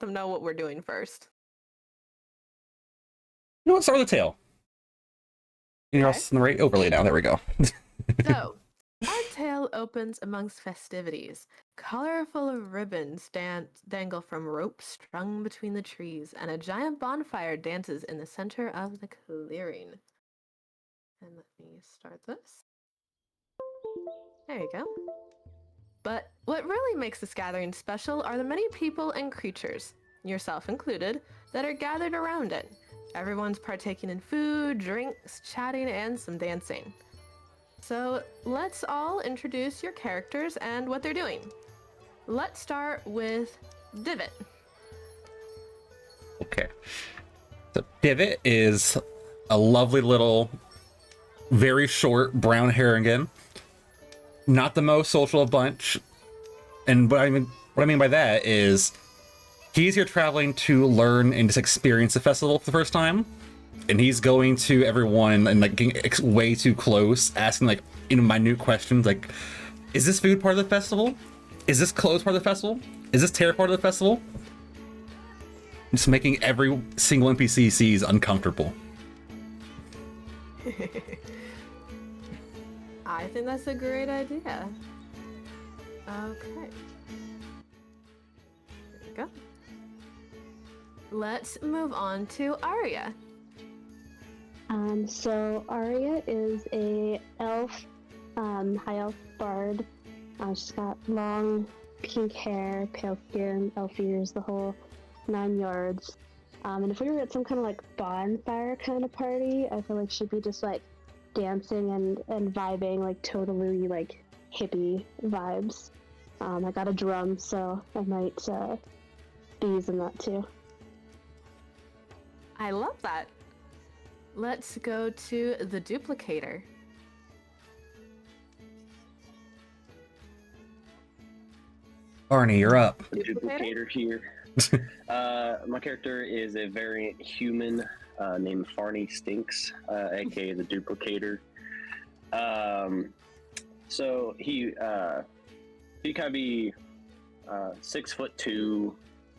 them know what we're doing first. You know what? Start with the tail. You're Okay. also right overlay now. There we go. So, our tale opens amongst festivities. Colorful ribbons dangle from ropes strung between the trees, and a giant bonfire dances in the center of the clearing. And let me start this. There you go. But what really makes this gathering special are the many people and creatures, yourself included, that are gathered around it. Everyone's partaking in food, drinks, chatting, and some dancing. So let's all introduce your characters and what they're doing. Let's start with Divot. Okay. So Divot is a lovely little, very short brown harrigan. Not the most social of bunch. And what I mean by that is he's here traveling to learn and just experience the festival for the first time. And he's going to everyone and like getting way too close, asking like minute questions like, is this food part of the festival? Is this clothes part of the festival? Is this terror part of the festival? Just making every single NPC he sees uncomfortable. I think that's a great idea. Okay. There we go. Let's move on to Arya. So Arya is a elf, high elf bard. She's got long pink hair, pale skin, elf ears, the whole 9 yards. And if we were at some kind of like bonfire kind of party, I feel like she'd be just like dancing and vibing, like totally like hippie vibes. I got a drum, so I might be using that too. I love that. Let's go to the duplicator. Arnie, you're up. Duplicator here. My character is a variant human named Farney Stinks, aka the Duplicator. So he kind of be 6'2",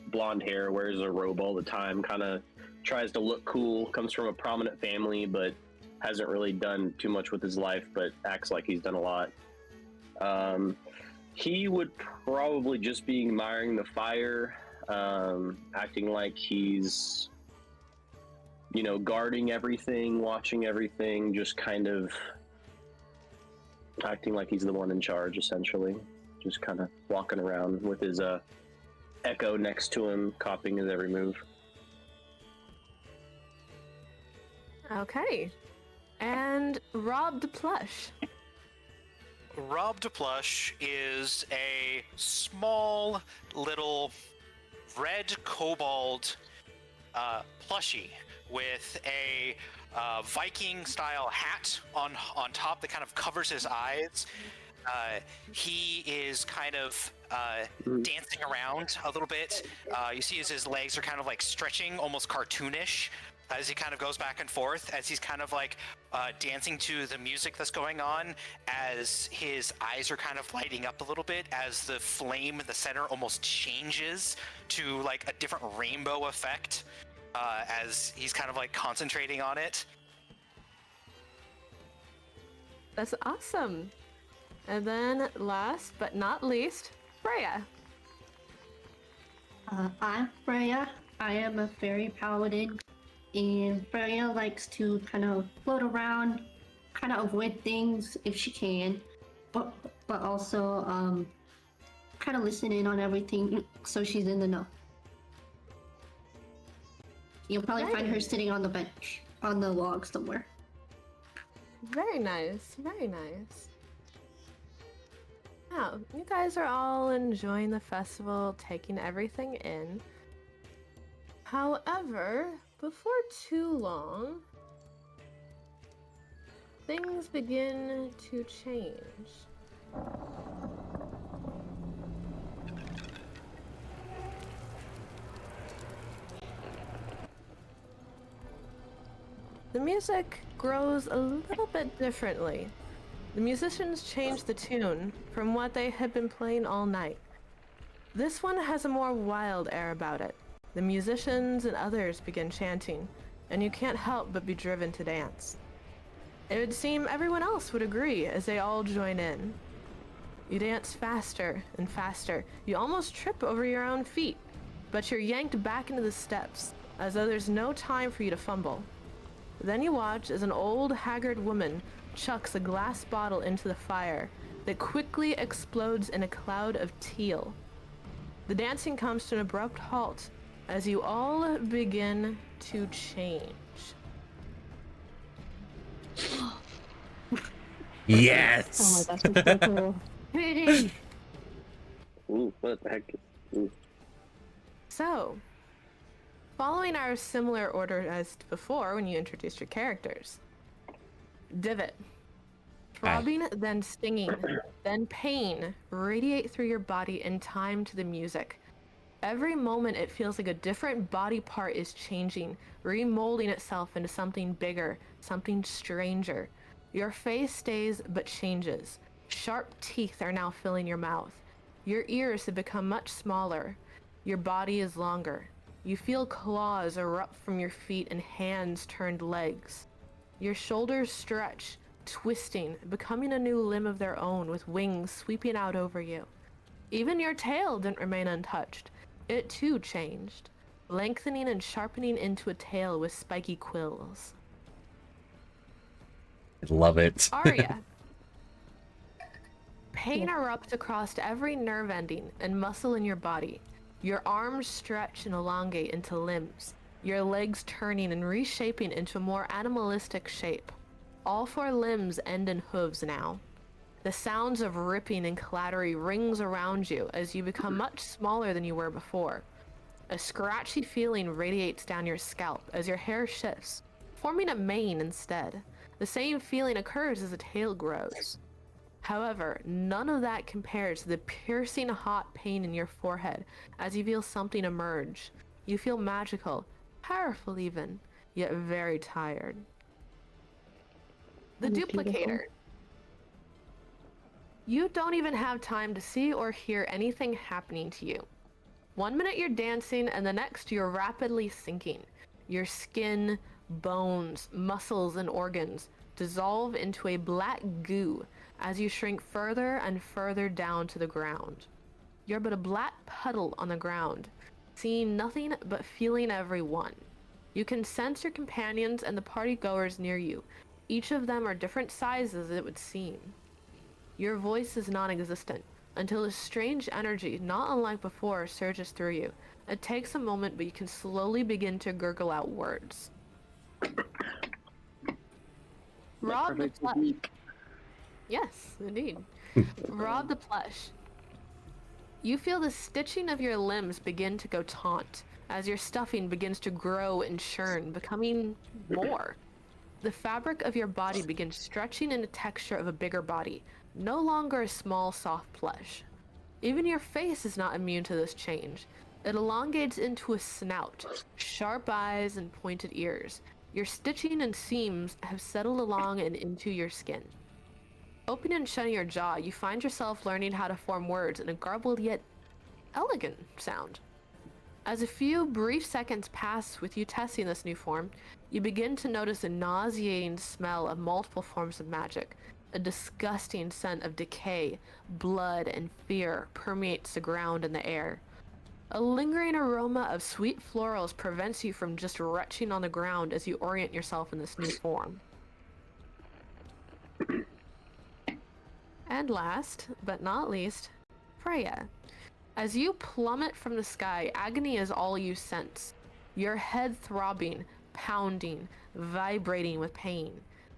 blonde hair, wears a robe all the time, kind of tries to look cool, comes from a prominent family, but hasn't really done too much with his life, but acts like he's done a lot. He would probably just be admiring the fire, acting like he's, guarding everything, watching everything, just kind of acting like he's the one in charge, essentially. Just kind of walking around with his echo next to him, copying his every move. Okay. And Rob the Plush. Rob the Plush is a small little red kobold plushie with a Viking-style hat on top that kind of covers his eyes. He is kind of dancing around a little bit. You see as his legs are kind of like stretching, almost cartoonish, as he kind of goes back and forth, as he's kind of like dancing to the music that's going on, as his eyes are kind of lighting up a little bit, as the flame in the center almost changes to like a different rainbow effect, as he's kind of like concentrating on it. That's awesome. And then last but not least, Freya. I'm Freya. I am a fairy paladin, and Freya likes to kind of float around, kind of avoid things if she can, but also kind of listen in on everything so she's in the know. You'll probably find her sitting on the bench, on the log somewhere. Very nice, very nice. Now, you guys are all enjoying the festival, taking everything in. However, before too long, things begin to change. The music grows a little bit differently. The musicians change the tune from what they had been playing all night. This one has a more wild air about it, The musicians and others begin chanting, and you can't help but be driven to dance. It would seem everyone else would agree as they all join in. You dance faster and faster. You almost trip over your own feet, but you're yanked back into the steps as though there's no time for you to fumble. Then you watch as an old, haggard woman chucks a glass bottle into the fire that quickly explodes in a cloud of teal. The dancing comes to an abrupt halt as you all begin to change. Yes. Oh my gosh, that's so cool. Ooh, what the heck? Ooh. So, following our similar order as before when you introduced your characters. Divot. Throbbing, then stinging, then pain radiate through your body in time to the music. Every moment it feels like a different body part is changing, remolding itself into something bigger, something stranger. Your face stays but changes. Sharp teeth are now filling your mouth. Your ears have become much smaller. Your body is longer. You feel claws erupt from your feet and hands turned legs. Your shoulders stretch, twisting, becoming a new limb of their own with wings sweeping out over you. Even your tail didn't remain untouched. It too changed, lengthening and sharpening into a tail with spiky quills. I love it. Arya. Pain erupts across every nerve ending and muscle in your body. Your arms stretch and elongate into limbs, your legs turning and reshaping into a more animalistic shape. All four limbs end in hooves now. The sounds of ripping and clattering rings around you as you become much smaller than you were before. A scratchy feeling radiates down your scalp as your hair shifts, forming a mane instead. The same feeling occurs as the tail grows. However, none of that compares to the piercing hot pain in your forehead as you feel something emerge. You feel magical, powerful even, yet very tired. The That's beautiful. duplicator. You don't even have time to see or hear anything happening to you. 1 minute you're dancing and the next you're rapidly sinking. Your skin, bones, muscles, and organs dissolve into a black goo as you shrink further and further down to the ground. You're but a black puddle on the ground, seeing nothing but feeling every one. You can sense your companions and the party goers near you. Each of them are different sizes, it would seem. Your voice is non-existent until a strange energy, not unlike before, surges through you. It takes a moment, but you can slowly begin to gurgle out words. Rob the plush. Yes, indeed. Rob the plush. You feel the stitching of your limbs begin to go taut as your stuffing begins to grow and churn, becoming more. The fabric of your body begins stretching in the texture of a bigger body, no longer a small, soft plush. Even your face is not immune to this change. It elongates into a snout, sharp eyes, and pointed ears. Your stitching and seams have settled along and into your skin. Opening and shutting your jaw, you find yourself learning how to form words in a garbled yet elegant sound. As a few brief seconds pass with you testing this new form, you begin to notice a nauseating smell of multiple forms of magic. A disgusting scent of decay, blood, and fear permeates the ground and the air. A lingering aroma of sweet florals prevents you from just retching on the ground as you orient yourself in this new form. And last, but not least, Freya. As you plummet from the sky, agony is all you sense. Your head throbbing, pounding, vibrating with pain.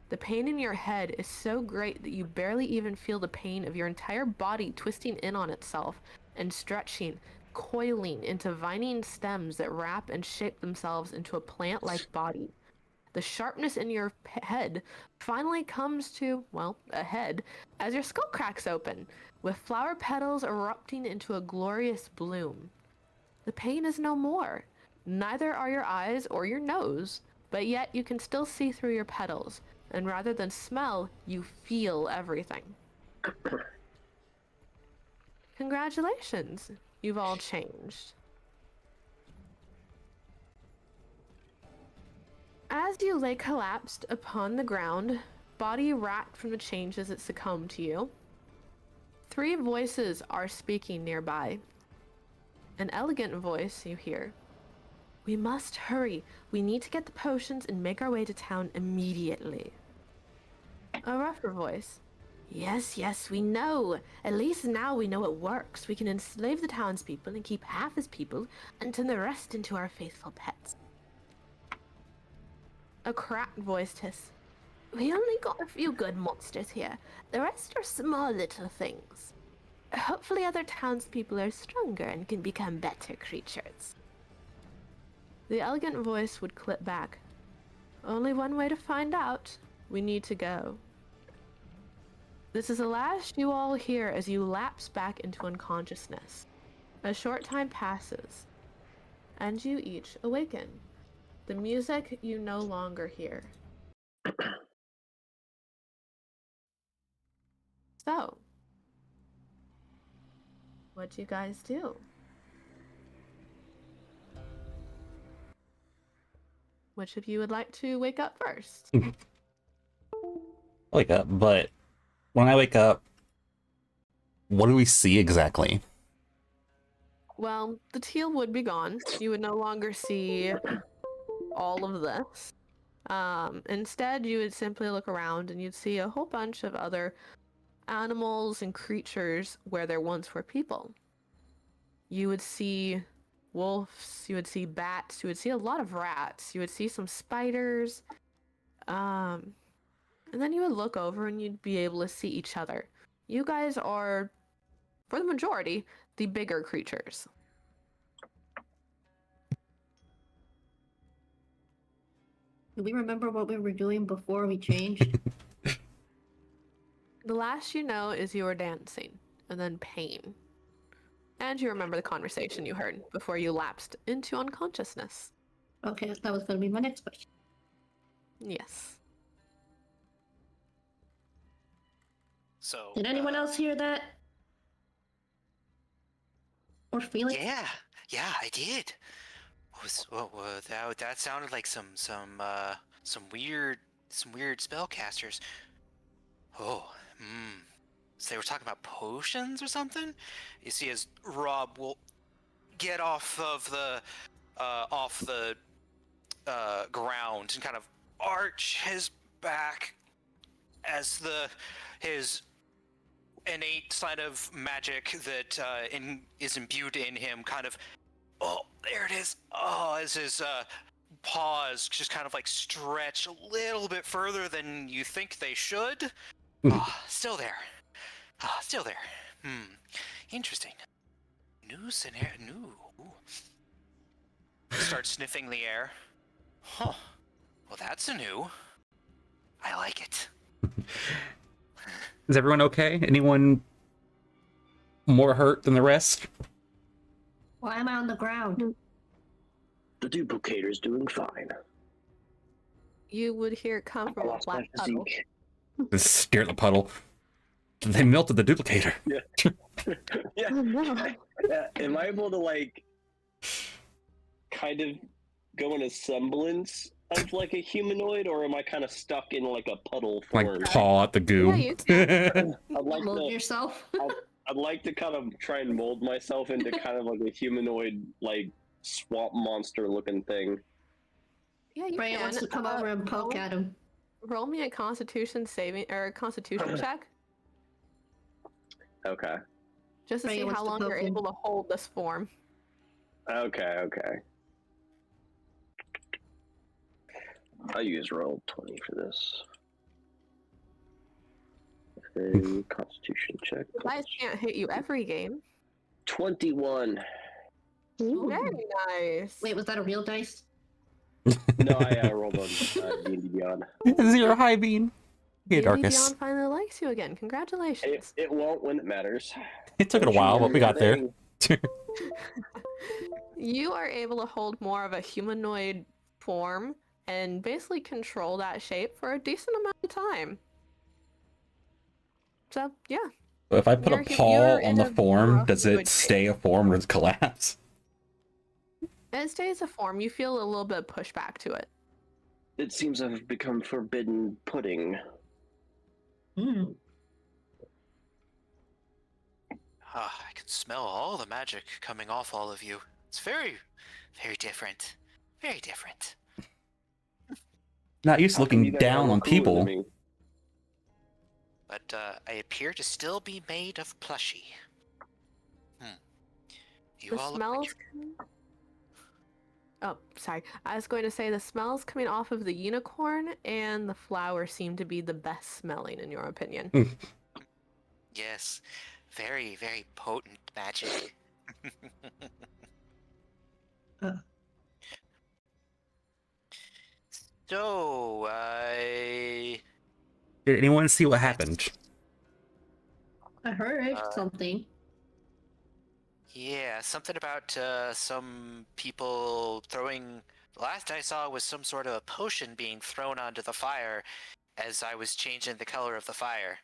The pain in your head is so great that you barely even feel the pain of your entire body twisting in on itself and stretching, coiling into vining stems that wrap and shape themselves into a plant-like body. The sharpness in your head finally comes to, well, a head, as your skull cracks open, with flower petals erupting into a glorious bloom. The pain is no more. Neither are your eyes or your nose, but yet you can still see through your petals, and rather than smell, you feel everything. Congratulations, you've all changed. as you lay collapsed upon the ground, body racked from the changes that succumbed to you, 3 voices are speaking nearby. An elegant voice you hear. We must hurry. We need to get the potions and make our way to town immediately. A rougher voice. Yes, yes, we know. At least now we know it works. We can enslave the townspeople and keep half as people and turn the rest into our faithful pets. A cracked voice hiss. We only got a few good monsters here. The rest are small little things. Hopefully other townspeople are stronger and can become better creatures. The elegant voice would clip back. Only one way to find out. We need to go. This is the last you all hear as you lapse back into unconsciousness. A short time passes, and you each awaken. The music you no longer hear. So, what do you guys do? Which of you would like to wake up first? Wake up, but when I wake up, what do we see exactly? Well, the teal would be gone. You would no longer see all of this. Instead, you would simply look around and you'd see a whole bunch of other animals and creatures where there once were people. You would see wolves, you would see bats, you would see a lot of rats, you would see some spiders, and then you would look over and you'd be able to see each other. You guys are, for the majority, the bigger creatures. Do we remember what we were doing before we changed? The last you know is you were dancing, and then pain. And you remember the conversation you heard before you lapsed into unconsciousness. Okay, that was going to be my next question. Yes. So. Did anyone else hear that? Or feel it? Yeah, I did. That sounded like some weird spellcasters. Oh, So they were talking about potions or something. You see, as Rob will get off the ground and kind of arch his back as his innate side of magic that is imbued in him kind of, oh, there it is. Oh, as his paws just kind of like stretch a little bit further than you think they should. Still there. Still there. Interesting. New scenario. New. Start sniffing the air. Huh. Well, that's a new. I like it. Is everyone okay? Anyone more hurt than the rest? Why am I on the ground? The duplicator's doing fine. You would hear it come from a Lost my black puddle. physique. Just stare at the puddle. They melted the duplicator. Yeah. Yeah. Oh no. Am I able to, like, kind of go in a semblance of, like, a humanoid, or am I kind of stuck in, like, a puddle Like form? paw at the goo. Yeah, you can. I'd like Mold to, yourself? I'd like to kind of try and mold myself into kind of like a humanoid, like, swamp monster looking thing. Yeah, you Freya can. wants to come over and poke at him. Roll me a Constitution Constitution check, Okay. just to Freya see wants how to long you're poke him. able to hold this form. Okay. I'll use roll 20 for this. A Constitution check. The dice can't hit you every game. 21. Ooh. Very nice. Wait, was that a real dice? No, I rolled on D&D Beyond. 0 high beam. Hey, D&D Darkus. Beyond finally likes you again. Congratulations. It won't when it matters. It took it a while, but we got there. You are able to hold more of a humanoid form and basically control that shape for a decent amount of time. So, yeah. So if I put a You're paw in on the a form, rough does fluid it shape. stay a form or does it collapse? It stays a form. You feel a little bit of pushback to it. It seems I've become forbidden pudding. I can smell all the magic coming off all of you. It's very, very different. Very different. Not used to How come you looking guys are down more on cooler than people. me? But I appear to still be made of plushy. You The all look smells. Oh, sorry. I was going to say the smells coming off of the unicorn and the flower seem to be the best smelling, in your opinion. Yes, very, very potent magic. So, Did anyone see what happened? I heard something. yeah, something about some people throwing. Last I saw was some sort of a potion being thrown onto the fire as I was changing the color of the fire.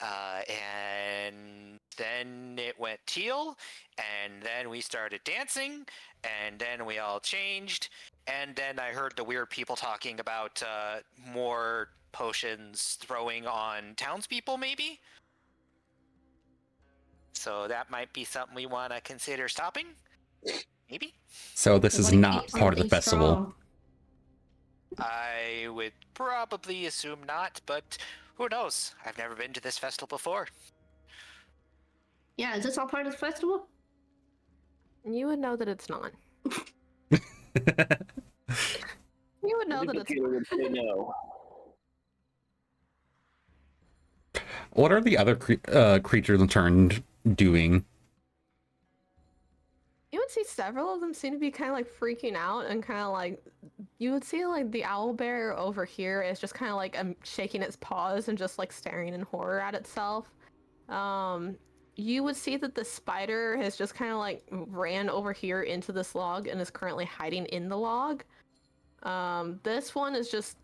And then it went teal, and then we started dancing, and then we all changed, and then I heard the weird people talking about more potions throwing on townspeople, maybe? So that might be something we want to consider stopping? Maybe? So this is What if not it's part of the something festival. strong? I would probably assume not, but who knows? I've never been to this festival before. Yeah, is this all part of the festival? You would know that it's not. You would know that it's Duplicator would say no. What are the other creatures in turn doing? You would see several of them seem to be kind of like freaking out and kind of like you would see like the owl bear over here is just kind of like shaking its paws and just like staring in horror at itself. You would see that the spider has just kind of like ran over here into this log and is currently hiding in the log. This one is just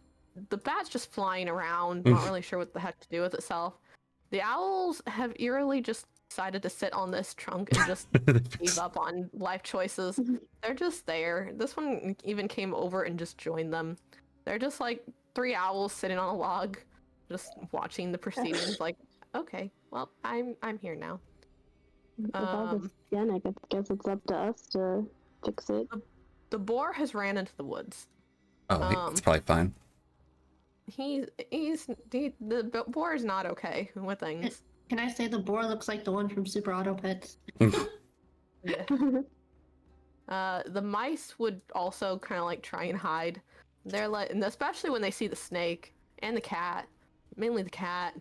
the bat's just flying around, not really sure what the heck to do with itself. The owls have eerily just decided to sit on this trunk and just give up on life choices. They're just there. This one even came over and just joined them. They're just like 3 owls sitting on a log, just watching the proceedings. Like, okay, well, I'm here now. With all this panic, I guess it's up to us to fix it. The boar has ran into the woods. Oh, it's probably fine. The boar is not okay with things. Can I say the boar looks like the one from Super Auto Pets? Yeah. The mice would also kind of like try and hide. They're like, and especially when they see the snake and the cat, mainly the cat.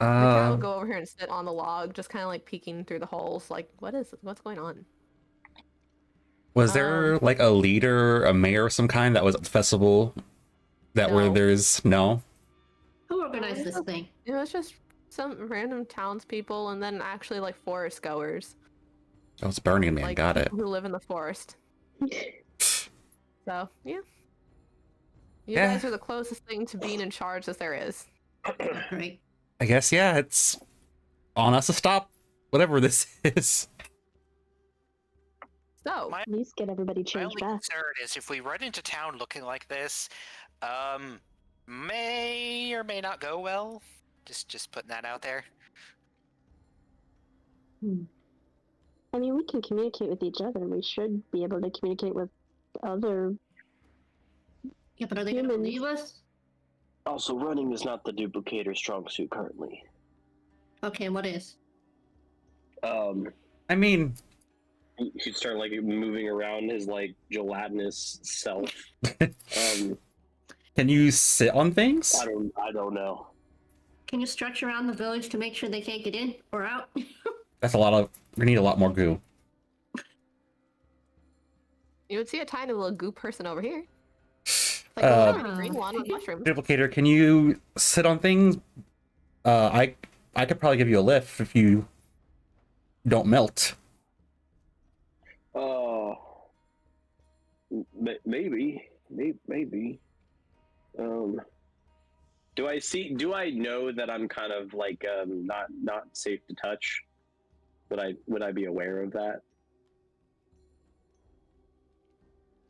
The cat will go over here and sit on the log, just kind of like peeking through the holes, like, what's going on? Was there like a leader, a mayor of some kind that was at the festival? That where No. there's no? Who organized this thing? It was just some random townspeople, and then actually like forest goers, Oh, it's Burning Man. like Got it. people who live in the forest. So yeah, you Yeah. guys are the closest thing to being in charge as there is. Right. I guess, yeah, it's on us to stop whatever this is. So My At least get everybody My changed only back. concern is if we run into town looking like this, may or may not go well. Just putting that out there. I mean, we can communicate with each other. We should be able to communicate with other. Yeah, but are they gonna Humans. believe us? Also, running is not the duplicator's strong suit currently. Okay, what is? I mean, He'd start like moving around his like gelatinous self. can you sit on things? I don't know. Can you stretch around the village to make sure they can't get in or out? That's a lot of. We need a lot more goo. you would see a tiny little goop person over here. It's like Uh, a little green one with mushrooms. Duplicator, can you sit on things? I could probably give you a lift if you don't melt. Maybe. Do I know that I'm kind of like not safe to touch? Would I be aware of that?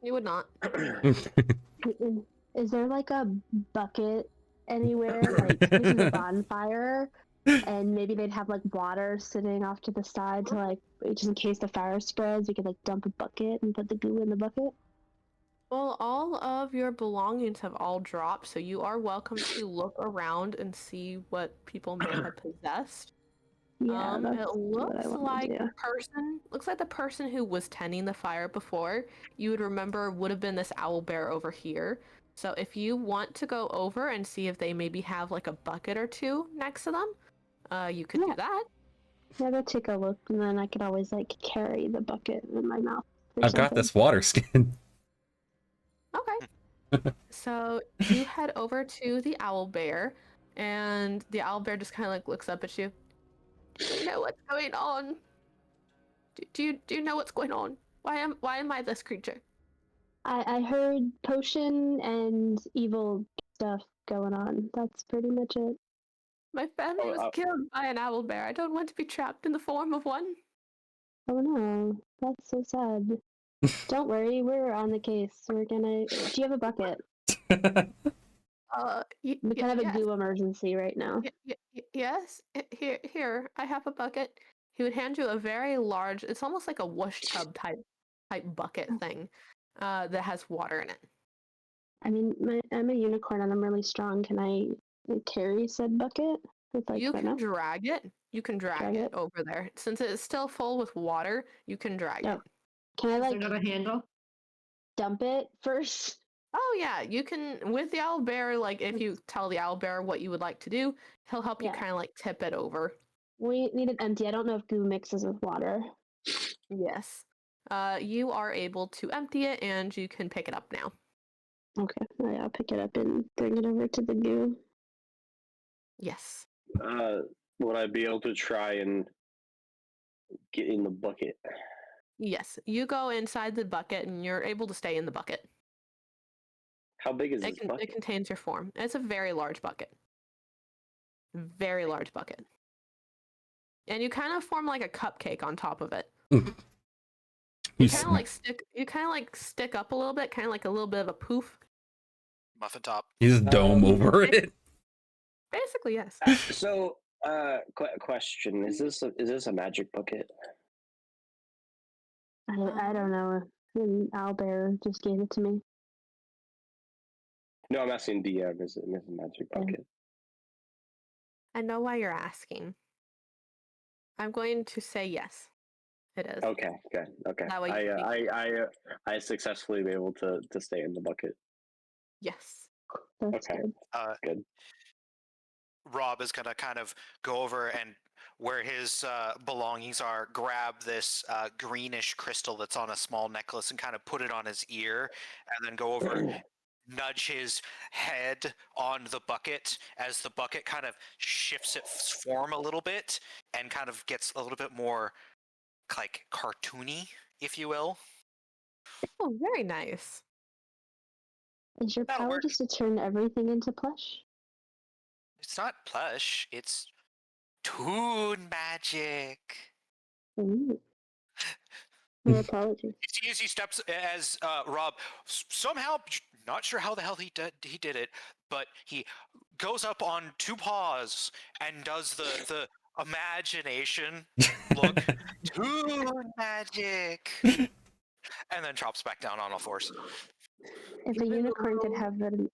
You would not. Mm-mm. Is there like a bucket anywhere? Like this is a bonfire, and maybe they'd have like water sitting off to the side to like just in case the fire spreads, we could like dump a bucket and put the goo in the bucket. Well, all of your belongings have all dropped, so you are welcome to look around and see what people may have possessed. Yeah, that's It what I looks want to like do. the person who was tending the fire before, you would remember would have been this owl bear over here. So if you want to go over and see if they maybe have like a bucket or two next to them, you could do Yeah. that. Yeah, go take a look, and then I could always like carry the bucket in my mouth. Or I've got something. this water skin. Okay. So you head over to the owl bear, and the owl bear just kind of like looks up at you. Do you know what's going on? Do you know what's going on? Why am I this creature? I heard potion and evil stuff going on. That's pretty much it. My family Oh, was killed by an owl bear. I don't want to be trapped in the form of one. Oh no, that's so sad. Don't worry, we're on the case. We're gonna. Do you have a bucket? We kind of have a Yes, goo emergency right now. yes. Here, I have a bucket. He would hand you a very large. It's almost like a wash tub type bucket thing, that has water in it. I mean, I'm a unicorn and I'm really strong. Can I carry said bucket with like You my can mouth? drag it. You can drag Drag it it? over there. Since it's still full with water, you can drag No. it. Can I Is there like not a handle? dump it first? Oh yeah, you can with the owl bear. Like if you tell the owl bear what you would like to do, he'll help you Yeah. kind of like tip it over. We need it empty. I don't know if goo mixes with water. Yes. You are able to empty it, and you can pick it up now. Okay, I'll pick it up and bring it over to the goo. Yes. would I be able to try and get in the bucket? Yes. You go inside the bucket, and you're able to stay in the bucket. How big is this It bucket? contains your form. It's a very large bucket. Very large bucket. And you kind of form like a cupcake on top of it. You kind of like stick up a little bit, kind of like a little bit of a poof. Muffin top. You just dome over it. Basically, yes. So, question: Is this a magic bucket? I don't know. And Owlbear just gave it to me. No, I'm asking DM. Is it a magic bucket? I know why you're asking. I'm going to say yes. It is. Okay, good. Okay, That way I successfully be able to stay in the bucket. Yes. That's Okay, good. good. Rob is gonna kind of go over and where his belongings are, grab this greenish crystal that's on a small necklace and kind of put it on his ear, and then go over, nudge his head on the bucket as the bucket kind of shifts its form a little bit and kind of gets a little bit more like cartoony, if you will. Oh, very nice. Is your That'll power work. just to turn everything into plush? It's not plush, it's toon magic. Ooh. My apologies. You see as he steps, as Rob somehow, not sure how the hell he did it, but he goes up on two paws and does the imagination look, toon magic, and then drops back down on all fours. If a Even unicorn could though- have an...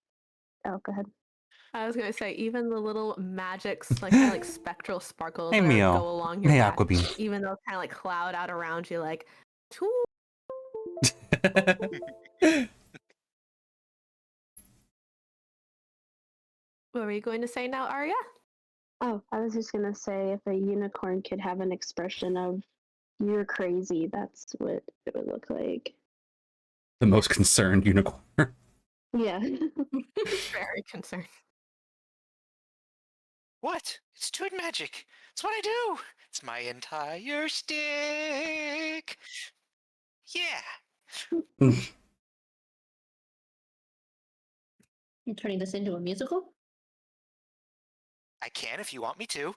Oh, go ahead. I was gonna say, even the little magics, like kind of like spectral sparkles Hey, that Mio. go along your Hey, back, Aquabean. even though kind of like cloud out around you, like, "Toon." What were you going to say now, Arya? Oh, I was just gonna say if a unicorn could have an expression of "you're crazy," that's what it would look like. The most concerned unicorn. Yeah. Very concerned. What? It's toon magic. It's what I do. It's my entire stick. Yeah. You're turning this into a musical? I can if you want me to.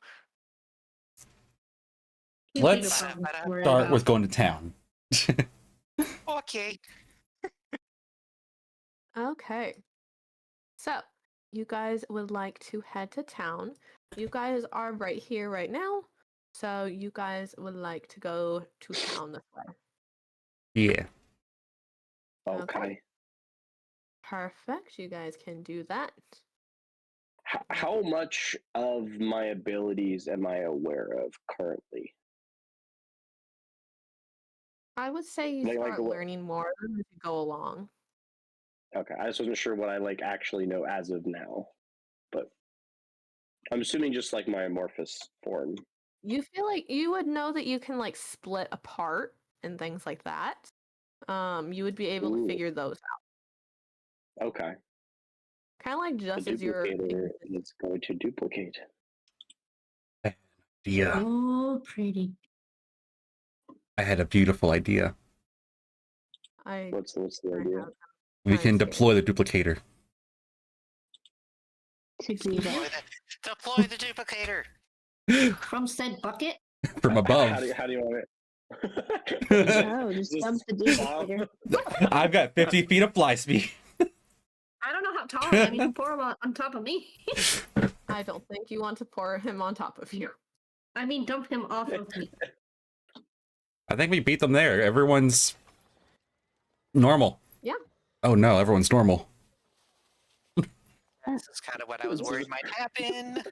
You Let's bigger problems to worry Start about. with going to town. Okay. Okay. So, you guys would like to head to town. You guys are right here right now. So, you guys would like to go to town this way. Yeah. Okay. Perfect. You guys can do that. How much of my abilities am I aware of currently? I would say you start learning more as you go along. Okay, I just wasn't sure what I actually know as of now, but I'm assuming just like my amorphous form. You feel like you would know that you can split apart and things like that. You would be able to figure those out. Okay. Kind of like just The as you're. duplicator is going to duplicate. Yeah. Oh, pretty. I had a beautiful idea. What's the idea? We can deploy the duplicator. To do that. Deploy the duplicator. From said bucket? From above. How do you want it? Oh, just dump the duplicator. I've got 50 feet of fly speed. I don't know how tall I am. You can pour him on top of me. I don't think you want to pour him on top of you. I mean, dump him off of me. I think we beat them there. Everyone's normal. Yeah. Oh no, everyone's normal. This is kind of what I was worried might happen.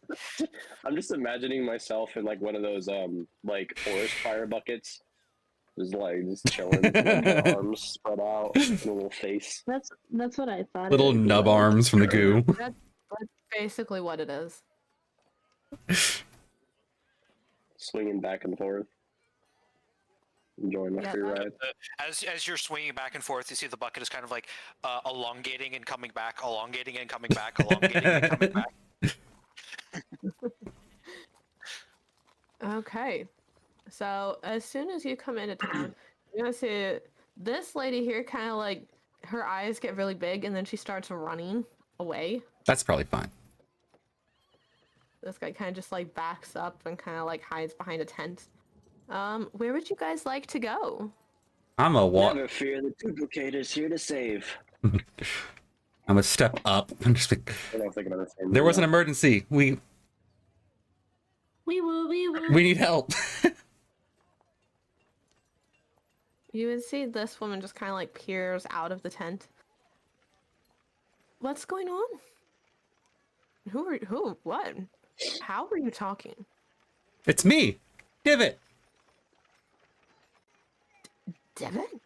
I'm just imagining myself in one of those forest fire buckets. Just chilling, arms spread out, and a little face. That's what I thought. Little nub arms from the goo. That's basically what it is. Swinging back and forth. Enjoying my free ride. As you're swinging back and forth, you see the bucket is kind of elongating and coming back, elongating and coming back, elongating and coming back. Okay. So as soon as you come into town, you're gonna see this lady here kind of her eyes get really big and then she starts running away. That's probably fine. This guy kind of just backs up and kind of hides behind a tent. Where would you guys like to go? I'm a walk. Never fear, the duplicator's here to save. I'm a step up. I'm just like, I don't think about the same there was an now. emergency. We need help. You would see this woman just kind of peers out of the tent. What's going on? Who? What? How are you talking? It's me, Divot. Devin?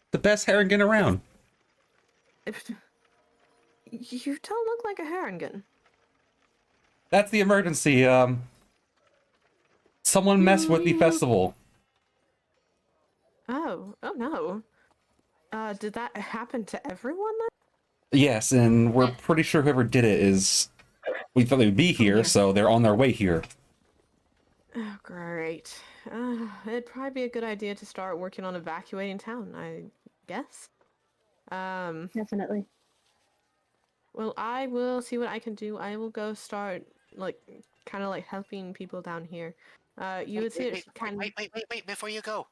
The best Harrigan around. You don't look like a Harrigan. That's the emergency. Someone messed with the festival. Oh no. Did that happen to everyone then? Yes, and we're pretty sure whoever did it is. We thought they would be here, so they're on their way here. Oh, great. It'd probably be a good idea to start working on evacuating town, I guess. Definitely. Well, I will see what I can do. I will go start, kind of helping people down here. You would see it kind of... Wait, before you go.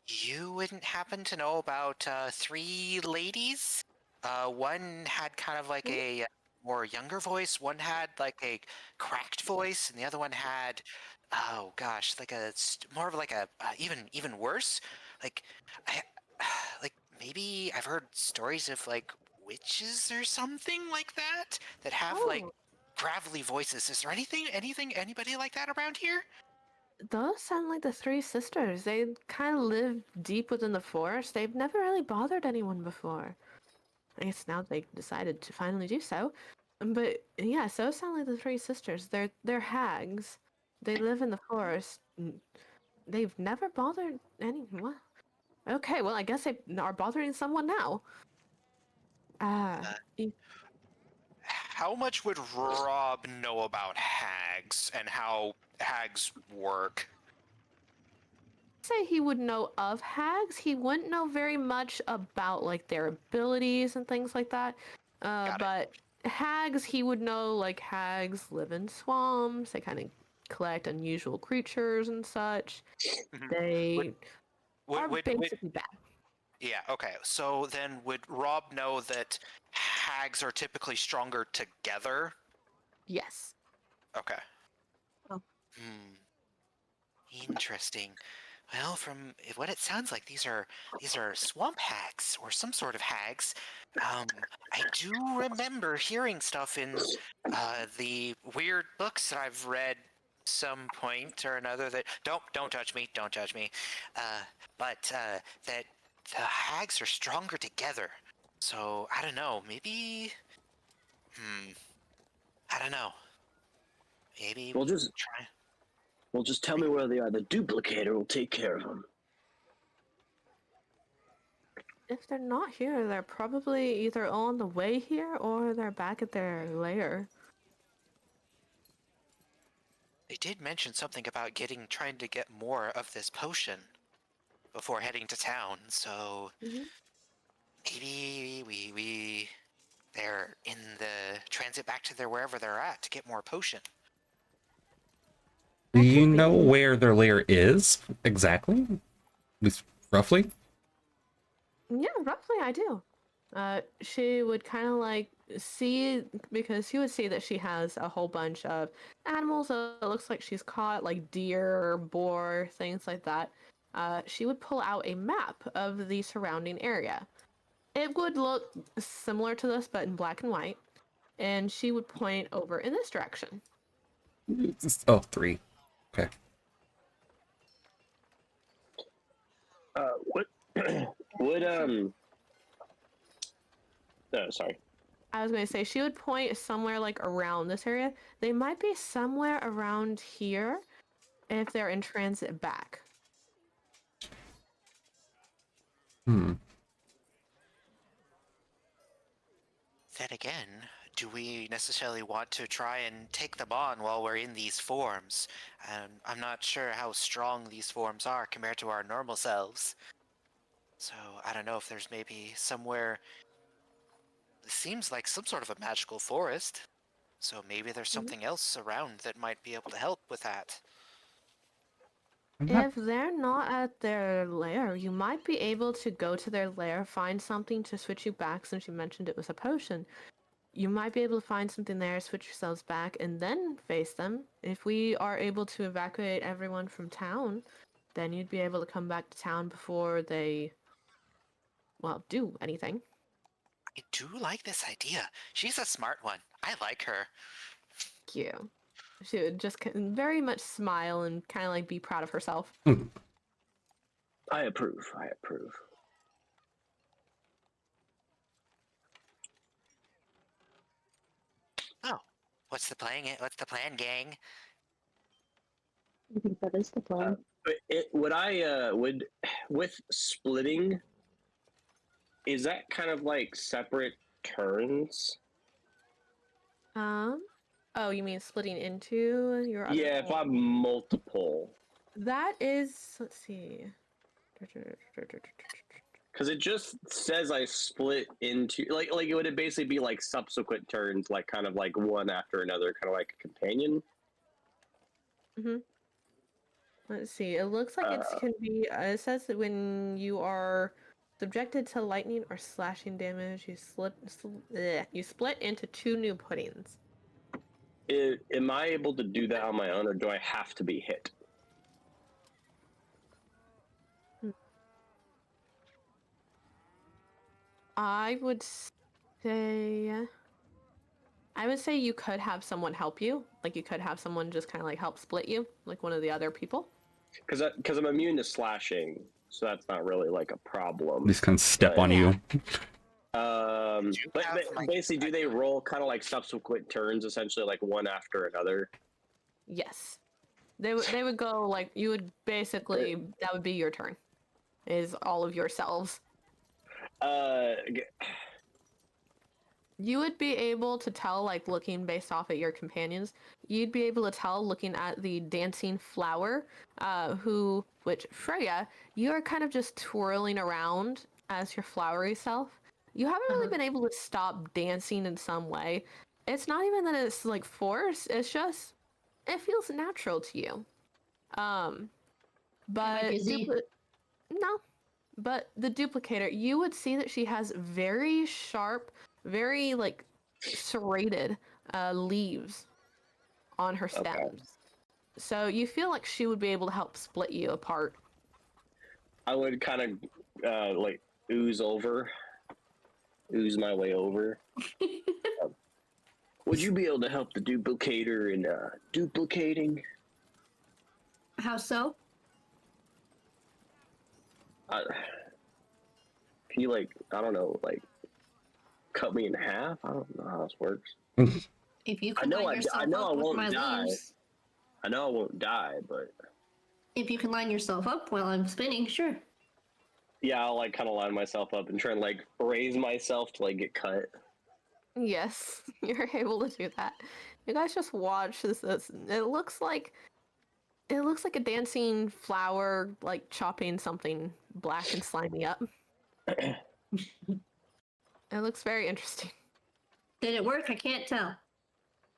You wouldn't happen to know about 3 ladies? One had kind of a more younger voice, one had a cracked voice, and the other one had, oh gosh, more of a even worse. Maybe I've heard stories of witches or something like that have gravelly voices. Is there anybody like that around here? Those sound like the 3 sisters. They kind of live deep within the forest. They've never really bothered anyone before. I guess now they decided to finally do so. But yeah, so sound like the 3 sisters. They're hags. They live in the forest. They've never bothered anyone. Okay, well I guess they are bothering someone now. How much would Rob know about hags and how hags work? Say he would know of hags. He wouldn't know very much about their abilities and things like that. But hags, he would know hags live in swamps. They kind of collect unusual creatures and such. They are basically bad. Yeah, okay. So then would Rob know that hags are typically stronger together? Yes. Okay. Oh. Hmm. Interesting. Well, from what it sounds like, these are swamp hags or some sort of hags. I do remember hearing stuff in the weird books that I've read some point or another that don't judge me, don't judge me. Uh, but that the hags are stronger together. So I don't know. Maybe. I don't know. Maybe Well, we just try. well, just tell me where they are. The duplicator will take care of them. If they're not here, they're probably either on the way here or they're back at their lair. They did mention something about trying to get more of this potion before heading to town, so Mhm. maybe they're in the transit back to wherever they're at to get more potion. Do That you could know be. where their lair is exactly? At least roughly? Yeah, roughly I do. She would kind of like see, because she would see that she has a whole bunch of animals that it looks like she's caught, like deer, boar, things like that. She would pull out a map of the surrounding area. It would look similar to this, but in black and white. And she would point over in this direction. Oh, 3. Okay. What would No, sorry. I was going to say she would point somewhere like around this area. They might be somewhere around here if they're in transit back. Hmm. Then again, do we necessarily want to try and take them on while we're in these forms? I'm not sure how strong these forms are compared to our normal selves. So I don't know if there's maybe somewhere. It seems like some sort of a magical forest. So maybe there's Mhm. something else around that might be able to help with that. I'm not. If they're not at their lair, you might be able to go to their lair, find something to switch you back since you mentioned it was a potion. You might be able to find something there, switch yourselves back, and then face them. If we are able to evacuate everyone from town, then you'd be able to come back to town before they, well, do anything. I do like this idea. She's a smart one. I like her. You. She would just very much smile and kind of like be proud of herself. Hmm. I approve. I approve. Oh, what's the plan? What's the plan, gang? I think that is the plan. But would I would with splitting, is that kind of like separate turns? Um, oh, you mean splitting into your other Yeah, if form? I'm multiple, That is, let's see. because it just says I split into like it would basically be like subsequent turns, like kind of like one after another, kind of like a companion. Mm-hmm. Let's see. It looks like it Uh, can be. It says that when you are subjected to lightning or slashing damage, you split into two new puddings. am I able to do that on my own, or do I have to be hit? I would say. I would say you could have someone help you. Like you could have someone just kind of like help split you, like one of the other people. Because I'm immune to slashing, so that's not really like a problem. These can step But on Yeah. you. but have, like, basically, do they roll kind of like subsequent turns, essentially like one after another? Yes. They would go like you would basically that would be your turn. Is all of yourselves. G- You would be able to tell, like looking based off at your companions, you'd be able to tell looking at the dancing flower, which Freya, you are kind of just twirling around as your flowery self. You haven't really been able to stop dancing in some way. It's not even that it's like forced, it's just, it feels natural to you. Um, Am I but busy? no, But the duplicator, you would see that she has very sharp, very like serrated leaves on her stems. Okay. So you feel like she would be able to help split you apart. I would kind of like ooze my way over. Would you be able to help the duplicator in duplicating? How so? Can you like, I don't know, like cut me in half? I don't know how this works. If you I can know line yourself I know up I with won't my die. leaves, I know I won't die, but if you can line yourself up while I'm spinning, sure. yeah, I'll like kind of line myself up and try and like raise myself to like get cut. Yes, you're able to do that. You guys just watch this. It looks like a dancing flower, like chopping something black and slimy up. It looks very interesting. Did it work? I can't tell.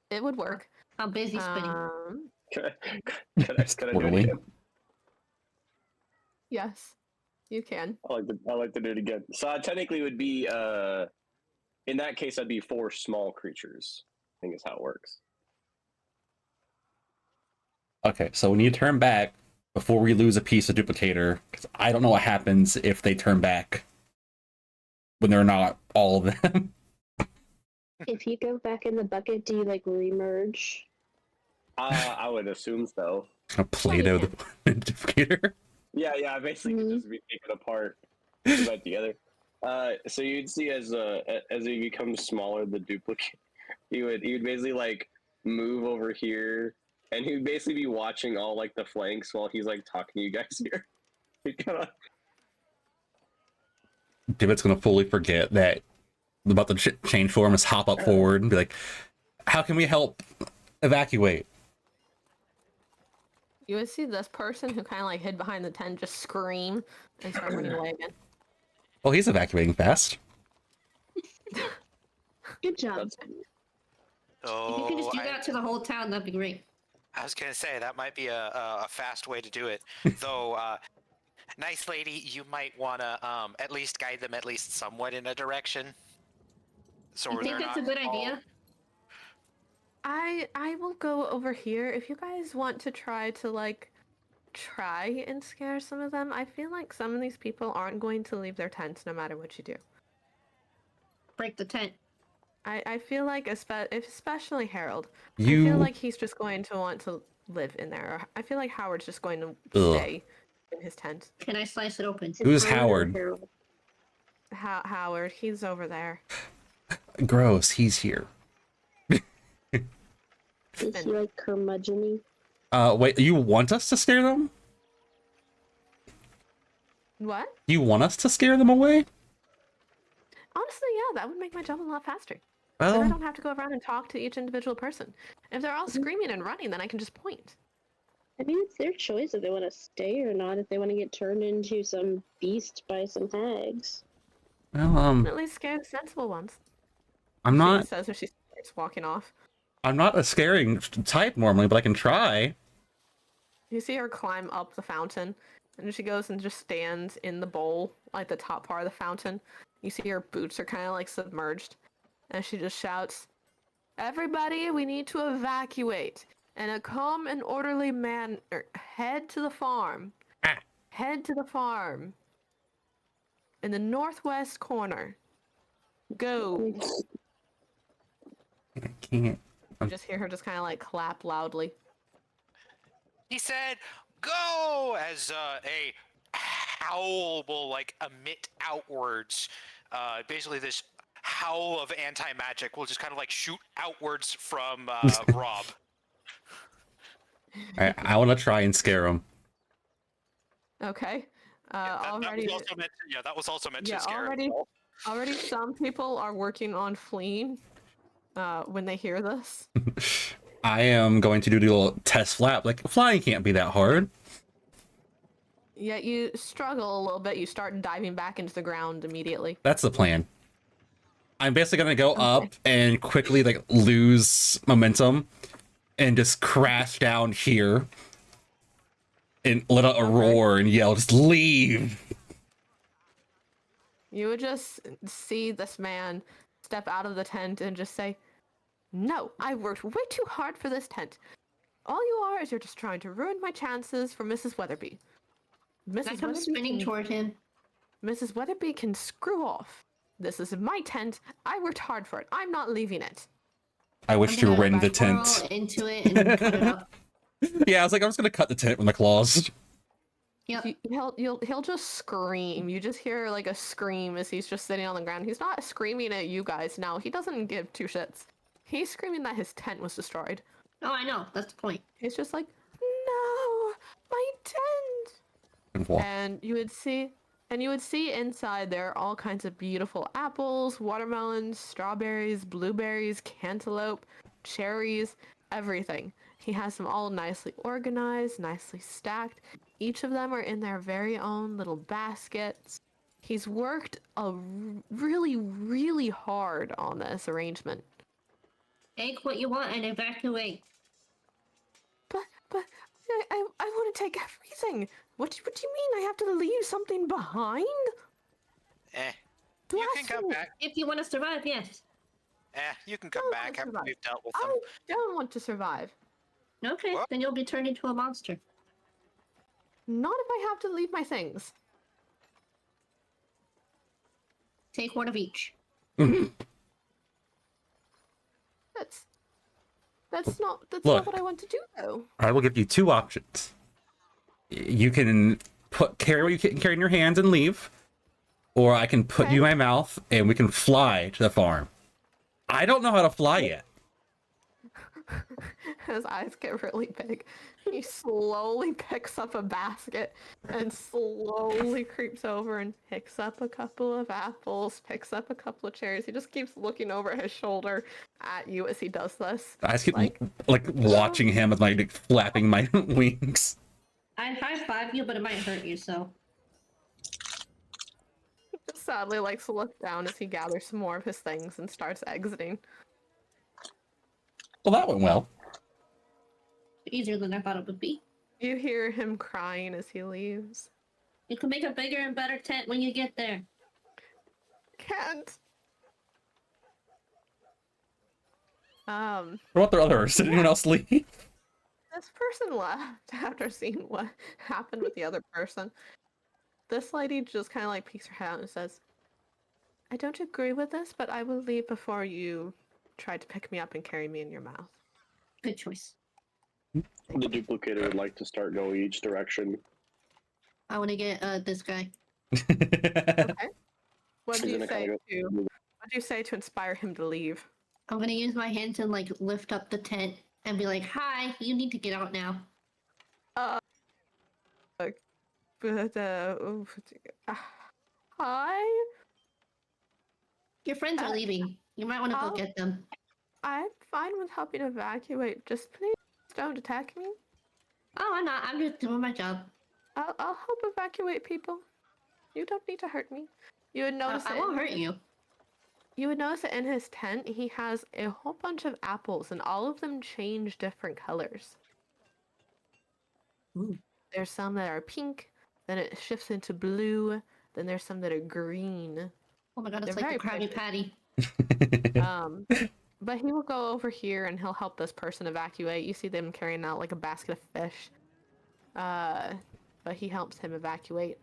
It would work. I'm busy spinning. Can I do it Totally. again? Yes, you can. I like to do it again. So I technically would be in that case I'd be 4 small creatures. I think is how it works. Okay, so we need to turn back before we lose a piece of duplicator, because I don't know what happens if they turn back when they're not all of them. If you go back in the bucket, do you like remerge? I would assume so. A Play-Doh duplicator. Yeah, I basically could just be taken apart, put back together. So you'd see as he becomes smaller, the duplicate, he would basically like move over here, and he'd basically be watching all like the flanks while he's like talking to you guys here. He'd kind of Divott's gonna fully forget that about the change form, is hop up forward and be like, "How can we help evacuate?" You would see this person who kind of like hid behind the tent just scream and start running away again. Well, he's evacuating fast. Good job. If you can just do that to the whole town, that'd be great. I was gonna say that might be a fast way to do it. Though, nice lady, you might wanna at least guide them at least somewhat in a direction. So You think they're that's a not good all- idea? I will go over here if you guys want to try and scare some of them. I feel like some of these people aren't going to leave their tents no matter what you do. Break the tent. I feel like especially Harold. I You feel like he's just going to want to live in there. I feel like Howard's just going to Ugh. stay in his tent. Can I slice it open? Who's Howard? Howard, he's over there. Gross. He's here. Is he like curmudgeon-y? Wait. You want us to scare them? What? You want us to scare them away? Honestly, yeah, that would make my job a lot faster. Then I Well, don't have to go around and talk to each individual person. If they're all screaming and running, then I can just point. I mean, it's their choice if they want to stay or not, if they want to get turned into some beast by some hags. well, At least scare the sensible ones. I'm She not. says as she starts walking off. I'm not a scaring type normally, but I can try. You see her climb up the fountain, and she goes and just stands in the bowl, like the top part of the fountain. You see her boots are kind of like submerged, and she just shouts, "Everybody, we need to evacuate in a calm and orderly manner. Head to the farm. Ah. Head to the farm. In the northwest corner. Go." I can't. You just hear her just kind of like clap loudly. He said, "Go!" as a howl will like emit outwards. Basically, this howl of anti-magic will just kind of like shoot outwards from Rob. I want to try and scare them. Okay. That was Already, also meant to, that was also meant yeah, to scare already, himself. already some people are working on fleeing when they hear this. I am going to do the little test flap. Like, flying can't be that hard. Yet you struggle a little bit. You start diving back into the ground immediately. That's the plan. I'm basically gonna go up and quickly like lose momentum and just crash down here and let out a roar and yell, "Just leave!" You would just see this man step out of the tent and just say, "No, I worked way too hard for this tent. All you are is you're just trying to ruin my chances for Mrs. Weatherby. I Mrs. come Weatherby spinning can, toward him. Mrs. Weatherby can screw off. This is my tent. I worked hard for it. I'm not leaving it." I wish you I'm were gonna in the twirl tent. into it and cut it up. Yeah, I was like, I'm just gonna cut the tent with my claws. Yep. He'll just scream. You just hear like a scream as he's just sitting on the ground. He's not screaming at you guys now. He doesn't give two shits. He's screaming that his tent was destroyed. Oh, I know. That's the point. He's just like, "No, my tent!" And walk. And you would see inside there are all kinds of beautiful apples, watermelons, strawberries, blueberries, cantaloupe, cherries, everything. He has them all nicely organized, nicely stacked. Each of them are in their very own little baskets. He's worked really, really hard on this arrangement. Take what you want and evacuate. But I want to take everything. What do you mean I have to leave something behind? You can come back. If you want to survive, yes. You can come Don't back after survive. we've dealt with them. I don't want to survive. Okay, What? then you'll be turned into a monster. Not if I have to leave my things. Take one of each. That's not Look. what I want to do though. I will give you two options. You can carry what you can carry in your hands and leave, or I can put you in my mouth and we can fly to the farm. I don't know how to fly yet. His eyes get really big. He slowly picks up a basket and slowly creeps over and picks up a couple of apples, picks up a couple of cherries. He just keeps looking over his shoulder at you as he does this. I just keep like watching him with my flapping my wings. I'd high five you, but it might hurt you, so. He just sadly likes to look down as he gathers some more of his things and starts exiting. Well, that went well. Easier than I thought it would be. You hear him crying as he leaves. You can make a bigger and better tent when you get there. Can't. What about the others? Did anyone else leave? This person left after seeing what happened with the other person. This lady just kind of like peeks her head out and says, "I don't agree with this, but I will leave before you try to pick me up and carry me in your mouth." Good choice. The duplicator would like to start going each direction. I want to get this guy. Okay. What do He's you gonna say kinda to? What do you say to inspire him to leave? I'm gonna use my hand to like lift up the tent and be like, "Hi, you need to get out now." But hi. Your friends are leaving. You might want to go I'll- get them. I'm fine with helping evacuate. Just please don't attack me. Oh, I'm not. I'm just doing my job. I'll help evacuate people. You don't need to hurt me. You would notice I that won't hurt you. You would notice that in his tent he has a whole bunch of apples and all of them change different colors. Ooh. There's some that are pink, then it shifts into blue, then there's some that are green. Oh my god, it's They're like the very Krabby pretty. Patty. But he will go over here and he'll help this person evacuate. You see them carrying out like a basket of fish. But he helps him evacuate.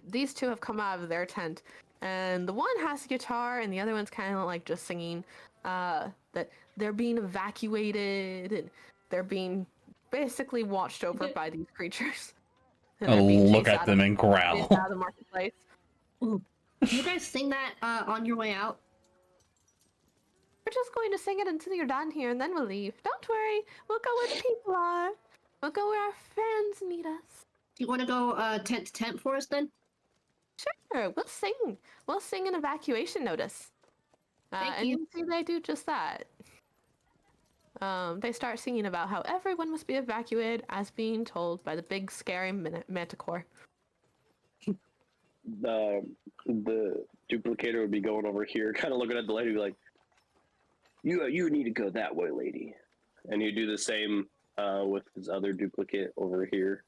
These two have come out of their tent, and the one has a guitar, and the other one's kind of like just singing that they're being evacuated, and they're being basically watched over by these creatures. And they're I'll being look chased at them and chased growl. out of the marketplace. Ooh. You guys sing that on your way out? We're just going to sing it until you're done here, and then we'll leave. Don't worry, we'll go where the people are. We'll go where our friends meet us. Do you want to go tent to tent for us then? Sure, we'll sing. We'll sing an evacuation notice. Thank and you. you see they do just that. They start singing about how everyone must be evacuated as being told by the big scary manticore. The duplicator would be going over here, kind of looking at the lady, be like, "You need to go that way, lady," and you do the same with his other duplicate over here.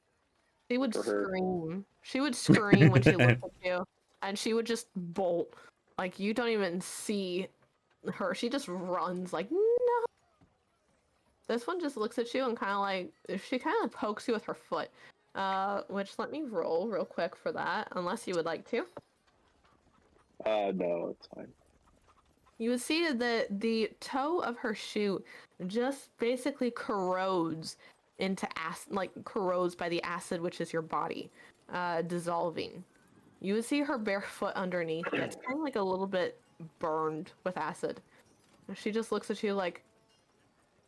She would For her. scream. She would scream when she looked at you. and she would just bolt. Like, you don't even see her. She just runs like, no. This one just looks at you and kind of like, she kind of pokes you with her foot. Which let me roll real quick for that, unless you would like to. No, it's fine. You would see that the toe of her shoe just basically corrodes into acid, like corrodes by the acid, which is your body, dissolving. You would see her bare foot underneath gets kind of like a little bit burned with acid. She just looks at you like,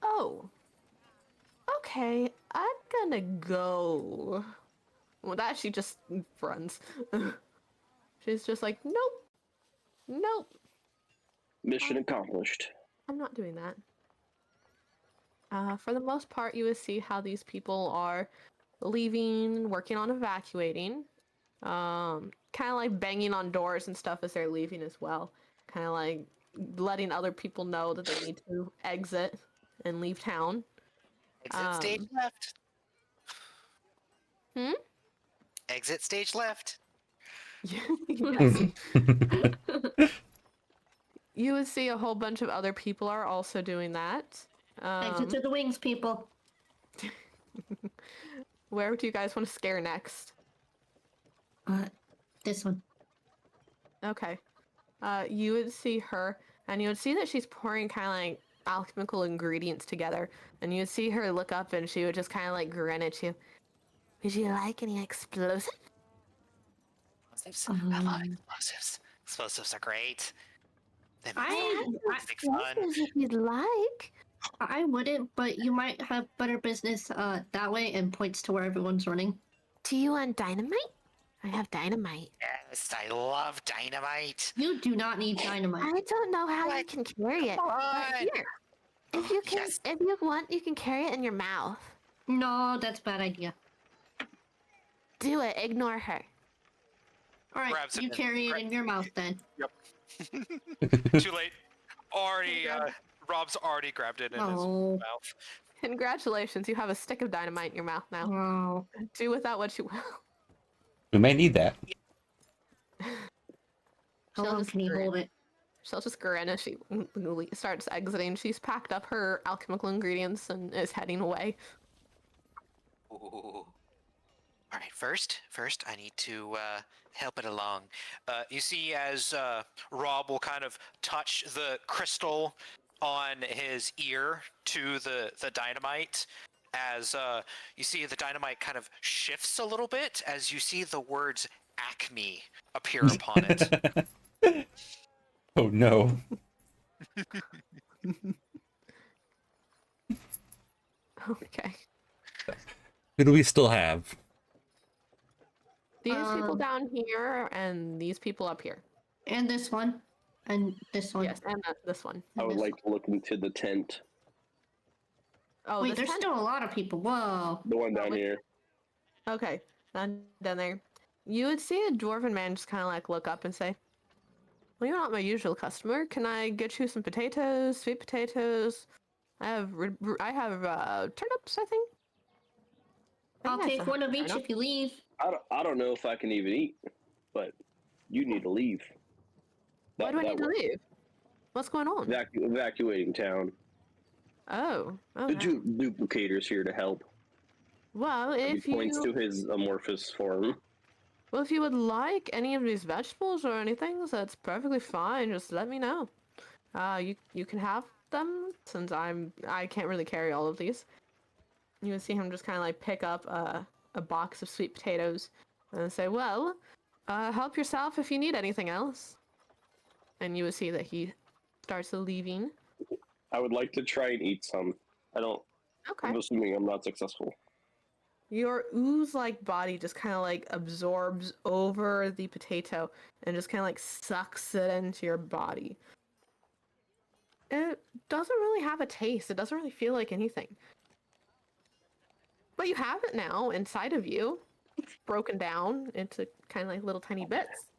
oh, okay, I'm gonna go. Well, that she just runs. She's just like, nope, nope, Mission accomplished. I'm not doing that. For the most part, you would see how these people are leaving, working on evacuating, kind of like banging on doors and stuff as they're leaving as well. Kind of like letting other people know that they need to exit and leave town. Exit stage left. Hmm? Exit stage left. Yes. You would see a whole bunch of other people are also doing that. Exit to the wings, people. Where do you guys want to scare next? This one. Okay. You would see her, and you would see that she's pouring kind of like alchemical ingredients together. And you would see her look up, and she would just kind of like grin at you. Would you like any explosives? Explosives. I love explosives. Explosives are great. They make I fun. If you'd like. I wouldn't, but you might have better business that way, and points to where everyone's running. Do you want dynamite? I have dynamite. Yes, I love dynamite. You do not need dynamite. I don't know how you What? can carry it. Come But on. here, if you can, Yes. if you want, you can carry it in your mouth. No, that's a bad idea. Do it. Ignore her. All right, Grabs it you and- carry it in your mouth then. Too late. Already, Rob's already grabbed it in his Oh. mouth. Congratulations, you have a stick of dynamite in your mouth now. Oh. Do with that what you will. We may need that. How She'll long just can you grin. hold it? She'll just grin as she starts exiting. She's packed up her alchemical ingredients and is heading away. Ooh. All right, first, I need to help it along. You see, as Rob will kind of touch the crystal on his ear to the dynamite, as you see the dynamite kind of shifts a little bit as you see the words Acme appear upon it. Oh no. Okay. Who do we still have? These people Um, down here and these people up here. And this one. And this one. Yes, and this one. I and would this like to look into the tent, Oh, Wait, this there's tent? still a lot of people. Whoa. the one down wait. here. Okay, down there. You would see a dwarven man just kind of like look up and say, "Well, you're not my usual customer. Can I get you some potatoes, sweet potatoes? I have turnips, I think. I'll I take still one have of each turnip. if you leave. I don't know if I can even eat, but you need to leave. Why do I need to works. leave? What's going on? Evacuating town. Oh, The okay. duplicator's here to help. Well, He if points you to his amorphous form. would like any of these vegetables or anything, that's perfectly fine. Just let me know. You can have them since I can't really carry all of these. You would see him just kind of like pick up a box of sweet potatoes and say, "Well, help yourself if you need anything else." And you would see that he starts leaving. I would like to try and eat some. I'm Okay. assuming I'm not successful. Your ooze-like body just kind of like absorbs over the potato and just kind of like sucks it into your body. It doesn't really have a taste. It doesn't really feel like anything. But you have it now inside of you, broken down into kind of like little tiny bits,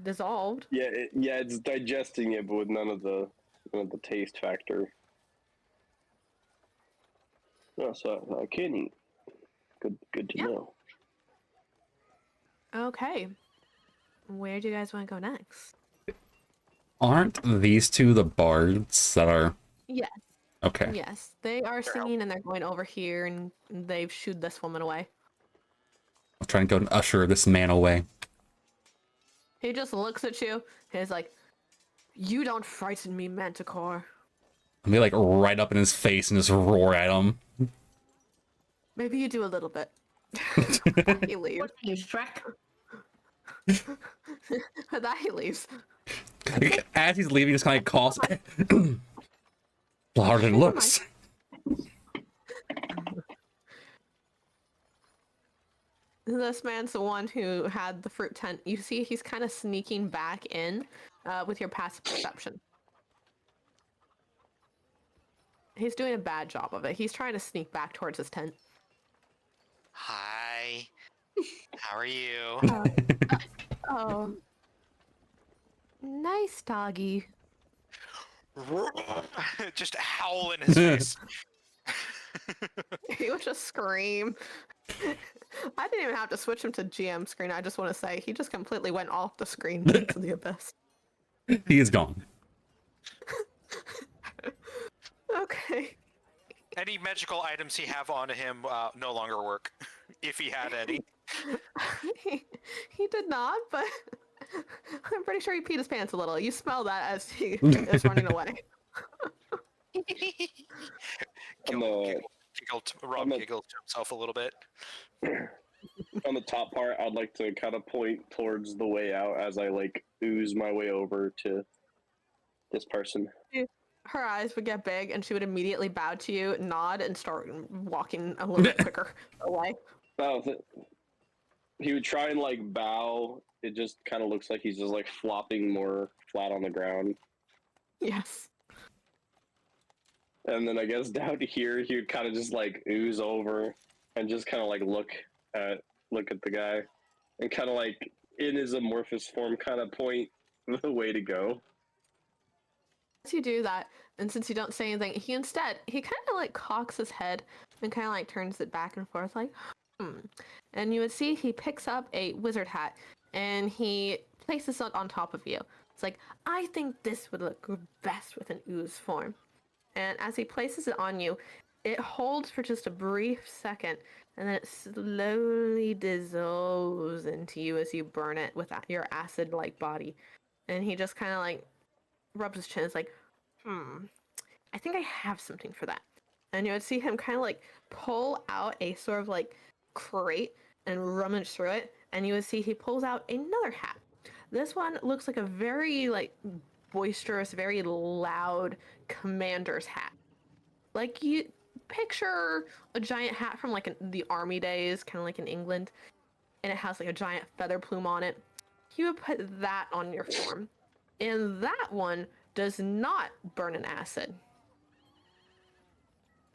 dissolved. Yeah, it's digesting it, but with none of the taste factor. No, so I can eat. Good to Yeah. know. Okay. where do you guys want to go next? Aren't these two the bards that are... Yes. Okay. Yes, they are singing and they're going over here and they've shooed this woman away. I'm trying to go and usher this man away. He just looks at you. He's like, "You don't frighten me, Manticore." Let me like right up in his face and just roar at him. Maybe you do a little bit. He leaves. What are you, Shrek? With that, he leaves. As he's leaving, he's kind of coughs. Louder than it looks. This man's the one who had the fruit tent. You see, he's kind of sneaking back in with your passive perception. He's doing a bad job of it. He's trying to sneak back towards his tent. Hi. How are you? Oh. Nice doggy. Just howl in his face. He would just scream. I didn't even have to switch him to GM screen. I just want to say he just completely went off the screen into the abyss. He is gone. Okay. Any magical items he have on him no longer work, if he had any. He did not, but I'm pretty sure he peed his pants a little. You smell that as he is running away. Rob giggled to himself a little bit. On the top part, I'd like to kind of point towards the way out as I like ooze my way over to this person. Her eyes would get big and she would immediately bow to you, nod, and start walking a little bit quicker away. Oh, he would try and like bow. It just kind of looks like he's just like flopping more flat on the ground. Yes. And then I guess down to here, he would kind of just like ooze over and just kind of like look at the guy and kind of like in his amorphous form kind of point the way to go. As you do that, and since you don't say anything, he kind of like cocks his head and kind of like turns it back and forth like, And you would see he picks up a wizard hat and he places it on top of you. It's like, I think this would look best with an ooze form. And as he places it on you, it holds for just a brief second, and then it slowly dissolves into you as you burn it with your acid-like body. And he just kind of like rubs his chin. It's like, I think I have something for that. And you would see him kind of like pull out a sort of like crate and rummage through it. And you would see he pulls out another hat. This one looks like a very like boisterous, very loud commander's hat. Like you picture a giant hat from like the army days, kind of like in England. And it has like a giant feather plume on it. He would put that on your form. And that one does not burn an acid.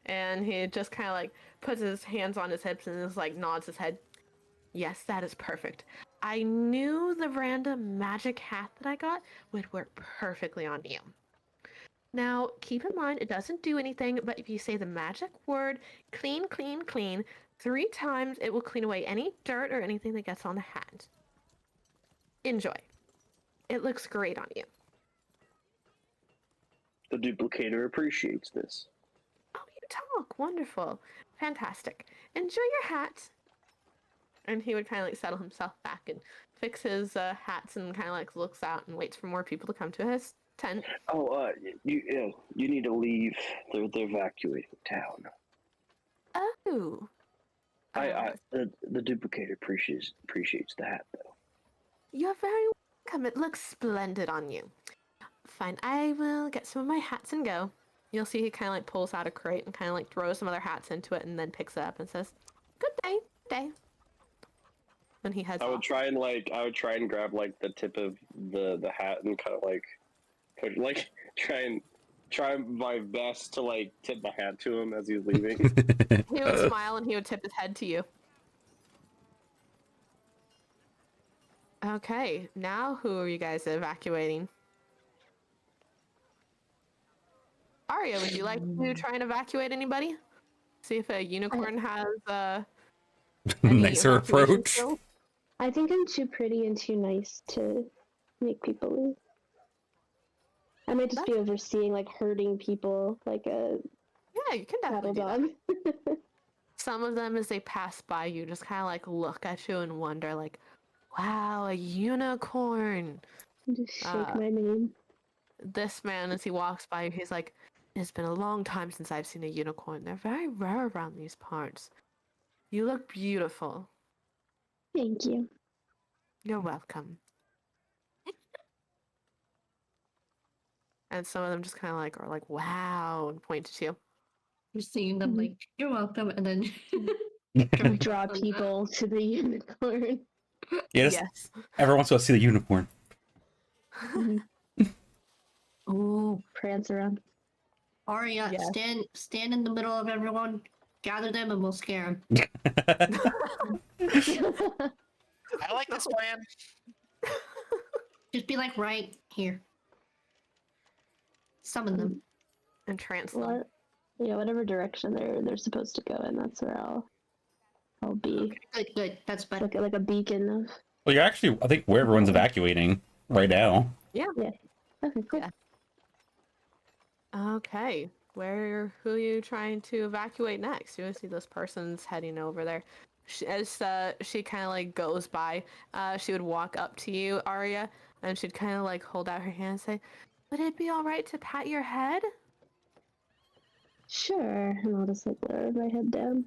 And he just kind of like puts his hands on his hips and just like nods his head. Yes, that is perfect. I knew the random magic hat that I got would work perfectly on you. Now, keep in mind, it doesn't do anything, but if you say the magic word, clean, clean, clean, 3 times, it will clean away any dirt or anything that gets on the hat. Enjoy. It looks great on you. The duplicator appreciates this. Oh, you talk. Wonderful. Fantastic. Enjoy your hat. And he would kind of like settle himself back and fix his hats and kind of like looks out and waits for more people to come to his tent. Oh, you need to leave. They're evacuating town. Oh. The duplicator appreciates the hat though. You're very welcome. It looks splendid on you. Fine, I will get some of my hats and go. You'll see he kind of like pulls out a crate and kind of like throws some other hats into it and then picks it up and says, "Good day, day." When he heads I would off. try and grab like the tip of the hat and kind of like put like try my best to like tip my hat to him as he's leaving. He would smile and he would tip his head to you. Okay, now who are you guys evacuating? Aria, would you like to try and evacuate anybody? See if a unicorn has any Nicer evacuation approach. skills? I think I'm too pretty and too nice to make people leave. I might just be overseeing, like, hurting people like a Yeah, you can cattle definitely do that. dog. Some of them, as they pass by you, just kind of like look at you and wonder, like, "Wow, a unicorn!" Just shake Uh, my mane. This man, as he walks by you, he's like, "It's been a long time since I've seen a unicorn. They're very rare around these parts. You look beautiful. Thank you. You're welcome." And some of them just kind of like are like, "Wow," and point at you. You're seeing them Mhm. like, you're welcome, and then Draw people to the unicorn. Yes. Yes. Everyone wants to see the unicorn. Mhm. Ooh, Prance around. Arya, Yes. stand in the middle of everyone, gather them, and we'll scare them. I like this plan. Just be like right here. Summon them. Entrance them. What? Yeah, whatever direction they're supposed to go in, that's where I'll be. Good. That's better. Like a beacon of. Well, you're actually, I think, where everyone's evacuating right now. Yeah. Okay, cool. Yeah. Okay. Who are you trying to evacuate next? You see this person's heading over there. As she kind of like goes by, she would walk up to you, Arya, and she'd kind of like hold out her hand and say, "Would it be all right to pat your head?" Sure, and I'll just like lower my head down.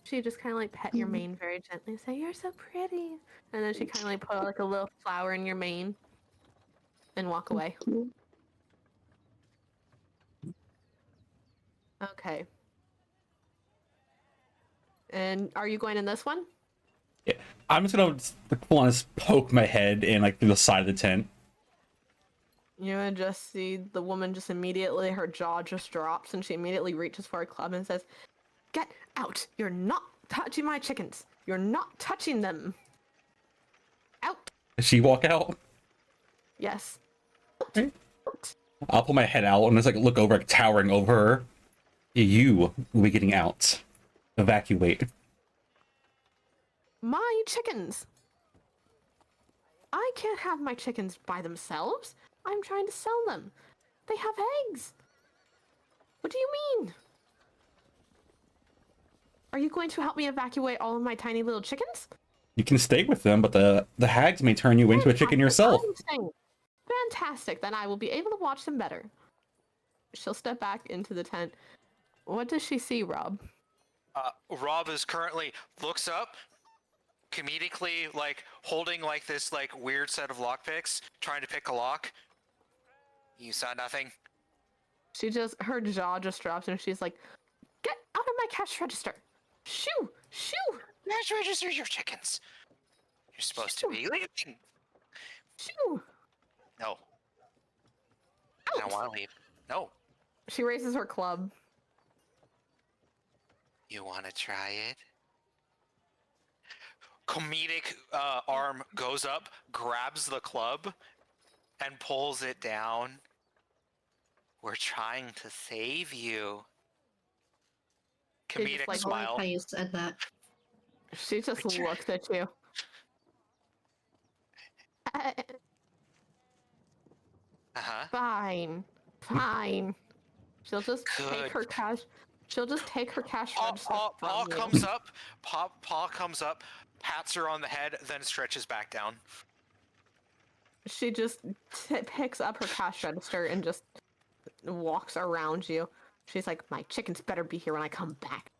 She just kind of like pet your mane very gently and say, "You're so pretty." And then she kind of like put like a little flower in your mane and walk away. Okay. And are you going in this one? Yeah. I'm just gonna want to poke my head in like through the side of the tent. You would just see the woman just immediately, her jaw just drops and she immediately reaches for a club and says, "Get out! You're not touching my chickens! You're not touching them! Out!" Does she walk out? Yes. Right. I'll pull my head out and just like look over, like, towering over her. You will be getting out. Evacuate. My chickens! I can't have my chickens by themselves. I'm trying to sell them. They have eggs. What do you mean? Are you going to help me evacuate all of my tiny little chickens? You can stay with them, but the hags may turn you into a chicken yourself. Fantastic. Then I will be able to watch them better. She'll step back into the tent. What does she see, Rob? Rob is currently looks up, comedically like holding like this like weird set of lockpicks, trying to pick a lock. You saw nothing. Her jaw just drops and she's like, "Get out of my cash register! Shoo! Shoo! Let's register your chickens. You're supposed to be leaving. Shoo!" No. I don't want to leave. No. She raises her club. You want to try it? Comedic arm goes up, grabs the club, and pulls it down. We're trying to save you. She just, Comedic like, smile. How you said that. She just looks at you. Fine. Fine. She'll just take her cash. She'll just take her cash register. Paul comes up. Paul comes up, pats her on the head, then stretches back down. She just picks up her cash register and just walks around you. She's like, "My chickens better be here when I come back.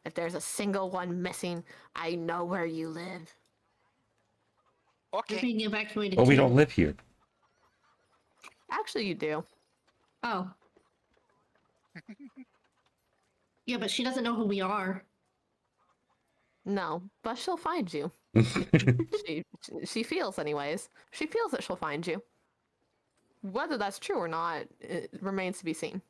If there's a single one missing, I know where you live." We're Okay. being evacuated. But we too. don't live here. Actually, you do. Oh. Yeah, but she doesn't know who we are. No, but she'll find you. She feels, anyways. She feels that she'll find you. Whether that's true or not, it remains to be seen.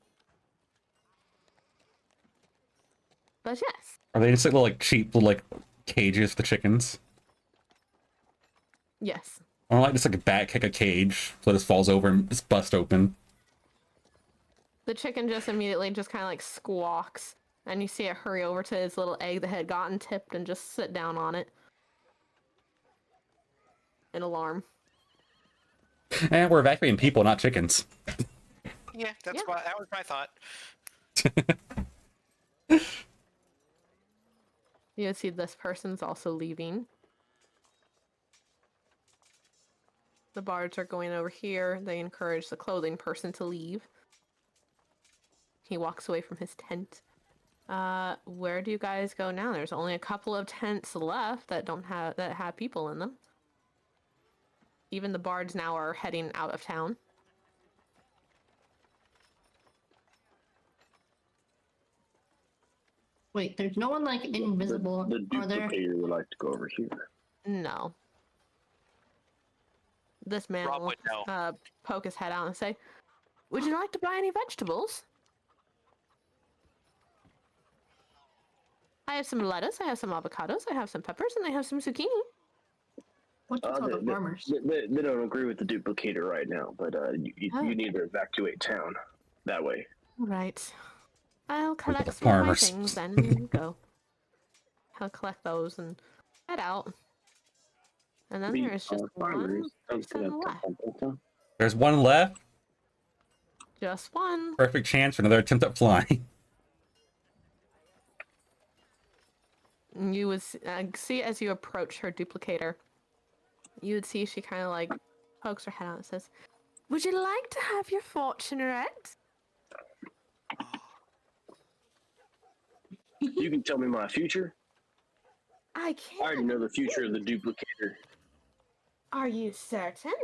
But yes. Are they just like little like cheap little like cages for the chickens? Yes. Or like just like a bat kick a cage so it just falls over and just bust open. The chicken just immediately just kind of like squawks, and you see it hurry over to his little egg that had gotten tipped and just sit down on it. in alarm. And we're evacuating people, not chickens. Yeah, that's Yeah. why that was my thought. You see this person's also leaving. The bards are going over here. They encourage the clothing person to leave. He walks away from his tent. Where do you guys go now? There's only a couple of tents left that have people in them. Even the bards now are heading out of town. Wait, there's no one like invisible, The are there? duplicator would like to go over here. No. This man Rob will would know. poke his head out and say, "Would you like to buy any vegetables? I have some lettuce, I have some avocados, I have some peppers, and I have some zucchini." What do you call the farmers? They don't agree with the duplicator right now, but Oh. you need to evacuate town that way. Right. I'll the collect some of my farmers. things and go. I'll collect those and head out. And then there's just one person left. There's one left. Just one. Perfect chance for another attempt at flying. You would see as you approach her duplicator, you would see she kind of like pokes her head out and says, "Would you like to have your fortune read?" You can tell me my future. I I can't. already know the future of the duplicator. Are you certain?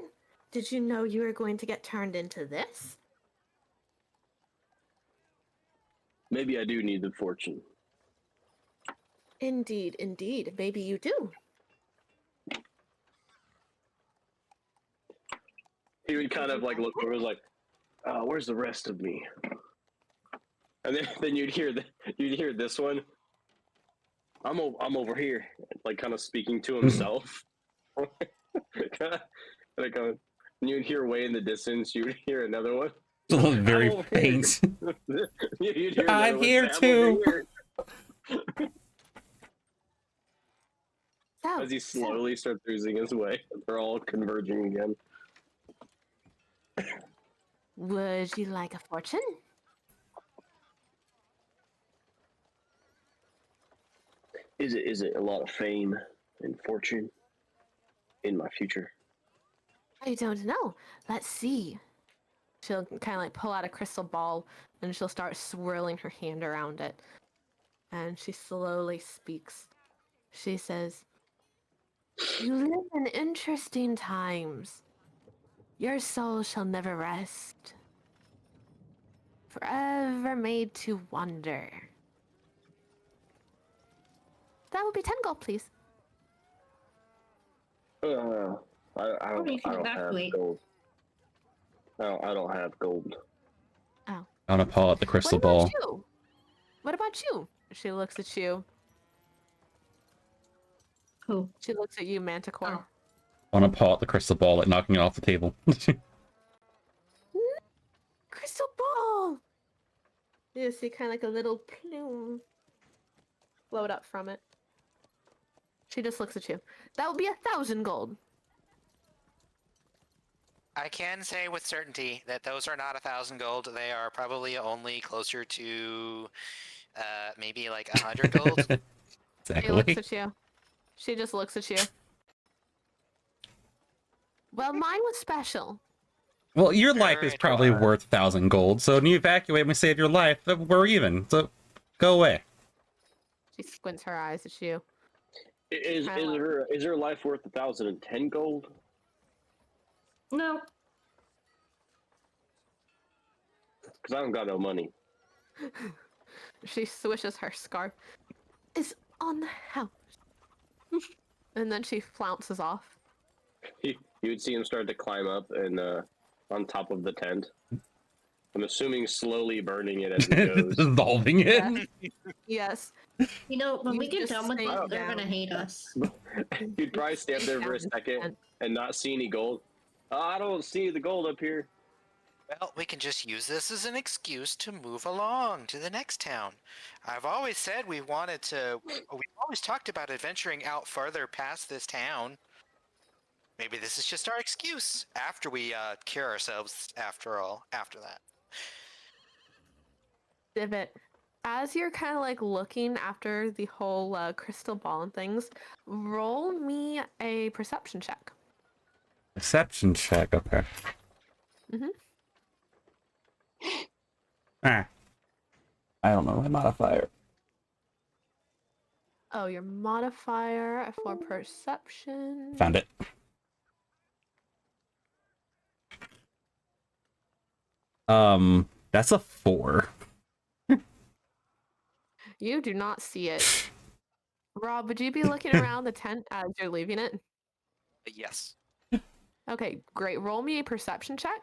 Did you know you were going to get turned into this? Maybe I do need the fortune. Indeed, indeed. Maybe you do. He would kind of like look over, like, "Where's the rest of me?" And then you'd hear this one. I'm over here, like kind of speaking to himself. And you'd hear way in the distance. You'd hear another one. Very over faint. You'd hear I'm another one here say, too. over here. So, As he slowly starts losing his way, they're all converging again. would you like a fortune? Is it a lot of fame and fortune in my future? I don't know. Let's see. She'll kind of like pull out a crystal ball and she'll start swirling her hand around it. And she slowly speaks. She says, "You live in interesting times. Your soul shall never rest. Forever made to wander." That would be 10 gold, please. I Or you don't can have evacuate. gold. I don't have gold. Oh. I want to pull out the crystal What about ball. you? What about you? She looks at you. Who? She looks at you, Manticore. Oh. I want to pull out the crystal ball, like knocking it off the table. Crystal ball! You see kind of like a little plume float up from it. She just looks at you. That would be 1,000 gold. I can say with certainty that those are not 1,000 gold. They are probably only closer to maybe like 100 gold. She looks Exactly. at you. She just looks at you. Well, mine was special. Well, your life is Sure, probably sure. worth 1,000 gold, so when you evacuate and we save your life, we're even. So go away. She squints her eyes at you. Is her life worth 1,010 gold? No. Because I don't got no money. She swishes her scarf. Is on the house. And then she flounces off. You would see him start to climb up and on top of the tent. I'm assuming slowly burning it as he goes. Dissolving it. Yes. You know, when You we get just done with stay this, they're down. gonna hate us. You'd probably stand there for a second and not see any gold. I don't see the gold up here. Well, we can just use this as an excuse to move along to the next town. I've always said we've always talked about adventuring out further past this town. Maybe this is just our excuse after we cure ourselves. After that. Divot. As you're kind of like looking after the whole crystal ball and things, roll me a perception check. Perception check. Okay. Mhm. Ah. I don't know my modifier. Oh, your modifier for perception. Found it. That's a 4. You do not see it. Rob, would you be looking around the tent as you're leaving it? Yes. Okay, great. Roll me a perception check.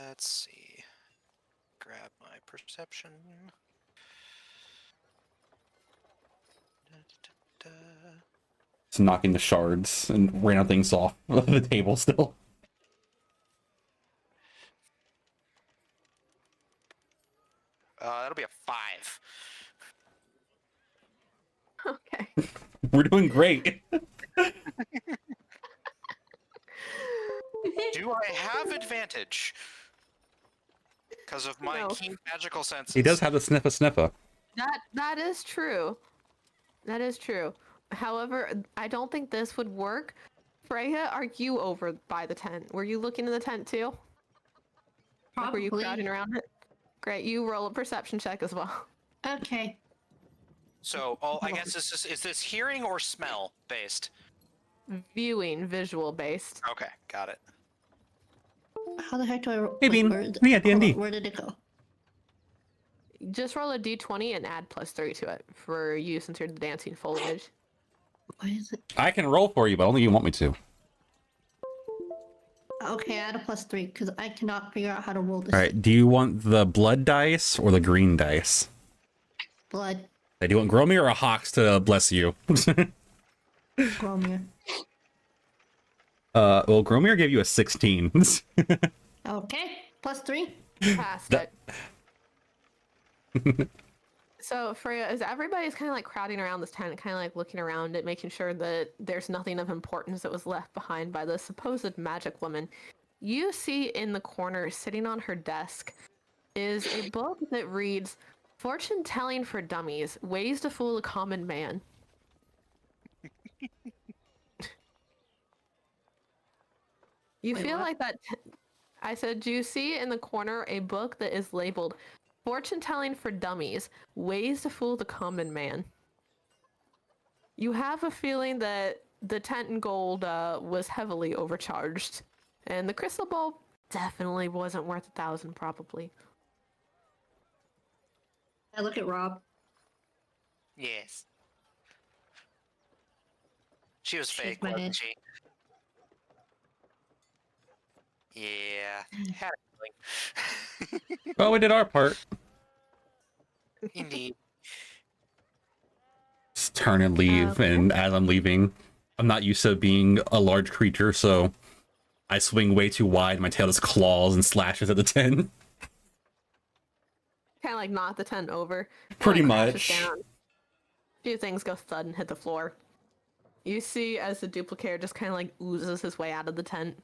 Let's see. Grab my perception. It's knocking the shards and random things off of the table still. That'll be a 5. Okay. We're doing great. Do I have advantage? Because of my No. keen magical senses. He does have the sniffa. That is true. That is true. However, I don't think this would work. Freya, are you over by the tent? Were you looking in the tent too? Like, were you crowding around it? Great, you roll a perception check as well. Okay. So, I guess is this hearing or smell based? Viewing, visual based. Okay, got it. How the heck do I roll? Hey, Bean. Yeah, D&D. Where did it go? Just roll a d20 and add +3 to it for you since you're the dancing foliage. Why is it? I can roll for you, but only you want me to. Okay, add a +3 because I cannot figure out how to roll this. All right. Do you want the blood dice or the green dice? Blood. Do you want Gromir or Hawks to bless you? Gromir. Well, Gromir gave you a 16. Okay, +3. Passed it. So, Freya, as everybody's kind of like crowding around this tent, kind of like looking around it, making sure that there's nothing of importance that was left behind by the supposed magic woman, you see in the corner, sitting on her desk, is a book that reads Fortune Telling for Dummies, Ways to Fool a Common Man. You Wait, feel what? like that. I said, do you see in the corner a book that is labeled Fortune Telling for Dummies, Ways to Fool the Common Man? You have a feeling that the tent and gold was heavily overcharged, and the crystal ball definitely wasn't worth 1,000, probably. I look at Rob. Yes. She was Shake fake, my wasn't head. she? Yeah. Had a feeling. Well, we did our part. Indeed. Just turn and leave, Okay. and as I'm leaving, I'm not used to being a large creature, so I swing way too wide. My tail just claws and slashes at the tent. Kind of like knock the tent over. Pretty Kinda crashes much. Down. A few things go thud and hit the floor. You see as the duplicator just kind of like oozes his way out of the tent.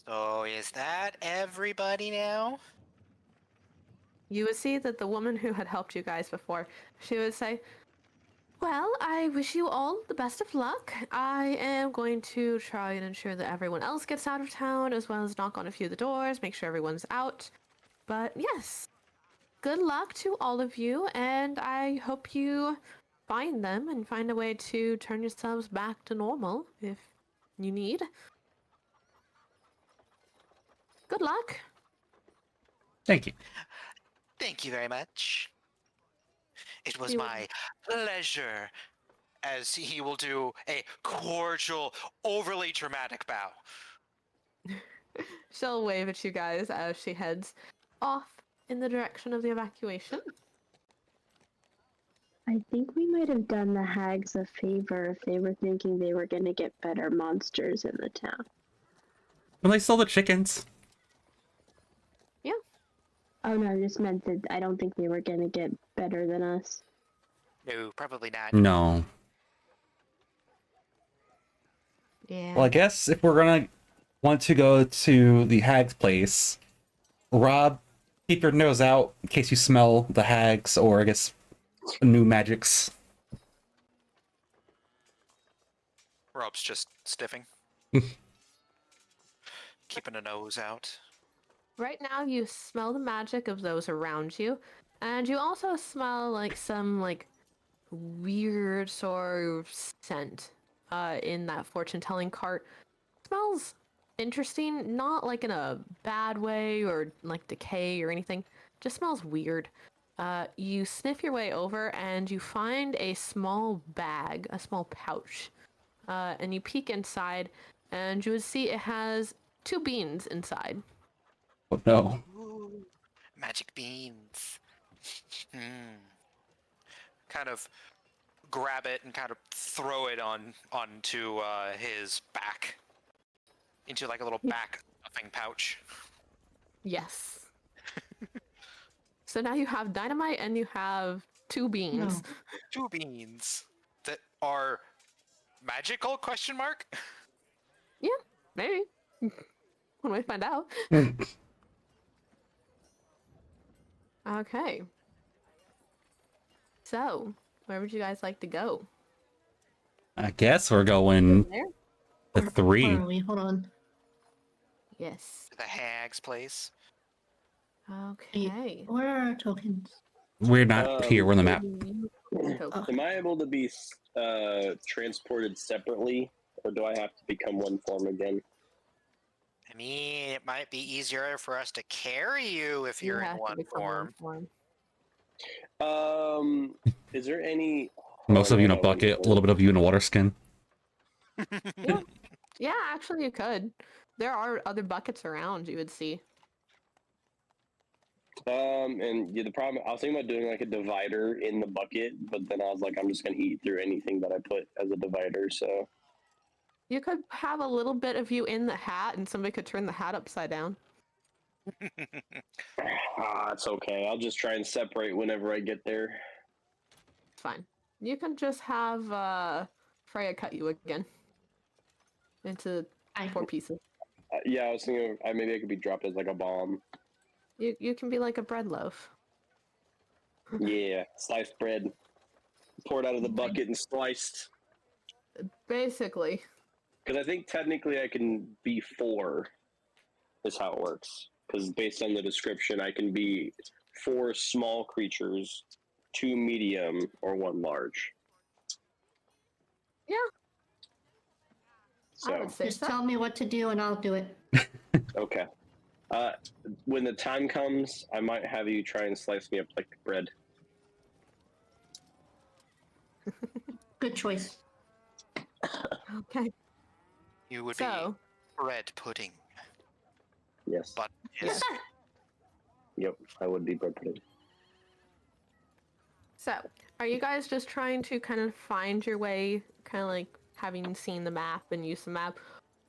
So is that everybody now? You would see that the woman who had helped you guys before, she would say, well, I wish you all the best of luck. I am going to try and ensure that everyone else gets out of town, as well as knock on a few of the doors, make sure everyone's out. But yes, good luck to all of you, and I hope you find them and find a way to turn yourselves back to normal if you need. Good luck. Thank you. Thank you very much. It was You- my pleasure. As he will do a cordial, overly dramatic bow. She'll wave at you guys as she heads off in the direction of the evacuation. I think we might have done the hags a favor if they were thinking they were going to get better monsters in the town. Well, they stole the chickens. Oh no, I just meant that I don't think they were going to get better than us. No, probably not. No. Yeah. Well, I guess if we're gonna want to go to the hag's place, Rob, keep your nose out in case you smell the hags or I guess new magics. Rob's just sniffing, keeping a nose out. Right now, you smell the magic of those around you, and you also smell like some like weird sort of scent in that fortune-telling cart. Smells interesting, not like in a bad way or like decay or anything. Just smells weird. You sniff your way over and you find a small bag, a small pouch, and you peek inside, and you would see it has 2 beans inside. Oh no. Ooh, magic beans. Hmm. Kind of grab it and kind of throw it onto his back, into like a little back stuffing pouch. Yes. So now you have dynamite and you have 2 beans. No. 2 beans that are magical? Question mark. Yeah, maybe. When we find out. Okay. So, where would you guys like to go? I guess we're going There? to Where 3. are we? Hold on. Yes. The hag's place. Okay. Where are our tokens? We're not here, we're on the map. Token. Am I able to be transported separately, or do I have to become one form again? I mean, it might be easier for us to carry you if You you're in have to one become form. one form. Is there any? Most Oh, of you in no, a no, bucket, a no. little bit of you in a water skin. Yeah. Yeah, actually you could. There are other buckets around you would see. And yeah, the problem, I was thinking about doing like a divider in the bucket, but then I was like, I'm just gonna eat through anything that I put as a divider. So You could have a little bit of you in the hat and somebody could turn the hat upside down. it's okay. I'll just try and separate whenever I get there. It's fine. You can just have Freya cut you again. Into I 4 pieces. Yeah, I was thinking maybe I could be dropped as like a bomb. You can be like a bread loaf. Yeah, sliced bread, poured out of the bucket and sliced. Basically. Because I think technically I can be 4, is how it works. Because based on the description, I can be 4 small creatures, 2 medium, or 1 large. Yeah. So, I would say just so. tell me what to do and I'll do it. okay. When the time comes, I might have you try and slice me up like bread. Good choice. Okay. You would So, be bread pudding. Yes. But yes. is Yep, I would be bread pudding. So, are you guys just trying to kind of find your way, kind of like having seen the map and used the map?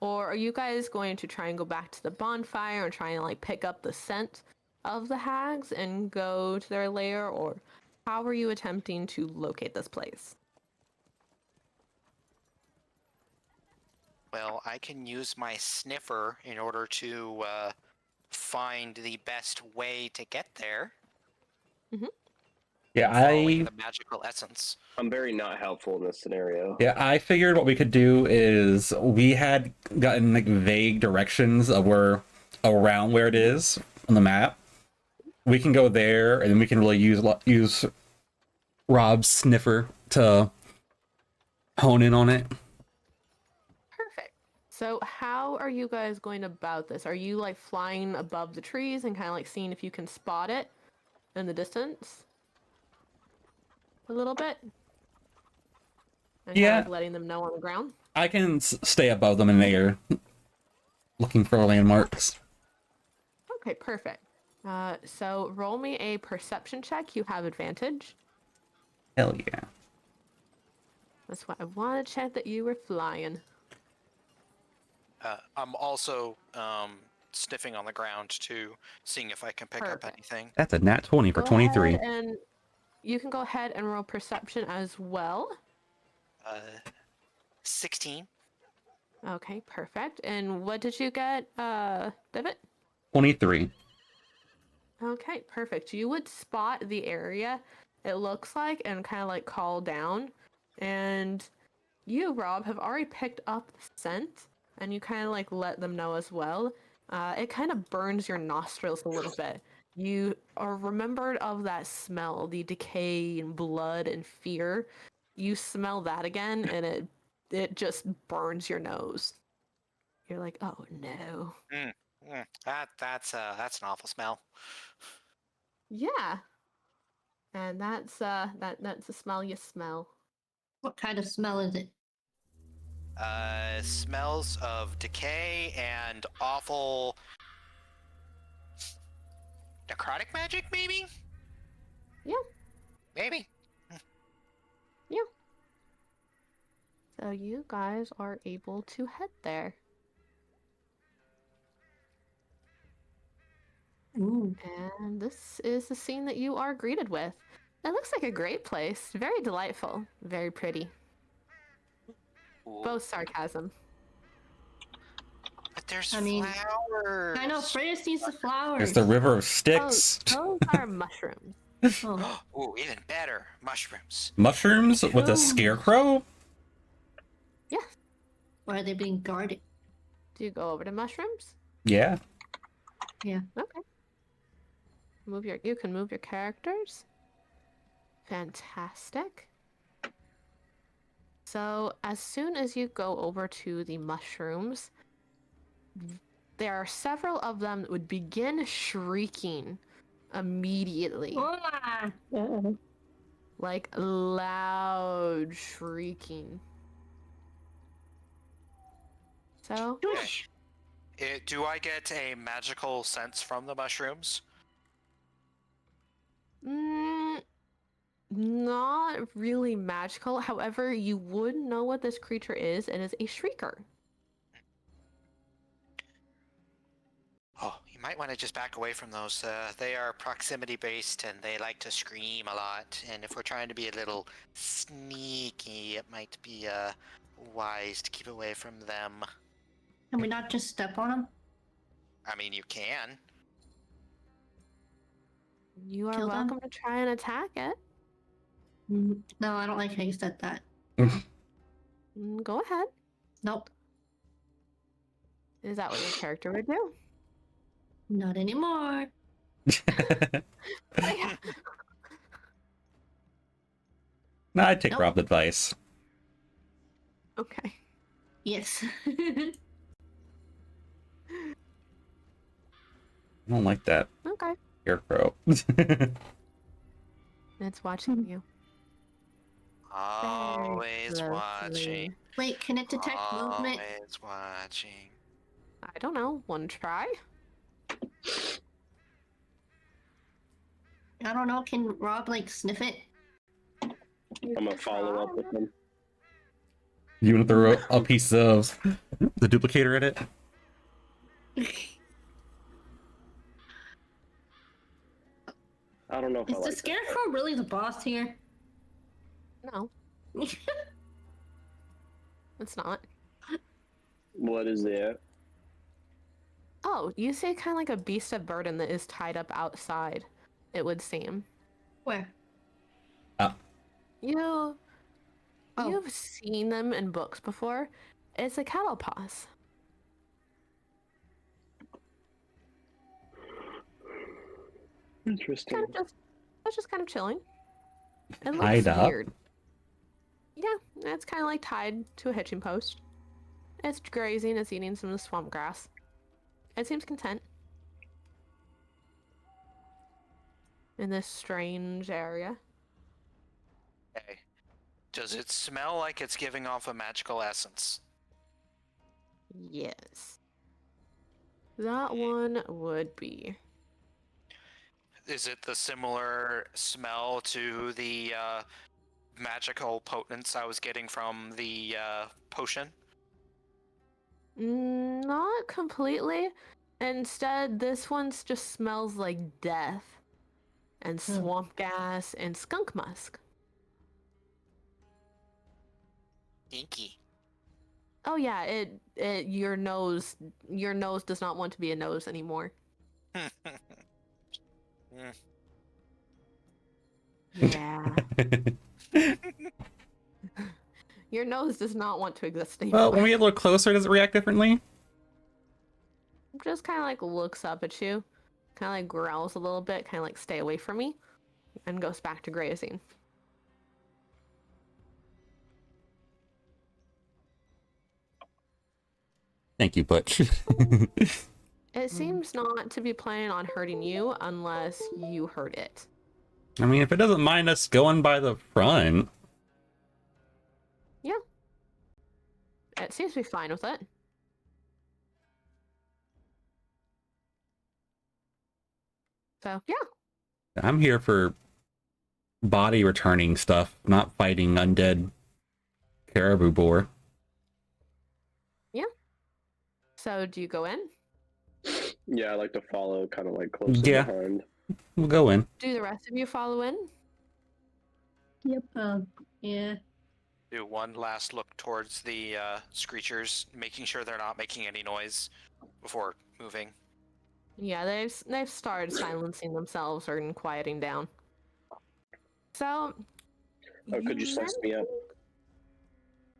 Or are you guys going to try and go back to the bonfire and try and like pick up the scent of the hags and go to their lair? Or how are you attempting to locate this place? well, I can use my sniffer in order to find the best way to get there. Yeah, Following the magical essence. I'm very not helpful in this scenario. I figured what we could do is we had gotten like vague directions of where around where it is on the map. We can go there, and then we can really use Rob's sniffer to hone in on it. Perfect. So, how are you guys going about this? Are you like flying above the trees and kind of like seeing if you can spot it in the distance? A little bit? And Yeah. kind of like letting them know on the ground? I can stay above them in the air, looking for landmarks. Okay, perfect. So roll me a perception check. You have advantage. Hell yeah. That's why I want to check that you were flying. I'm also sniffing on the ground too, seeing if I can pick up Perfect. anything. That's a nat 20 for Go 23. ahead and you can go ahead and roll perception as well. 16. Okay, perfect. And what did you get, Divot? 23. Okay, perfect. You would spot the area, it looks like, and kind of like call down. And you, Rob, have already picked up the scent, and you kind of like let them know as well. It kind of burns your nostrils a little bit. You are remembered of that smell, the decay and blood and fear. You smell that again, and it just burns your nose. You're like, oh no. That's an awful smell. Yeah. And that's that's the smell you smell. What kind of smell is it? Smells of decay and awful necrotic magic, maybe? Yeah. Maybe. Yeah. So you guys are able to head there. Ooh. And this is the scene that you are greeted with. It looks like a great place. Very delightful. Very pretty. Ooh. Both sarcasm. But there's I mean, flowers. I know Freya sees the flowers. There's the river of Oh, sticks. those are mushrooms. Oh. Ooh, even better. Mushrooms. Mushrooms with a Ooh. scarecrow? Yes. Why are they being guarded? Do you go over to mushrooms? Yeah. Yeah. Okay. You can move your characters. Fantastic. So as soon as you go over to the mushrooms, there are several of them that would begin shrieking immediately. Uh-oh. Like loud shrieking. So, yeah. Do I get a magical sense from the mushrooms? Not really magical. However, you would know what this creature is. It is a shrieker. Oh, you might want to just back away from those. They are proximity based and they like to scream a lot. And if we're trying to be a little sneaky, it might be wise to keep away from them. Can we not just step on them? I mean, you can. You are Kill them? welcome to try and attack it. No, I don't like how you said that. Go ahead. Nope. Is that what your character would do? Not anymore. Nah, I'd take Nope. Rob's advice. Okay. Yes. I don't like that Okay. scarecrow. It's watching you. Always Very watching. closely. Wait, can it detect movement? Always watching. I don't know. One try? I don't know. Can Rob like sniff it? You I'm gonna can follow up try. with them. You want to throw a piece of the duplicator at it? I don't know if I Is the like that. scarecrow really the boss here? No, it's not. What is that? Oh, you see kind of like a beast of burden that is tied up outside, it would seem. Where? You, Oh. You've seen them in books before. It's a cattle paws. Interesting. It's just kind of chilling. It looks Tied up? weird. Yeah, it's kind of like tied to a hitching post. It's grazing, it's eating some of the swamp grass. It seems content. In this strange area. Okay. Does it smell like it's giving off a magical essence? Yes. That one would be. Is it the similar smell to the magical potence I was getting from the potion? Not completely. Instead, this one's just smells like death and swamp gas and skunk musk. Stinky. Oh yeah, your nose does not want to be a nose anymore. Yeah. Your nose does not want to exist anymore. Well, when we get a little closer, does it react differently? Just kind of like looks up at you, kind of like growls a little bit, kind of like stay away from me, and goes back to grazing. Thank you, Butch. It seems not to be planning on hurting you unless you hurt it. I mean, if it doesn't mind us going by the front. Yeah. It seems to be fine with it. So, yeah. I'm here for body returning stuff, not fighting undead caribou boar. Yeah. So, do you go in? Yeah, I like to follow kind of like closely Yeah. behind. We'll go in. Do the rest of you follow in? Yep. Yeah. Do one last look towards the screechers, making sure they're not making any noise before moving. Yeah, they've started silencing themselves or quieting down. So, Oh, could you slice me up?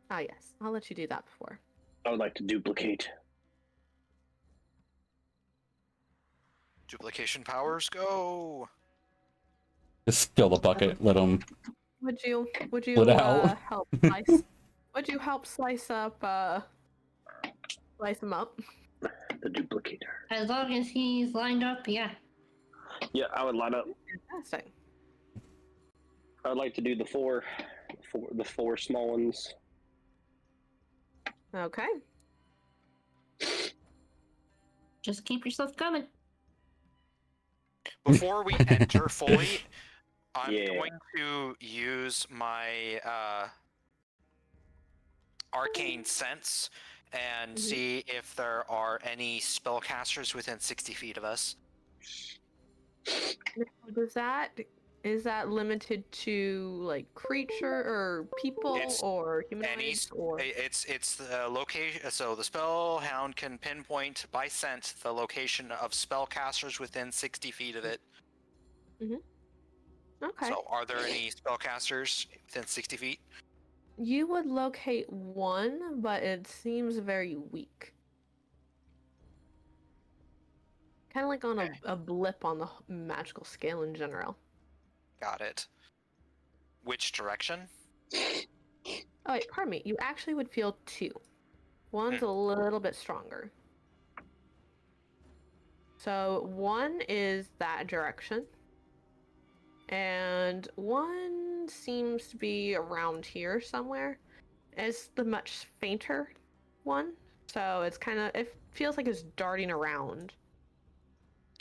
Ah, yes. I'll let you do that before. I would like to duplicate. Duplication powers, go! Just fill the bucket, let them Would you split out. help slice? Would you help slice them up? The duplicator. As long as he's lined up, yeah. Yeah, I would line up. Fantastic. I would like to do the four small ones. Okay. Just keep yourself coming. Before we enter fully, I'm Yeah. going to use my arcane sense and see if there are any spellcasters within 60 feet of us. Is that limited to like creature or people or humanoids or? It's the location. So the spellhound can pinpoint by scent the location of spellcasters within 60 feet of it. Okay. So are there any spellcasters within 60 feet? You would locate one, but it seems very weak. Kind of like on a blip on the magical scale in general. Got it. Which direction? Oh wait, pardon me. You actually would feel two. One's a little bit stronger. So one is that direction. And one seems to be around here somewhere. It's the much fainter one. So it's kind of, it feels like it's darting around.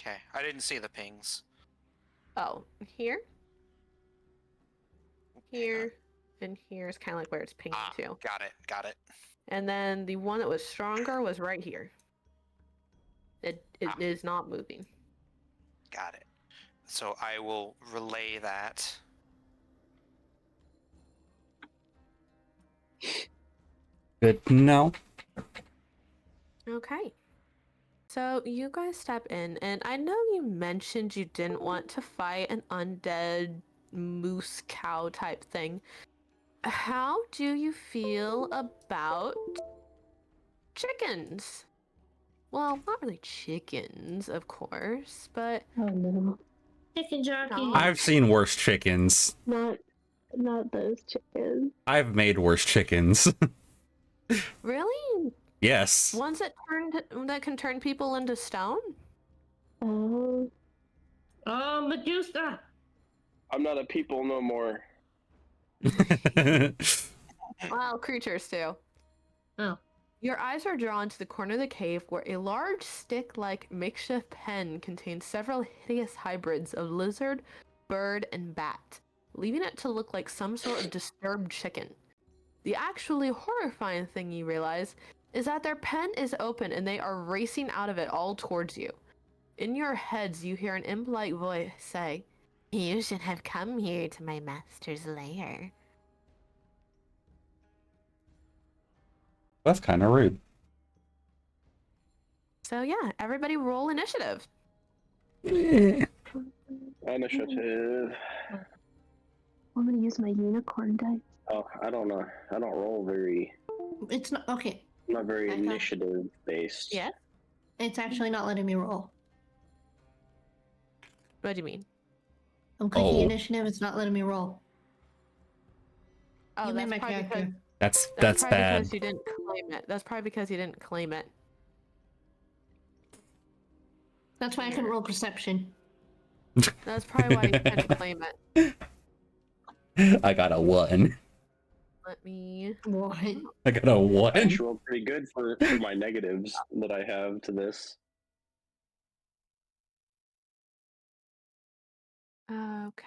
Okay, I didn't see the pings. Oh, here? Hang on. Here. And here is kind of like where it's pinging to. Got it. And then the one that was stronger was right here. It is not moving. Got it. So I will relay that. Good to know. Okay. So you guys step in, and I know you mentioned you didn't want to fight an undead moose cow type thing. How do you feel about chickens? Well, not really chickens, of course, but Oh no, Chicken jockey. No. I've seen worse chickens. not those chickens. I've made worse chickens. really? Yes. Ones that can turn people into stone? Oh, Oh, Medusa. I'm not a people no more. Well, creatures too. Oh. Your eyes are drawn to the corner of the cave where a large stick-like makeshift pen contains several hideous hybrids of lizard, bird, and bat, leaving it to look like some sort of disturbed chicken. The actually horrifying thing you realize is that their pen is open and they are racing out of it all towards you. In your heads, you hear an impolite voice say, "You should have come here to my master's lair." That's kind of rude. So yeah, everybody roll initiative. Initiative. I'm gonna use my unicorn dice. Oh, I don't know. I don't roll very. It's not okay. I'm not very I got- initiative based. Yeah. It's actually not letting me roll. What do you mean? I'm clicking Oh. initiative. It's not letting me roll. Oh, You made that's my probably character. because That's probably bad. because you didn't claim it. That's probably because you didn't claim it. That's why I can roll perception. That's probably why you couldn't claim it. I got a 1. Let me. What? I got a I 1. actually roll pretty good for my negatives that I have to this. Okay.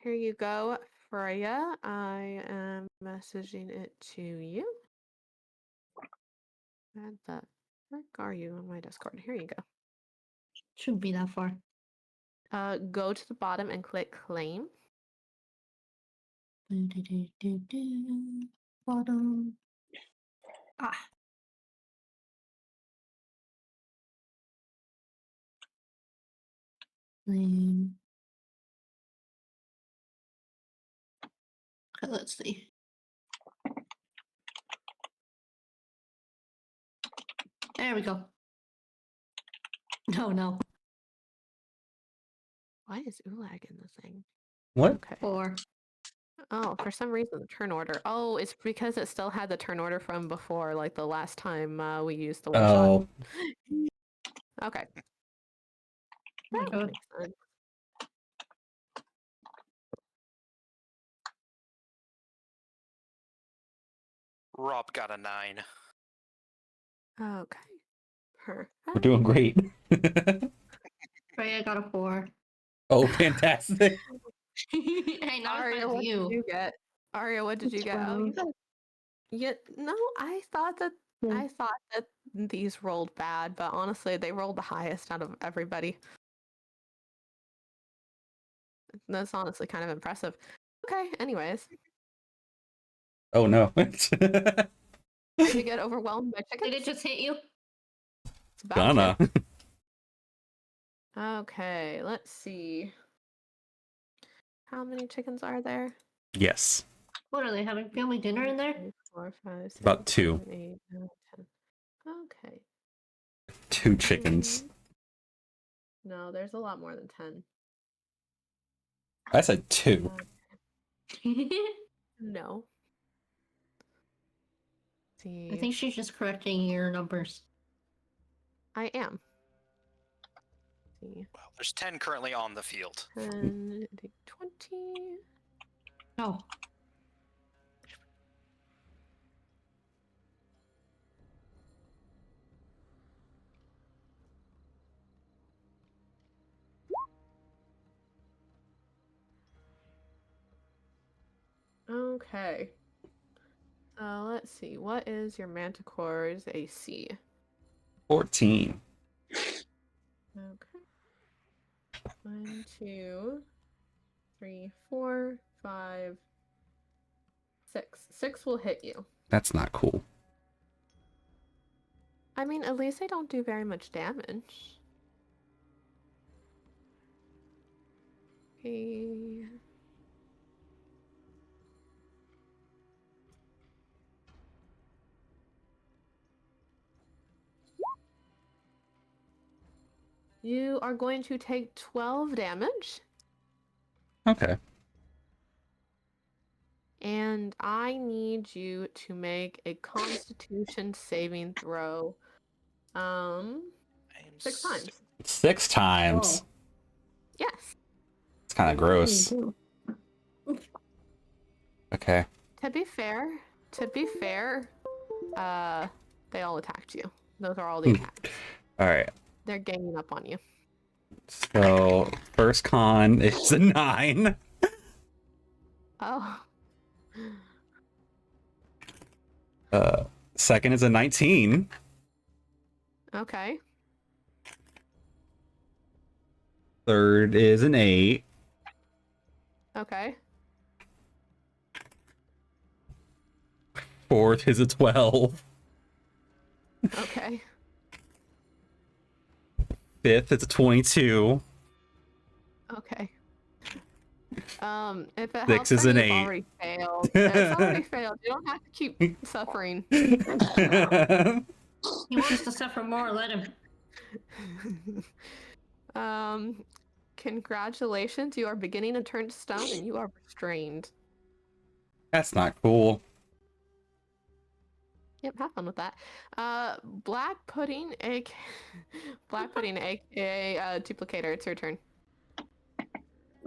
Here you go, Freya. I am messaging it to you. And the frick are you on my Discord? Here you go. Shouldn't be that far. Go to the bottom and click claim. Bottom. Ah. Claim. Okay, let's see. There we go. No. Why is Ulag in the thing? What? Okay. 4. Oh, for some reason the turn order. Oh, it's because it still had the turn order from before, like the last time we used the one Oh, shot. Okay. Oh my That god. makes sense. Rob got a 9. Okay. Perfect. we're doing great. Freya got a 4. Oh, fantastic. Hey, not as bad Aria, as what did you. you get? Aria, what did you get? Oh, you 12. got. Yeah, no, I thought that Yeah. I thought that these rolled bad, but honestly, they rolled the highest out of everybody. That's honestly kind of impressive. Okay, anyways, Oh no. did you get overwhelmed by chickens? Did it just hit you? It's about Gonna. to. Okay, let's see. How many chickens are there? Yes. What are they having family dinner in there? 2, 3, 4, 5, 6, About 2. 7, 8, 9, 10. Okay. 2 chickens. No, there's a lot more than 10. I said 2. No. See, I think she's just correcting your numbers. I am. See, Well, there's 10 currently on the field. 10, 20. Oh. Okay. Let's see. What is your Manticore's AC? 14. Okay. 1, 2, 3, 4, 5, 6. 6 will hit you. That's not cool. I mean, at least they don't do very much damage. Okay. You are going to take 12 damage, Okay. and I need you to make a Constitution saving throw. 6 times. 6 times. Whoa. Yes. It's kind of gross. Ooh. Okay. To be fair, they all attacked you. Those are all the attacks. All right. They're ganging up on you. So, first con is a 9. Oh. Second is a 19. Okay. Third is an 8. Okay. Fourth is a 12. Okay. Fifth is a 22. Okay. If it Six helps is that an you've 8. already failed, it's already failed. You don't have to keep suffering. He wants to suffer more. Let him. Congratulations, you are beginning to turn to stone and you are restrained. That's not cool. Yep, have fun with that. Black Pudding, Black Pudding, aka Duplicator, it's your turn.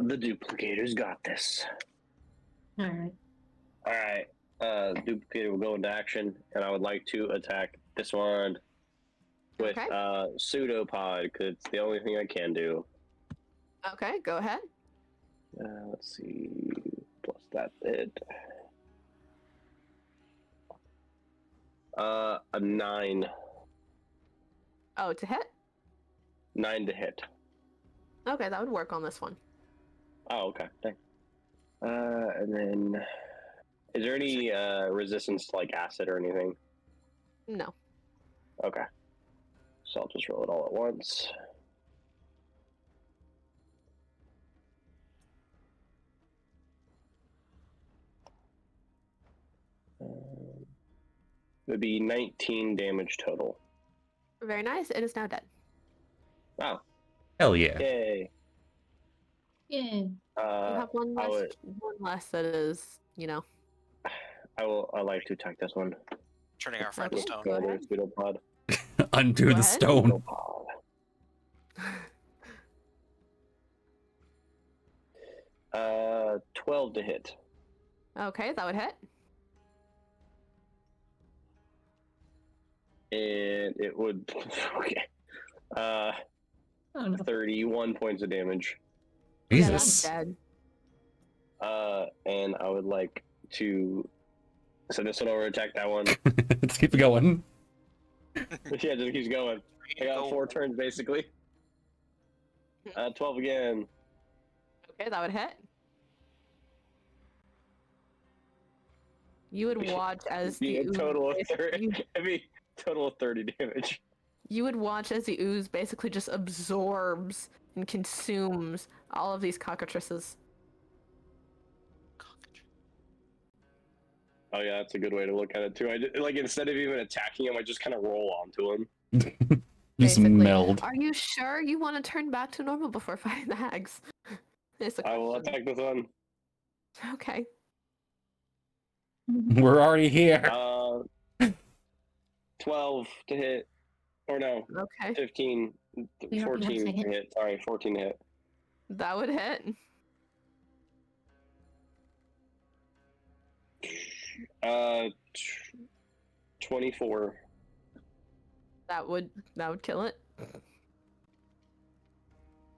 The duplicator's got this. All right. All right. Duplicator will go into action, and I would like to attack this one with Okay. pseudopod because it's the only thing I can do. Okay, go ahead. Let's see. Plus that hit. A 9. Oh, to hit? 9 to hit. Okay, that would work on this one. Oh, okay. Thanks. And then, is there any resistance to like acid or anything? No. Okay. So I'll just roll it all at once. It would be 19 damage total. Very nice. It is now dead. Wow. Hell yeah. Yay. Yeah. You have one I less. One less that is, you know. I like to attack this one. Turning our friend to Okay. stone. Go ahead. Pseudopod. Undo Go the ahead. stone. Pseudopod. 12 to hit. Okay, that would hit. And it would okay. Oh, no. 31 points of damage. Yeah, that's Jesus. dead. And I would like to send this one over and attack that one. Let's keep it going. Yeah, just keeps going. I got 4 turns basically. 12 again. Okay, that would hit. You would watch as Be the a ooze total of basically- 30. I mean, total of 30 damage. You would watch as the ooze basically just absorbs and consumes all of these cockatrices. Oh yeah, that's a good way to look at it too. I just, like instead of even attacking him, I just kind of roll onto him. Just Basically. meld. Are you sure you want to turn back to normal before fighting the hags? Is the I will question. attack this one. Okay. We're already here. 12 to hit. Or no, Okay. 15, We already 14 have to to hit. Sorry, 14 to hit. That would hit. 24. That would kill it.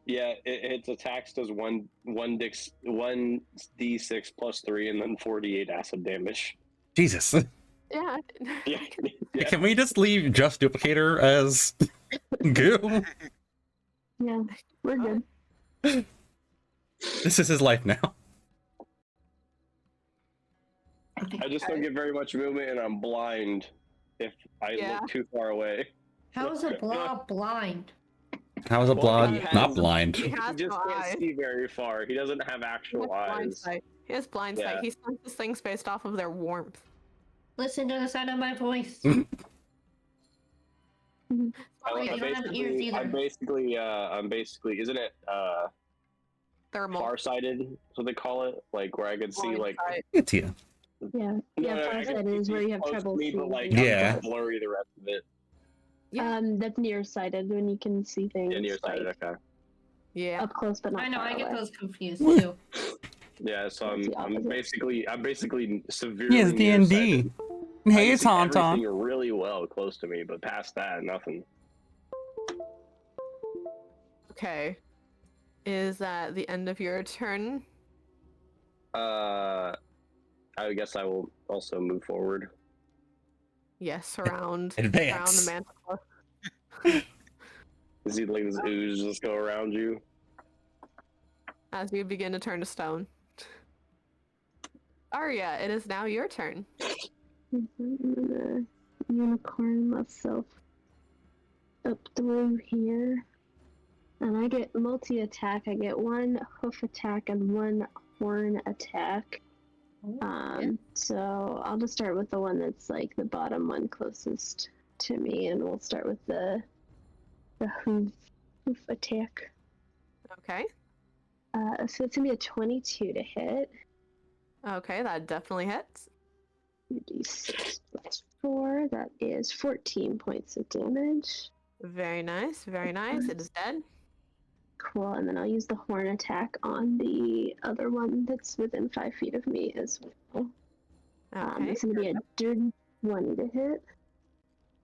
Yeah, its attacks does 1d6 plus 3 and then 48 acid damage. Jesus. Yeah. Yeah. Yeah. Can we just leave just Duplicator as goo? Yeah, we're good. This is his life now. I just don't get very much movement and I'm blind if I Yeah. look too far away. How is a blob blind? How is a Well, blood he not has- blind? He He has just no can't eyes. see very far. He doesn't have He has actual blind eyes. sight. He has blind Yeah. sight. He senses things based off of their warmth. Listen to the sound of my voice. I- Oh, yeah, I you don't have ears basically- either. I'm basically, isn't it Thermal. farsighted? That's what they call it. Like where I could see blind like. sight. It's you. Yeah, No, yeah. no, I Farsighted can is see where you have close to trouble me, seeing. but like things. Yeah. I'm blurry the rest of it. Yeah. That's nearsighted when you can see things Yeah, nearsighted. like, Okay. Yeah. up close but not I know, far I get away. those confused too. Yeah, so That's the I'm opposite. basically severely. Yes, DND. nearsighted. I Hey, can it's see Tauntaun. everything really well close to me, but past that, nothing. Okay. Is that the end of your turn? I guess I will also move forward. Yes, around Advance. the manticore. Is he like this ooze just go around you? As you begin to turn to stone. Arya, it is now your turn. I'm gonna unicorn myself up through here. And I get multi-attack. I get 1 hoof attack and 1 horn attack. So I'll just start with the one that's like the bottom one closest to me, and we'll start with the hoof attack. Okay. So it's gonna be a 22 to hit. Okay, that definitely hits. 2d6 plus 4. That is 14 points of damage. Very nice, very nice. It is dead. Cool, and then I'll use the horn attack on the other one that's within 5 feet of me as well. Okay. It's going to be a dirty 20 to hit.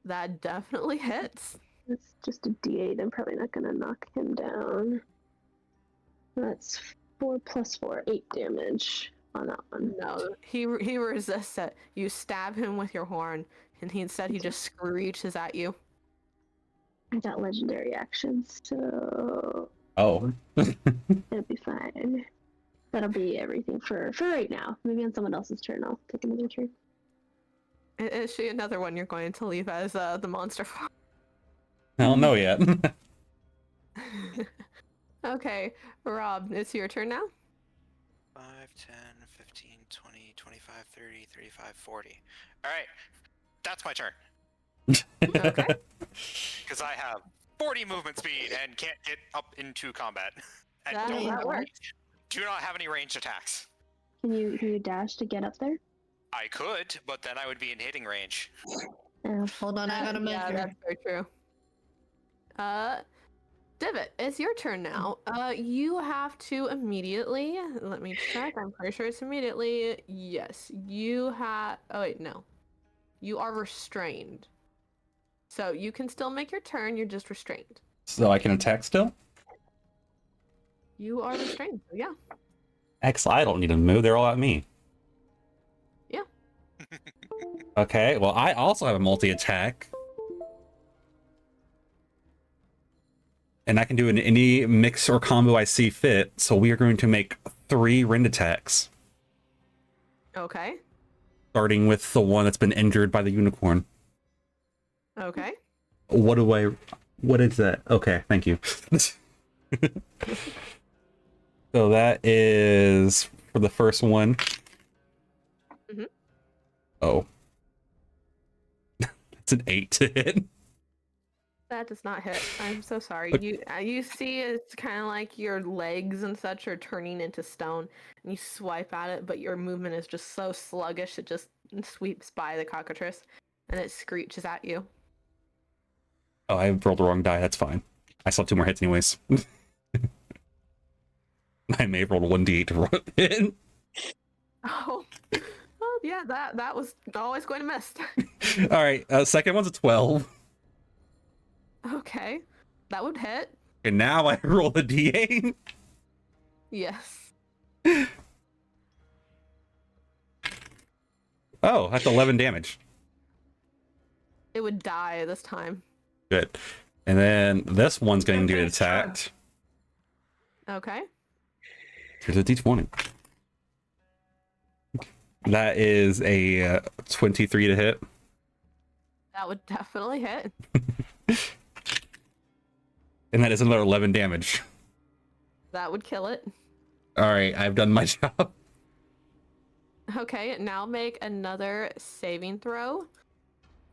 That definitely hits. That's just a d8. I'm probably not going to knock him down. That's 4 plus 4, 8 damage on that one. No, he resists it. You stab him with your horn, and he just screeches at you. I got legendary actions, so Oh. it'll be fine. That'll be everything for right now. Maybe on someone else's turn, I'll take another turn. Is she another one you're going to leave as the monster farm? I don't know yet. Okay, Rob, it's your turn now. 5, 10, 15, 20, 25, 30, 35, 40. All right, that's my turn. Okay. Because I have 40 movement speed and can't get up into combat. And That works. do not have any ranged attacks. Can you dash to get up there? I could, but then I would be in hitting range. Hold on, I gotta measure. Yeah, that's very true. Divot, it's your turn now. You have to immediately, let me check, I'm pretty sure it's immediately. Yes, you have, oh wait, no. You are restrained. So you can still make your turn, you're just restrained. So I can attack still? You are restrained, so yeah. Excellent. I don't need to move. They're all at me. Yeah. Okay, well, I also have a multi-attack. And I can do it in any mix or combo I see fit, so we are going to make 3 rend attacks. Okay. Starting with the one that's been injured by the unicorn. Okay. What is that? Okay, thank you. So that is for the first one. Mm-hmm. Oh. It's an 8 to hit. That does not hit. I'm so sorry. You see it's kind of like your legs and such are turning into stone, and you swipe at it, but your movement is just so sluggish it just sweeps by the cockatrice, and it screeches at you. Oh, I rolled the wrong die. That's fine. I still have 2 more hits anyways. I may have rolled a 1d8 to roll it. Oh, well, yeah, that was always going to miss. All right, second one's a 12. Okay, that would hit. And now I roll a d8. Yes. Oh, that's 11 damage. It would die this time. Good. And then this one's going to get attacked. Okay. Here's a d20. That is a 23 to hit. That would definitely hit. And that is another 11 damage. That would kill it. All right, I've done my job. Okay, now make another saving throw.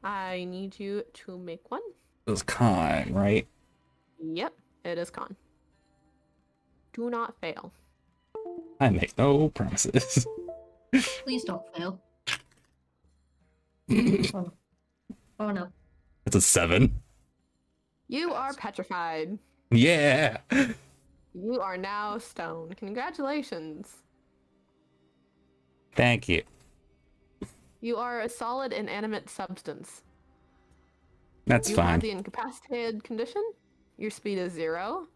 I need you to make one. It was con, right? Yep, it is con. Do not fail. I make no promises. Please don't fail. Oh no. It's a 7. You are petrified. Yeah. You are now stone. Congratulations. Thank you. You are a solid inanimate substance. That's You fine. have the incapacitated condition. Your speed is 0.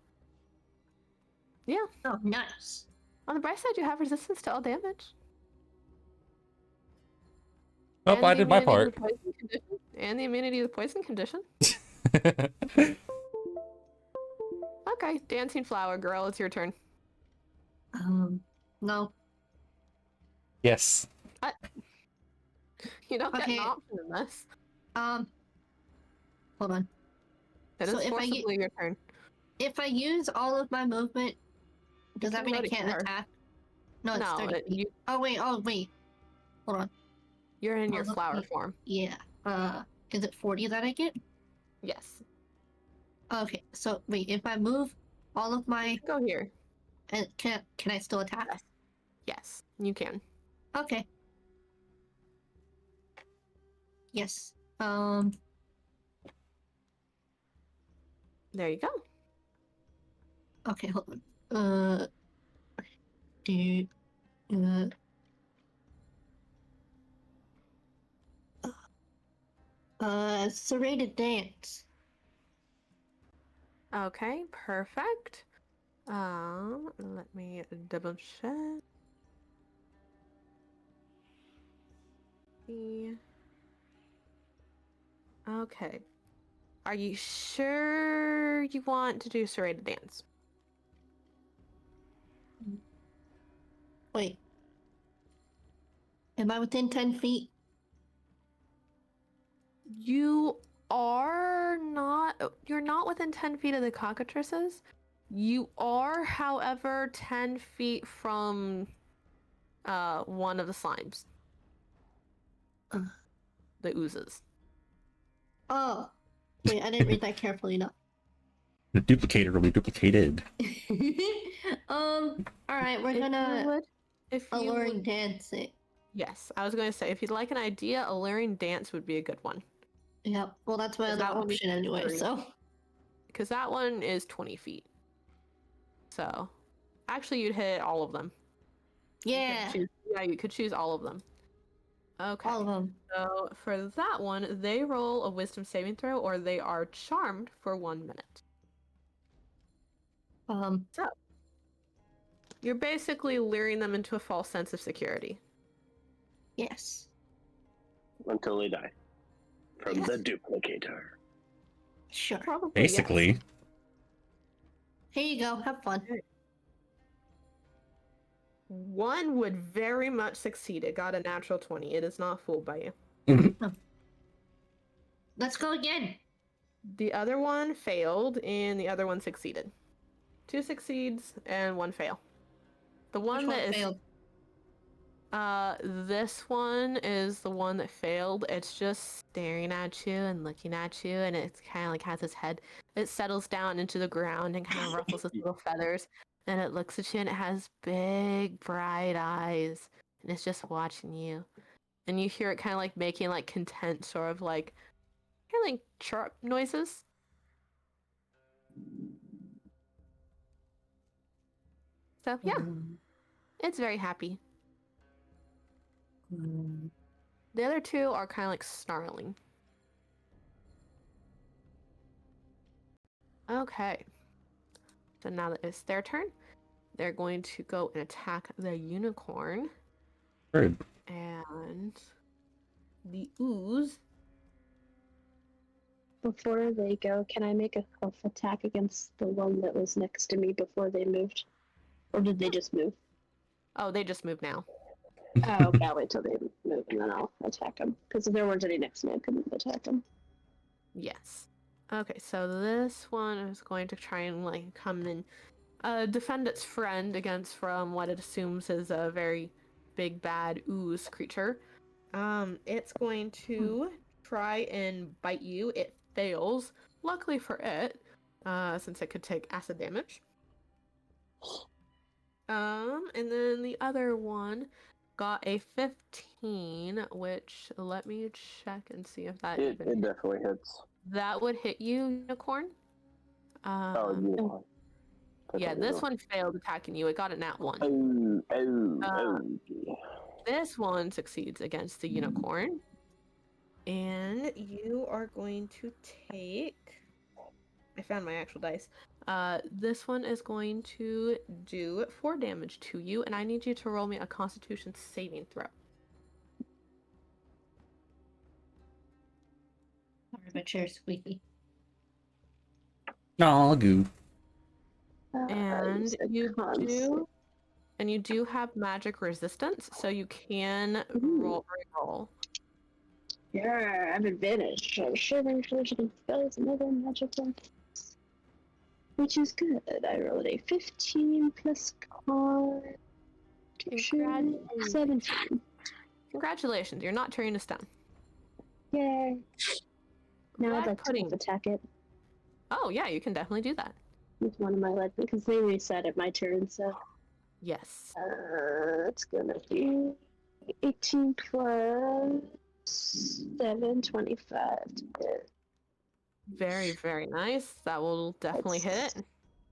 Yeah. Oh, nice. On the bright side, you have resistance to all damage. Oh, And I the did my immunity to part. the poison condition, and the immunity to the poison condition. Okay, dancing flower girl, it's your turn. No. Yes. You don't get an Okay. option in this. Hold on. It So is if I forcibly your turn. If I use all of my movement, does that can mean go I to can't here. attack? No, it's No, 30 feet. Oh wait. Hold on. You're in your look, flower form. Yeah. Is it 40 that I get? Yes. Okay. So wait, if I move all of my, Go here. and can I still attack? Yes. Yes, you can. Okay. Yes. There you go. Okay. Hold on. Do. Serrated dance. Okay, perfect. Let me double check. Okay. Are you sure you want to do serrated dance? Wait. Am I within 10 feet? You're not within 10 feet of the cockatrices. You are, however, 10 feet from one of the slimes. The oozes. Oh. Wait, I didn't read that carefully enough. The duplicator will be duplicated. Alright, we're gonna alluring dance it. Yes, I was going to say, if you'd like an idea, alluring dance would be a good one. Yep. Well, that's my other option anyway, so. Because that one is 20 feet. So, actually, you'd hit all of them. Yeah. You could choose all of them. Okay. All of them. So, for that one, they roll a wisdom saving throw, or they are charmed for 1 minute. So, you're basically luring them into a false sense of security. Yes. Until they die. From the duplicator. Sure. Probably, Basically. yes. Here you go. Have fun. One would very much succeed. It got a natural 20. It is not fooled by you. Mhm. Let's go again. The other one failed, and the other one succeeded. 2 succeeds and 1 fail. The one Which that one is failed? This one is the one that failed. It's just staring at you and looking at you, and it's kind of like has its head. It settles down into the ground and kind of ruffles its little feathers, and it looks at you, and it has big, bright eyes, and it's just watching you. And you hear it kind of like making like content, sort of like kind of like chirp noises. So yeah, it's very happy. The other two are kind of like snarling. Okay. So now that it's their turn, they're going to go and attack the unicorn. Rude. And the ooze. Before they go, can I make a health attack against the one that was next to me before they moved? Or did they just move? Oh, they just moved now. Oh, okay, I'll wait till they move and then I'll attack them. Because if there weren't any next to me, I couldn't attack them. Yes. Okay, so this one is going to try and like come and defend its friend against from what it assumes is a very big bad ooze creature. It's going to try and bite you. It fails. Luckily for it, since it could take acid damage. And then the other one got a 15, which let me check and see if that It definitely hits. that would hit you, unicorn. Unicorn. Yeah, this one failed attacking you. It got a nat 1. This one succeeds against the unicorn. And you are going to take... I found my actual dice. This one is going to do 4 damage to you, and I need you to roll me a Constitution saving throw. Sorry, my chair's squeaky. No, goo. And you do have magic resistance, so you can roll. Yeah, I'm advantage. So shivering, collision, spells, and other magical. Which is good. I rolled a 15 plus con. Congratulations. 17. Congratulations, you're not turning to stone. Yay. Now I'd Black like pudding. to attack it Oh yeah, you can definitely do that. with one of my legs because they reset at my turn, so. Yes. It's gonna be 18 plus 7, 25 to hit. Very, very nice. That will definitely hit it.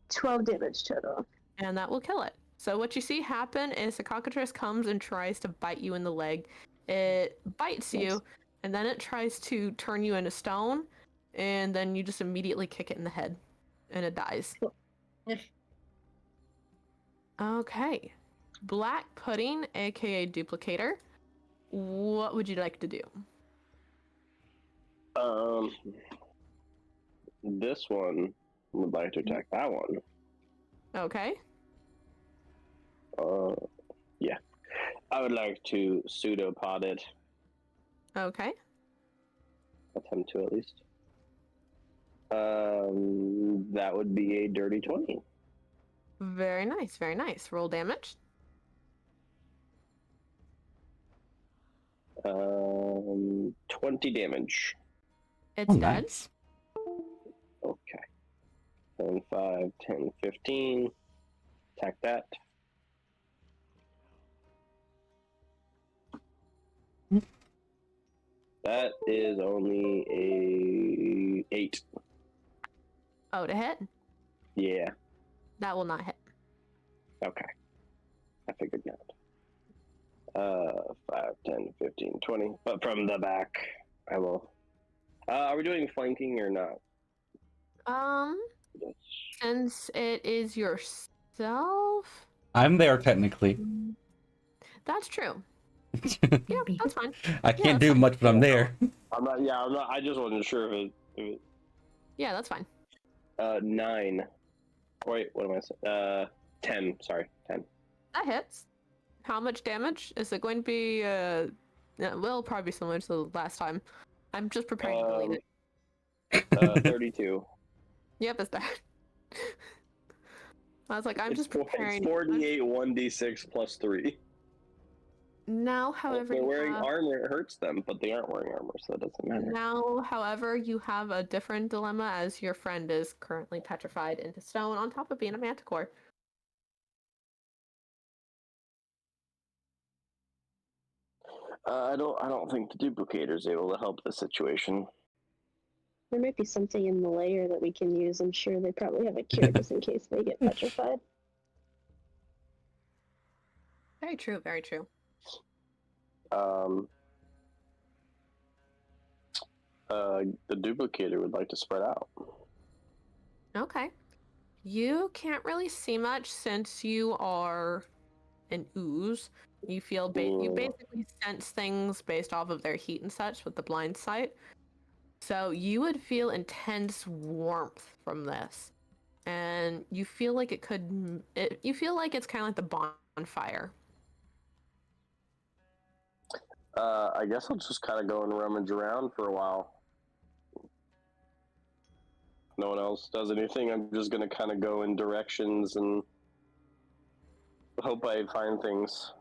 12 damage total. And that will kill it. So what you see happen is the cockatrice comes and tries to bite you in the leg. It bites you, and then it tries to turn you into stone, and then you just immediately kick it in the head, and it dies. Okay. Black pudding, aka duplicator. What would you like to do? This one would like to attack that one. Okay. Yeah. I would like to pseudopod it. Okay. Attempt to at least. That would be a dirty 20. Very nice, very nice. Roll damage. 20 damage. It's dead. Nice. Okay. 10, 5, 10, 15. Attack that. That is only a 8. Oh, to hit? Yeah. That will not hit. Okay. I figured not. 5, 10, 15, 20. But from the back, I will. Are we doing flanking or not? Since it is yourself, I'm there technically. that's true. Yeah, that's fine. I can't do much, but I'm there. I'm not. Yeah, I'm not. I just wasn't sure if it Yeah, that's fine. 9. Wait, what am I saying? 10. Sorry, 10. That hits. How much damage? Is it going to be, yeah, well, probably similar to the last time. I'm just preparing to delete it. 32. Yep, it's that. I was like, I'm just preparing. It's 48 1d6 plus 3. Now, If however, they're you wearing have... armor, it hurts them, but they aren't wearing armor, so it doesn't matter. Now, however, you have a different dilemma as your friend is currently petrified into stone on top of being a manticore. I don't think the duplicator is able to help the situation. There might be something in the layer that we can use. I'm sure they probably have a cure just in case they get petrified. Very true, very true. The duplicator would like to spread out. Okay. You can't really see much since you are an ooze. You feel you basically sense things based off of their heat and such with the blind sight. So you would feel intense warmth from this, and you feel like it could. You feel like it's kind of like the bonfire. I guess I'll just kind of go and rummage around for a while. No one else does anything. I'm just gonna kind of go in directions and hope I find things.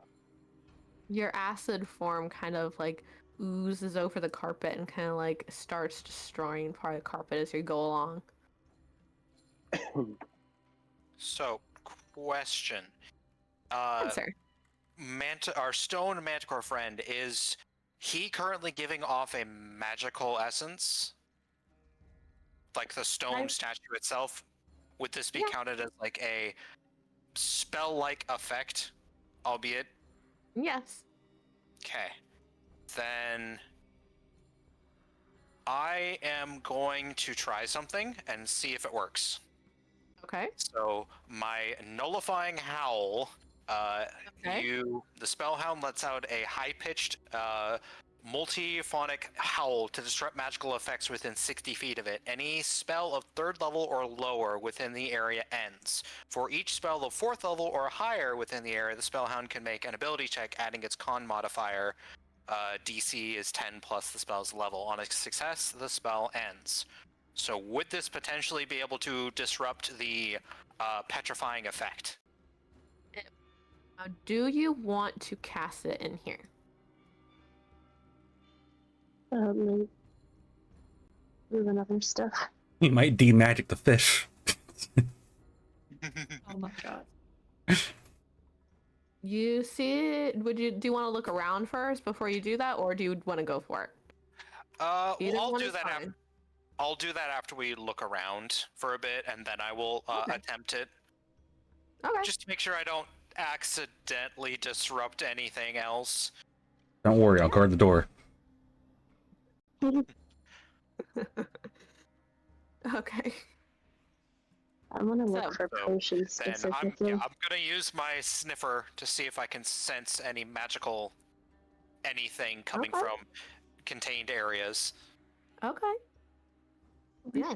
Your acid form kind of like oozes over the carpet and kind of like starts destroying part of the carpet as you go along. So, question. Answer. Our stone manticore friend, is he currently giving off a magical essence? Like the stone statue itself? Would this be counted as like a spell-like effect, albeit? Yes. Okay. Then I am going to try something and see if it works. Okay. So my nullifying howl, the spellhound lets out a high-pitched, multiphonic howl to disrupt magical effects within 60 feet of it. Any spell of 3rd level or lower within the area ends. For each spell of 4th level or higher within the area, the spellhound can make an ability check, adding its con modifier DC is 10 plus the spell's level. On a success, the spell ends. So would this potentially be able to disrupt the petrifying effect? Now, do you want to cast it in here? Move another stuff. You might de-magic the fish. Oh my god. You see it? Do you want to look around first before you do that, or do you want to go for it? Either I'll one do is that. fine. I'll do that after we look around for a bit, and then I will Okay. attempt it, Okay. just to make sure I don't accidentally disrupt anything else. Don't worry, I'll guard the door. Okay. I want to look So- for potions Then specifically. I'm gonna use my sniffer to see if I can sense any magical anything coming Okay. from contained areas. Okay. Yeah.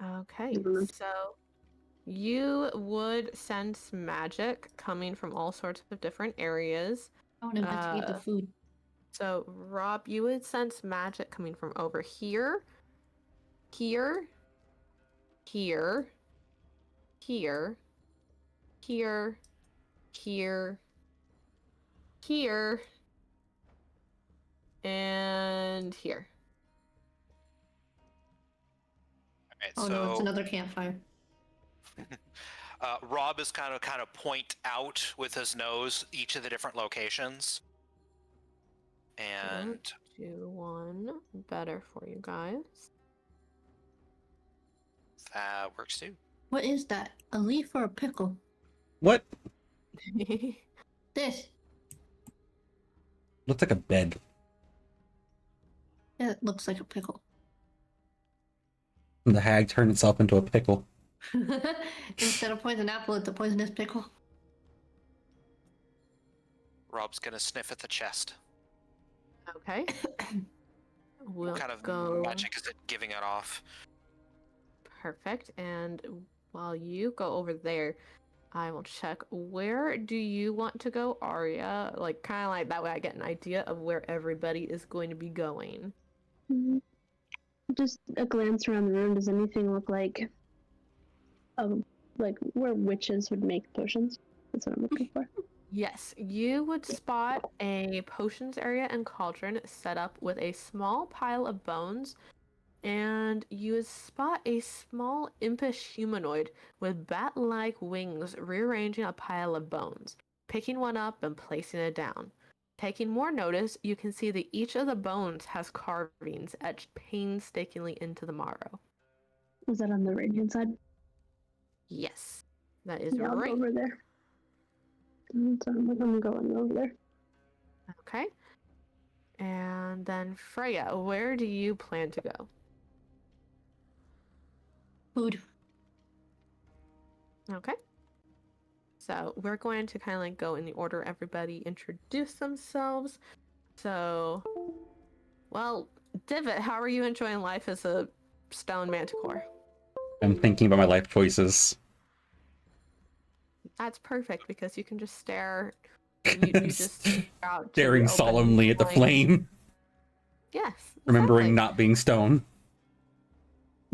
Okay. Mhm. So you would sense magic coming from all sorts of different areas. I want to investigate the food. So Rob, you would sense magic coming from over here, here, here, here, here, here, here, and here. Alright, Oh so no, it's another campfire. Rob is kind of point out with his nose each of the different locations. And 2, 1, better for you guys. that works too. What is that? A leaf or a pickle? What? This. Looks like a bed. Yeah, it looks like a pickle. And the hag turned itself into a pickle. Instead of poison apple, it's a poisonous pickle. Rob's gonna sniff at the chest. Okay. We'll What kind of go. magic is it giving it off? Perfect. And while you go over there, I will check. Where do you want to go, Arya? Like, kind of like that way I get an idea of where everybody is going to be going. Mhm. Just a glance around the room. Does anything look like where witches would make potions? That's what I'm looking for. Yes, you would spot a potions area and cauldron set up with a small pile of bones, and you would spot a small impish humanoid with bat-like wings rearranging a pile of bones, picking one up and placing it down. Taking more notice, you can see that each of the bones has carvings etched painstakingly into the marrow. Was that on the right hand side? Yes, that is Yeah, I'll right. go over there. So I'm going over there. Okay. And then Freya, where do you plan to go? Food. Okay. So we're going to kind of like go in the order everybody introduce themselves. So, well, Divot, how are you enjoying life as a stone manticore? I'm thinking about my life choices. That's perfect because you can just stare. You just stare out to the Staring open solemnly at the flame, Yes. remembering not being stone.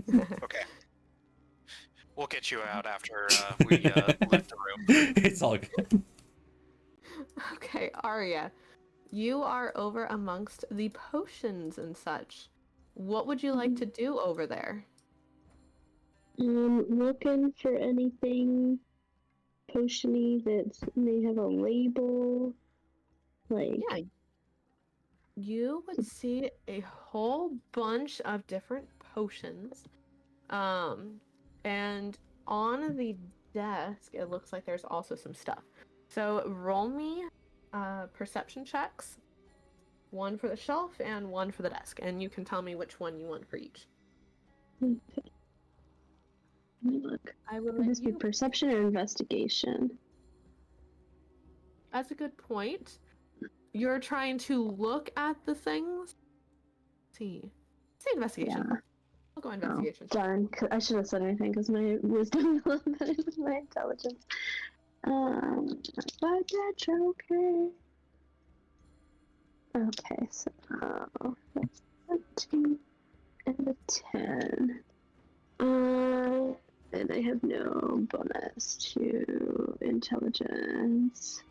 Okay. We'll get you out after we leave the room. It's all good. Okay, Arya, you are over amongst the potions and such. What would you like to do over there? Looking for anything potiony that may have a label. Like, Yeah. You would see a whole bunch of different potions. And on the desk, it looks like there's also some stuff. So roll me perception checks. One for the shelf and one for the desk. And you can tell me which one you want for each. let me look. I will Would let this be you. perception or investigation? That's a good point. You're trying to look at the things. Let's see. Say investigation. Yeah. I'll go Oh, investigation. darn. I should have said anything because my wisdom is a lot better than my intelligence. But that Joker. Okay, so that's 17 and a 10. And I have no bonus to intelligence.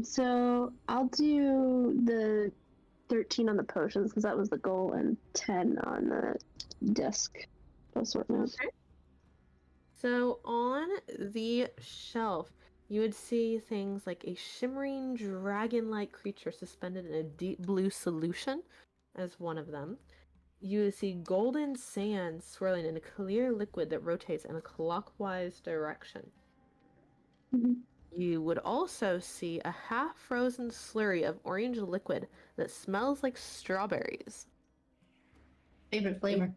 So I'll do the 13 on the potions because that was the goal, and 10 on the desk assortment. Okay. So on the shelf, you would see things like a shimmering dragon-like creature suspended in a deep blue solution as one of them. You would see golden sand swirling in a clear liquid that rotates in a clockwise direction. Mhm. You would also see a half-frozen slurry of orange liquid that smells like strawberries. Favorite flavor.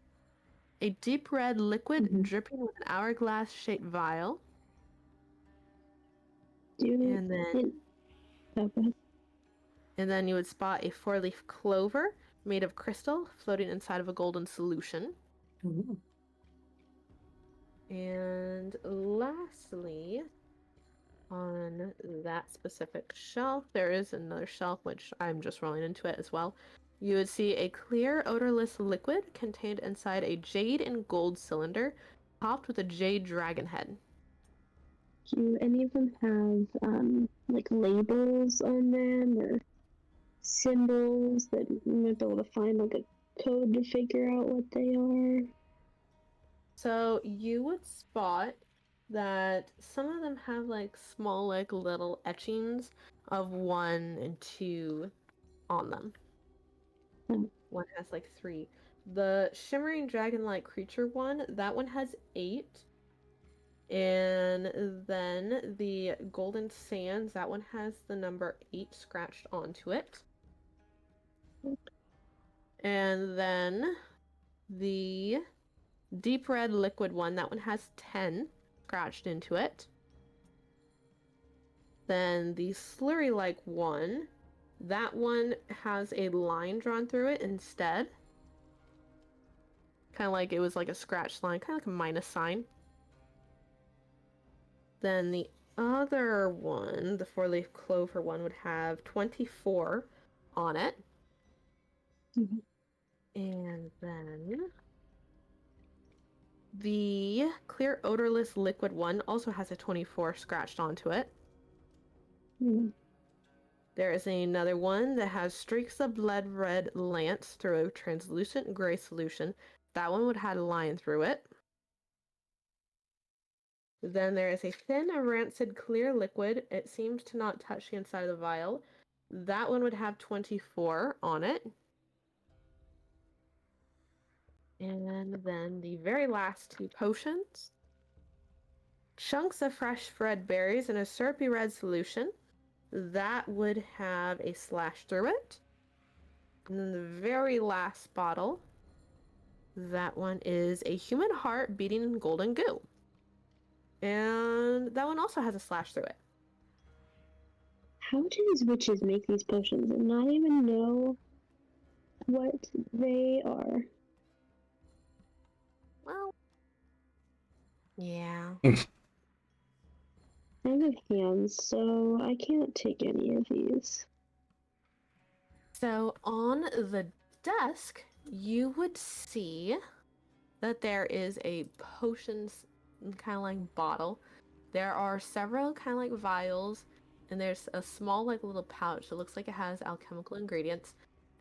A deep red liquid Mhm. dripping with an hourglass-shaped vial. Do And then it. Okay. And then you would spot a four-leaf clover made of crystal floating inside of a golden solution. Ooh. And lastly, on that specific shelf, there is another shelf, which I'm just rolling into it as well. You would see a clear, odorless liquid contained inside a jade and gold cylinder, topped with a jade dragon head. Do any of them have like labels on them or symbols that you might be able to find like a code to figure out what they are? So you would spot that some of them have like small, like little etchings of 1 and 2 on them. Hmm. One has like 3. The shimmering dragon-like creature one, that one has 8. And then the golden sands, that one has the number 8 scratched onto it. And then the deep red liquid one, that one has 10 scratched into it. Then the slurry-like one, that one has a line drawn through it instead. Kind of like it was like a scratch line, kind of like a minus sign. Then the other one, the four-leaf clover one, would have 24 on it. Mhm. And then the clear odorless liquid one also has a 24 scratched onto it. Mhm. There is another one that has streaks of blood red lance through a translucent gray solution. That one would have a line through it. Then there is a thin, rancid, clear liquid. It seems to not touch the inside of the vial. That one would have 24 on it. And then the very last 2 potions. Chunks of fresh red berries in a syrupy red solution. That would have a slash through it. And then the very last bottle. That one is a human heart beating in golden goo. And that one also has a slash through it. How do these witches make these potions and not even know what they are? Well, yeah. I have hands, so I can't take any of these. So on the desk, you would see that there is a potions kind of like bottle. There are several kind of like vials, and there's a small like little pouch that looks like it has alchemical ingredients.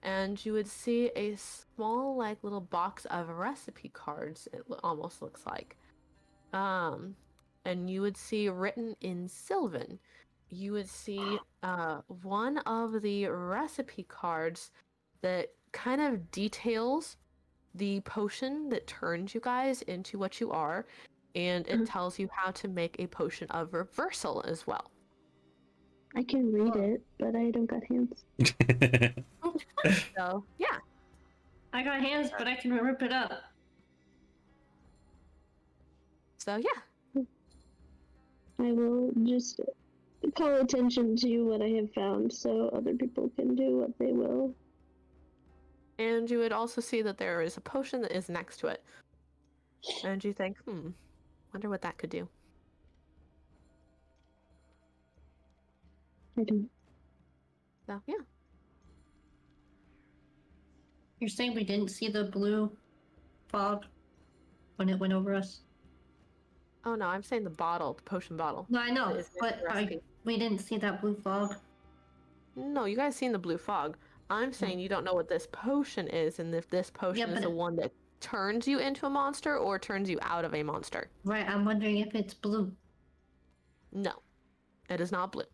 And you would see a small like little box of recipe cards, it almost looks like. And you would see written in Sylvan, you would see one of the recipe cards that kind of details the potion that turns you guys into what you are, and it tells you how to make a potion of reversal as well. I can read Whoa. it, but I don't got hands. So, yeah. I got hands, but I can rip it up. So, yeah. I will just call attention to what I have found so other people can do what they will. And you would also see that there is a potion that is next to it. And you think, wonder what that could do. I don't. So yeah. You're saying we didn't see the blue fog when it went over us? Oh no, I'm saying the bottle, the potion bottle. No, I know, That is in but the recipe. we didn't see that blue fog. No, you guys seen the blue fog. I'm saying you don't know what this potion is, and if this potion Yeah, is but the one that turns you into a monster or turns you out of a monster. right, I'm wondering if it's blue. No, it is not blue.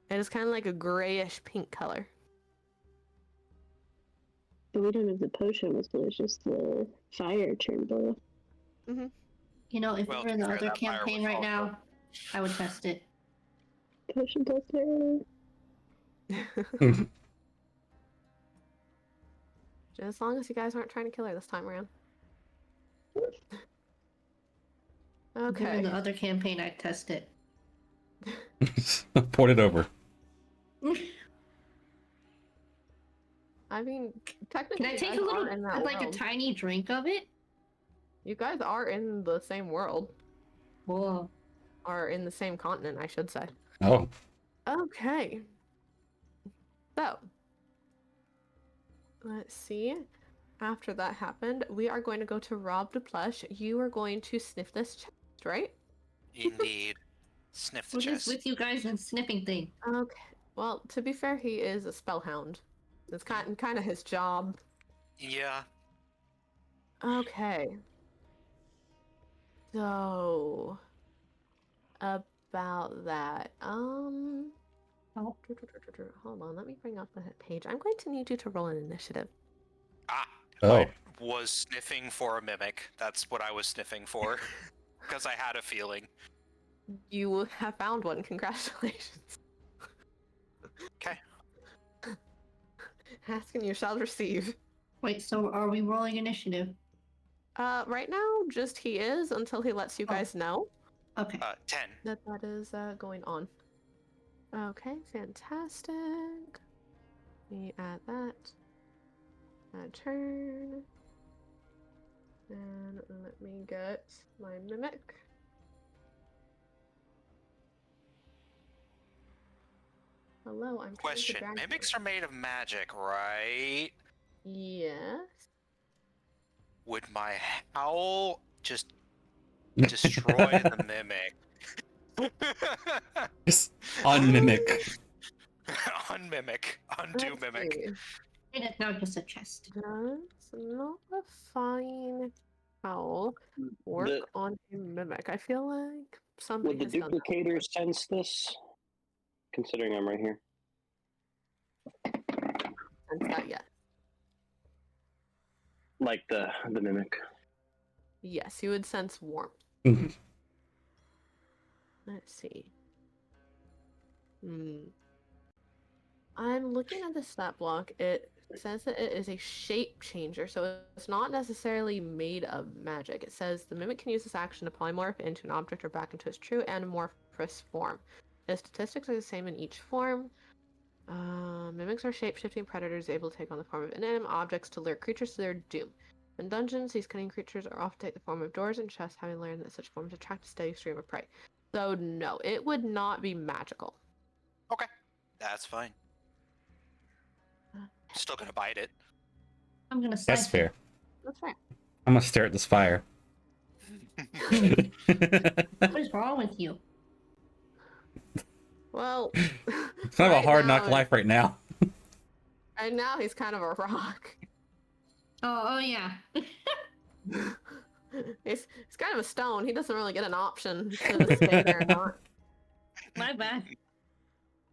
It is kind of like a grayish pink color. But we don't know if the potion was blue. It's just the fire turned blue. Mm-hmm. You know, if Well, we were to in be the fair, other that fire campaign was right also- now, I would test it. Potion tester. Just as long as you guys aren't trying to kill her this time around. If we were in the Okay. other campaign, I'd test it. Port it over. I mean, technically, Can I you take guys a little, are in that like world. a tiny drink of it? You guys are in the same world, Whoa. or in the same continent, I should say. Oh. Okay. So, let's see. After that happened, we are going to go to Rob the Plush. You are going to sniff this chest, right? Indeed. Sniff the What is chest. with you guys and sniffing thing? Okay. Well, to be fair, he is a spellhound. It's kind of his job. Yeah. Okay. So, about that, Oh. hold on, let me bring up the page. I'm going to need you to roll an initiative. Ah, Oh. I was sniffing for a mimic. That's what I was sniffing for. Because I had a feeling. You have found one. Congratulations. Okay. Ask and you shall receive. Wait, so are we rolling initiative? Right now, just he is until he lets you Oh. guys know 10. that is going on. Okay, fantastic. We add that. Add turn. And let me get my mimic. Hello, I'm trying to Question. drag Mimics are made of magic, right? Yes. Would my howl just destroy the mimic? Just unmimic. Unmimic. Undo Let's mimic. see. It is now just a chest. Does not a fine howl work The- on a mimic? I feel like somebody Would the has done that. duplicator sense this? Considering I'm right here. Sense that yet. Like the mimic. Yes, you would sense warmth. Mhm. Let's see. I'm looking at the stat block. It says that it is a shape changer, so it's not necessarily made of magic. It says the mimic can use this action to polymorph into an object or back into its true anamorphous form. The statistics are the same in each form. Mimics are shape-shifting predators able to take on the form of inanimate objects to lure creatures to their doom. In dungeons, these cunning creatures are often take the form of doors and chests, having learned that such forms attract a steady stream of prey. So no, it would not be magical. Okay. That's fine. Still gonna bite it. I'm gonna That's siphon. fair. That's right. I'm gonna stare at this fire. What is wrong with you? Well, It's kind of a hard knock now- life right now. And now he's kind of a rock. Oh yeah. He's kind of a stone. He doesn't really get an option to stay there or not. My bad.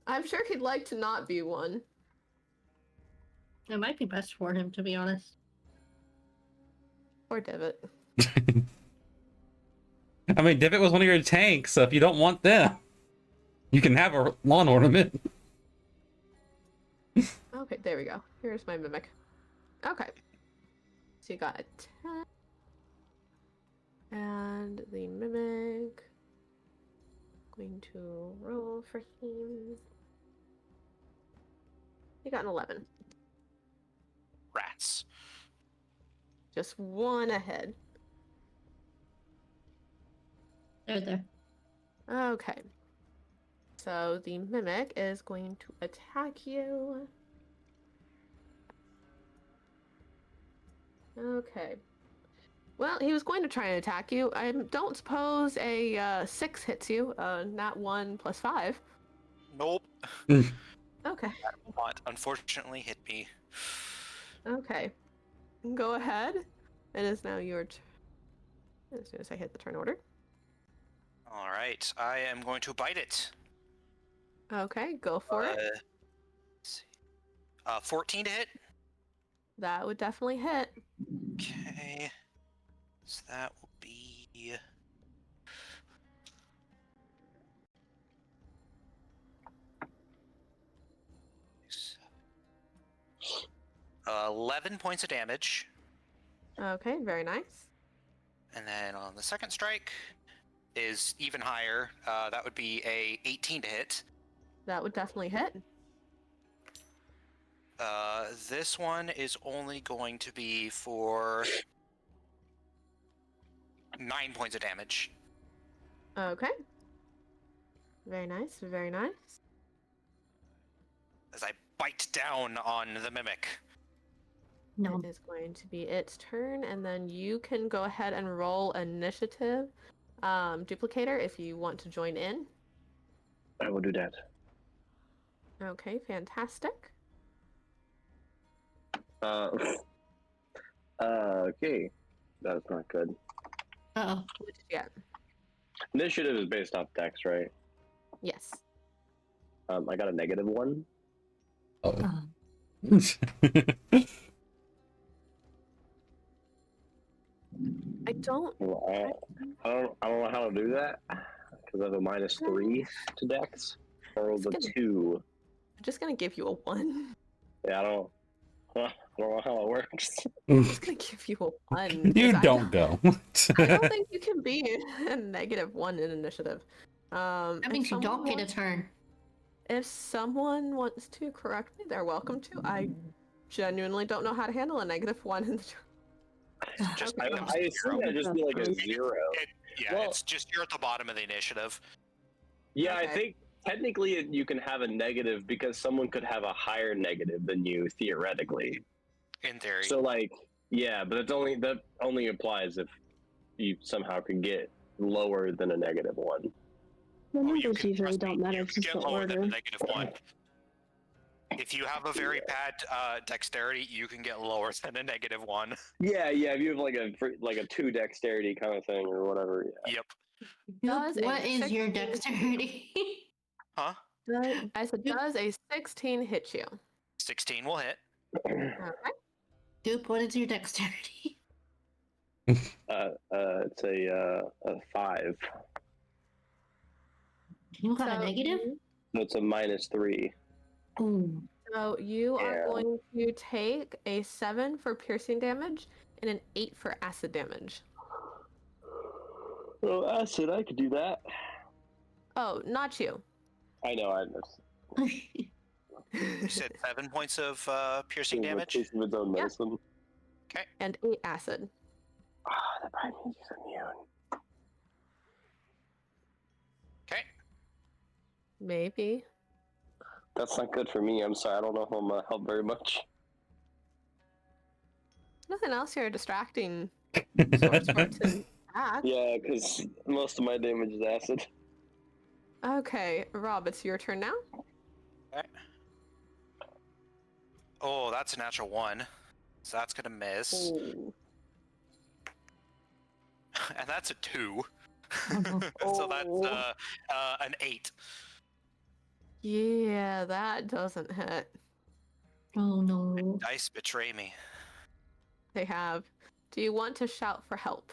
I'm sure he'd like to not be one. It might be best for him, to be honest. Or Divot. I mean, Divot was one of your tanks, so if you don't want them, you can have a lawn ornament. Okay, there we go. Here's my mimic. Okay. So you got a 10. And the mimic. Going to roll for him. He got an 11. Rats. Just one ahead. There. Okay. So the mimic is going to attack you. Okay. Well, he was going to try and attack you. I don't suppose a 6 hits you. Not 1 plus 5. Nope. Okay. That will not, unfortunately, hit me. Okay. Go ahead. It is now your turn. As soon as I hit the turn order. All right, I am going to bite it. Okay, go for it. Let's see. 14 to hit. That would definitely hit. Okay. So that will be 11 points of damage. Okay, very nice. And then on the second strike is even higher. That would be a 18 to hit. That would definitely hit. This one is only going to be for 9 points of damage. Okay. Very nice, very nice. As I bite down on the mimic. No. It is going to be its turn, and then you can go ahead and roll initiative duplicator if you want to join in. I will do that. Okay, fantastic. Okay. That's not good. Uh-oh. What did you get? Initiative is based off dex, right? Yes. I got a -1. Oh. I don't. Well, I don't know how to do that because I have a -3 to dex. Or was a It's 2. I'm just gonna give you a 1. Yeah, I don't know how it works. I'm just gonna give you a 1. You because don't go. I don't think you can be a -1 in initiative. That if means you don't someone get a wants- turn. If someone wants to correct me, they're welcome to. I genuinely don't know how to handle a -1 in the Just, Okay. I assume that'd just be like a 0. yeah, Well- it's just you're at the bottom of the initiative. Yeah, I Okay. think technically you can have a negative because someone could have a higher negative than you theoretically. In theory. So like, yeah, but that only applies if you somehow can get lower than a -1. The Oh, you numbers can- usually trust me, don't matter, you it's can just get the lower than order. a -1. If you have a very bad dexterity, you can get lower than a -1. Yeah, if you have like a 2 dexterity kind of thing or whatever. Yeah. Yep. Does a What is your 16 dexterity? Huh? I said, does a 16 hit you? 16 will hit. Okay. Dupe, what is your dexterity? It's a 5. You got a negative? So it's a -3. Ooh. So you are Yeah. going to take a 7 for piercing damage and an 8 for acid damage. Oh, acid, I could do that. Oh, not you. I know. You said 7 points of piercing It's a damage. taste of its own Yep. medicine. And 8 acid. That probably means he's immune. Okay. Maybe. That's not good for me. I'm sorry. I don't know if I'm gonna help very much. Nothing else here distracting. Swords for it to attack. Yeah, because most of my damage is acid. Okay, Rob, it's your turn now. Okay. Oh, that's a natural 1. So that's gonna miss. Ooh. And that's a 2. no. So that's an 8. Yeah, that doesn't hit. Oh no. Dice betray me. They have. Do you want to shout for help?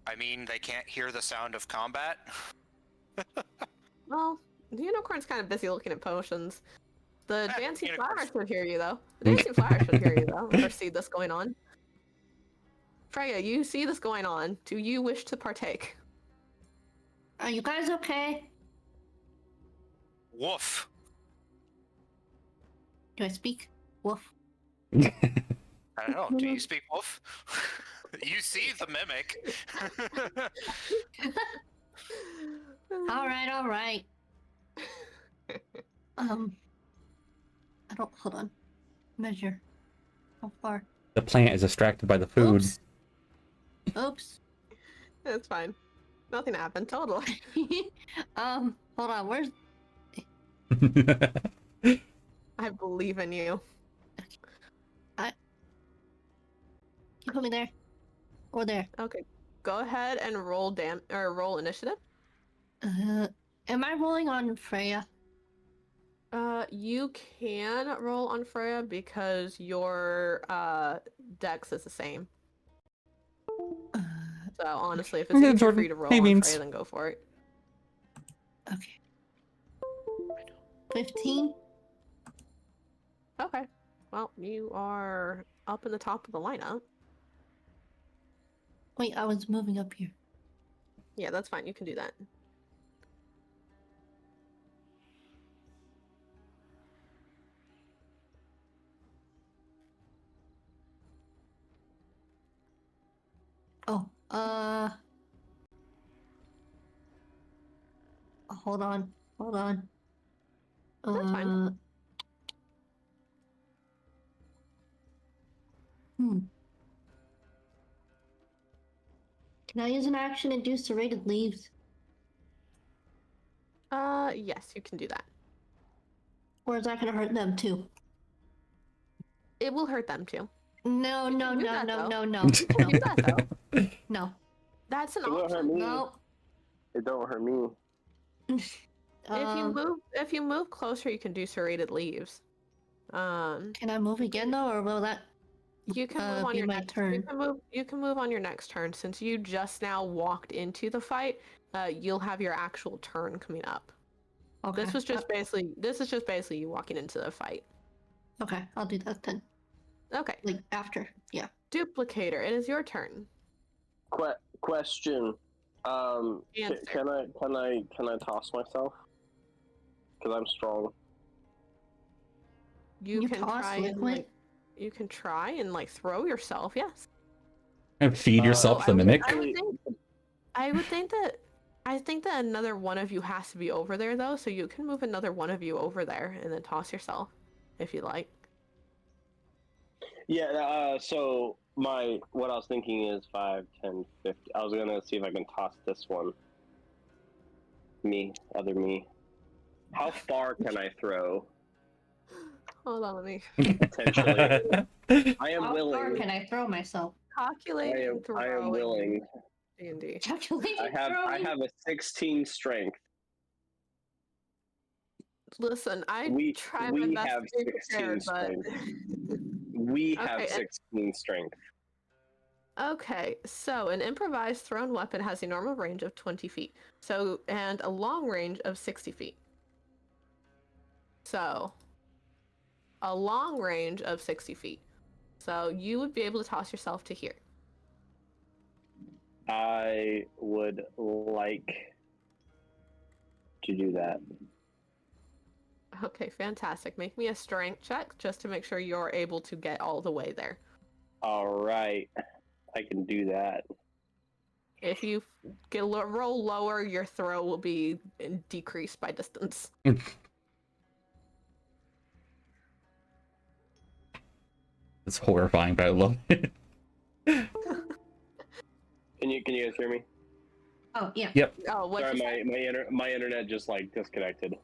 I mean, they can't hear the sound of combat. Well, the unicorn's kind of busy looking at potions. The dancing flower unicorns. should hear you, though. The dancing flower should hear you, though, or see this going on. Freya, you see this going on. Do you wish to partake? Are you guys okay? Woof. Do I speak? Woof. I don't know. Do you speak wolf? You see the mimic. All right. I don't. Hold on. Measure. How far? The plant is distracted by the food. Oops. It's fine. Nothing happened. Totally. Hold on. Where's? I believe in you. Can you put me there? Or there? Okay. Go ahead and roll roll initiative. Am I rolling on Freya? You can roll on Freya because your dex is the same. So honestly, if it's Okay, easier Jordan. for you to roll Hey, on Beans. Freya, then go for it. Okay. 15. Okay. Well, you are up in the top of the lineup. Wait, I was moving up here. Yeah, that's fine. You can do that. Oh, hold on. That's fine. Can I use an action and do serrated leaves? Yes, you can do that. Or is that gonna hurt them too? It will hurt them too. No. You can do that, though. No. You can do that though. No. That's an It won't hurt option. me. No. It don't hurt me. If you move closer, you can do serrated leaves. Can I move again though, or will that You can move on be your my next turn? You can move on your next turn. Since you just now walked into the fight, you'll have your actual turn coming up. Okay. This is just basically you walking into the fight. Okay, I'll do that then. Okay. Like after, yeah. Duplicator, it is your turn. Question. Answer. Can I toss myself? Because I'm strong. You can toss try and liquid? you can try and throw yourself. Yes. And feed yourself the mimic. I think that another one of you has to be over there though, so you can move another one of you over there and then toss yourself, if you like. Yeah. So what I was thinking is 5, 10, 50. I was gonna see if I can toss this one. Other me. How far can I throw? Hold on, let me Potentially. I am How willing. far can I throw myself? calculate throw. I am willing. D&D. I have a 16 strength. Listen, We try my best have to be 16 prepared, but strength. We have Okay, 16 strength. okay, so an improvised thrown weapon has a normal range of 20 feet, and a long range of 60 feet. So, a long range of 60 feet. So you would be able to toss yourself to here. I would like to do that. Okay, fantastic. Make me a strength check just to make sure you're able to get all the way there. All right, I can do that. If you roll lower, your throw will be decreased by distance. It's horrifying, but I love it. Can you guys hear me? Oh yeah. Yep. Oh, what? Sorry, my internet just disconnected.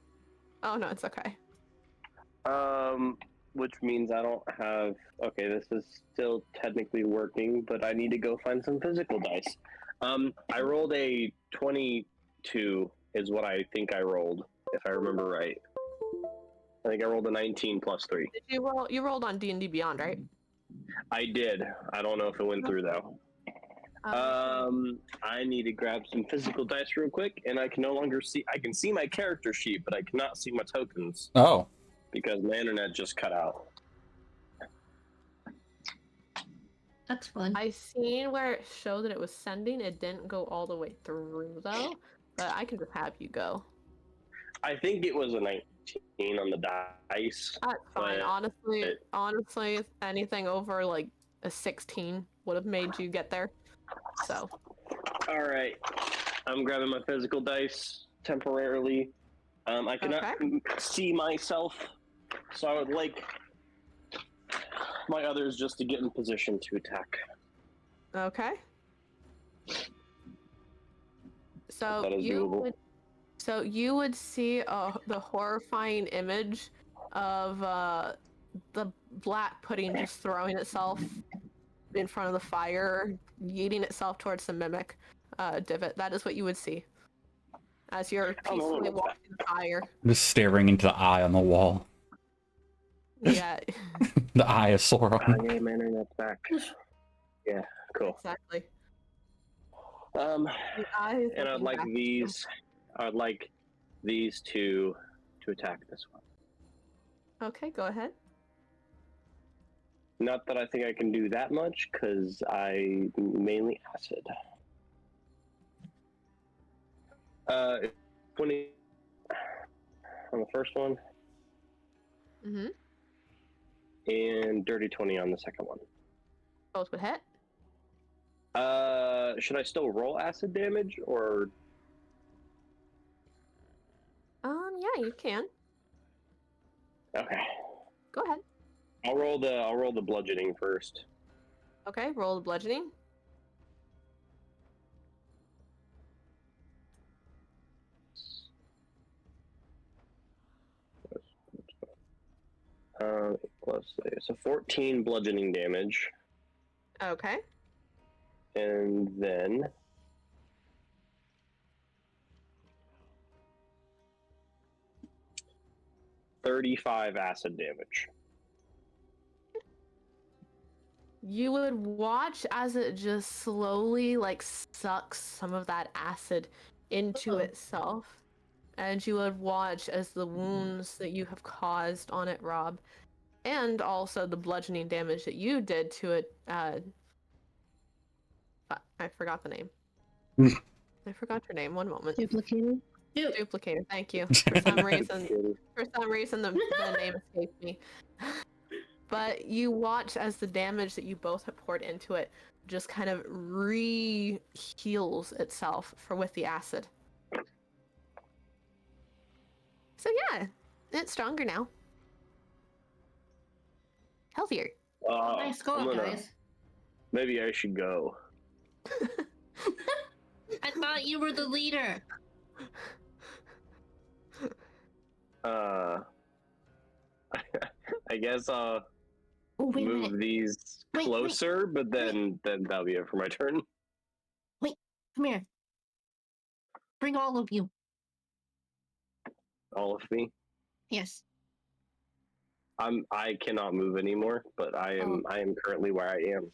Oh no, it's okay. Which means I don't have. Okay, this is still technically working, but I need to go find some physical dice. I rolled a 22, is what I think I rolled, if I remember right. I think I rolled a 19 plus 3. Did you roll? You rolled on D&D Beyond, right? I did. I don't know if it went through though. I need to grab some physical dice real quick, and I can no longer see. I can see my character sheet, but I cannot see my tokens Oh. because my internet just cut out. That's fun. I seen where it showed that it was sending. It didn't go all the way through though, but I can just have you go. I think it was a 19 on the dice. That's fine. But Honestly, anything over like a 16 would have made you get there. So. All right, I'm grabbing my physical dice. temporarily. I cannot Okay. see myself, so I would like my others just to get in position to attack. Okay. So That is doable. you would see the horrifying image of the black pudding just throwing itself in front of the fire, yeeting itself towards the mimic divot. That is what you would see as you're Oh, no, peacefully that's walking the fire. Just staring into the eye on the wall. Yeah, The eye of Sauron. Okay, my internet's back. Yeah, cool. exactly. Um, The eye is and I'd looking like back at you. these two to attack this one. Okay, go ahead. Not that I think I can do that much, because I mainly acid. 20 on the first one, Mm-hmm. and dirty 20 on the second one. Both would hit. Should I still roll acid damage, or? Yeah, you can. Okay. Go ahead. I'll roll the bludgeoning first. Okay, roll the bludgeoning. Let's see. So 14 bludgeoning damage, Okay. and then 35 acid damage. You would watch as it just slowly like sucks some of that acid into itself. And you would watch as the wounds that you have caused on it, Rob, and also the bludgeoning damage that you did to it. I forgot the name. I forgot your name. One moment. Duplicated. Duplicator. Thank you. For some reason, the name escaped me. But you watch as the damage that you both have poured into it just kind of heals itself with the acid. So yeah, it's stronger now. Healthier. Nice going, guys. Maybe I should go. I thought you were the leader. I guess I'll Oh, wait a move minute. these Wait. closer, but then that'll be it for my turn. Come here. Bring all of you. All of me. Yes. I cannot move anymore, but I am currently where I am.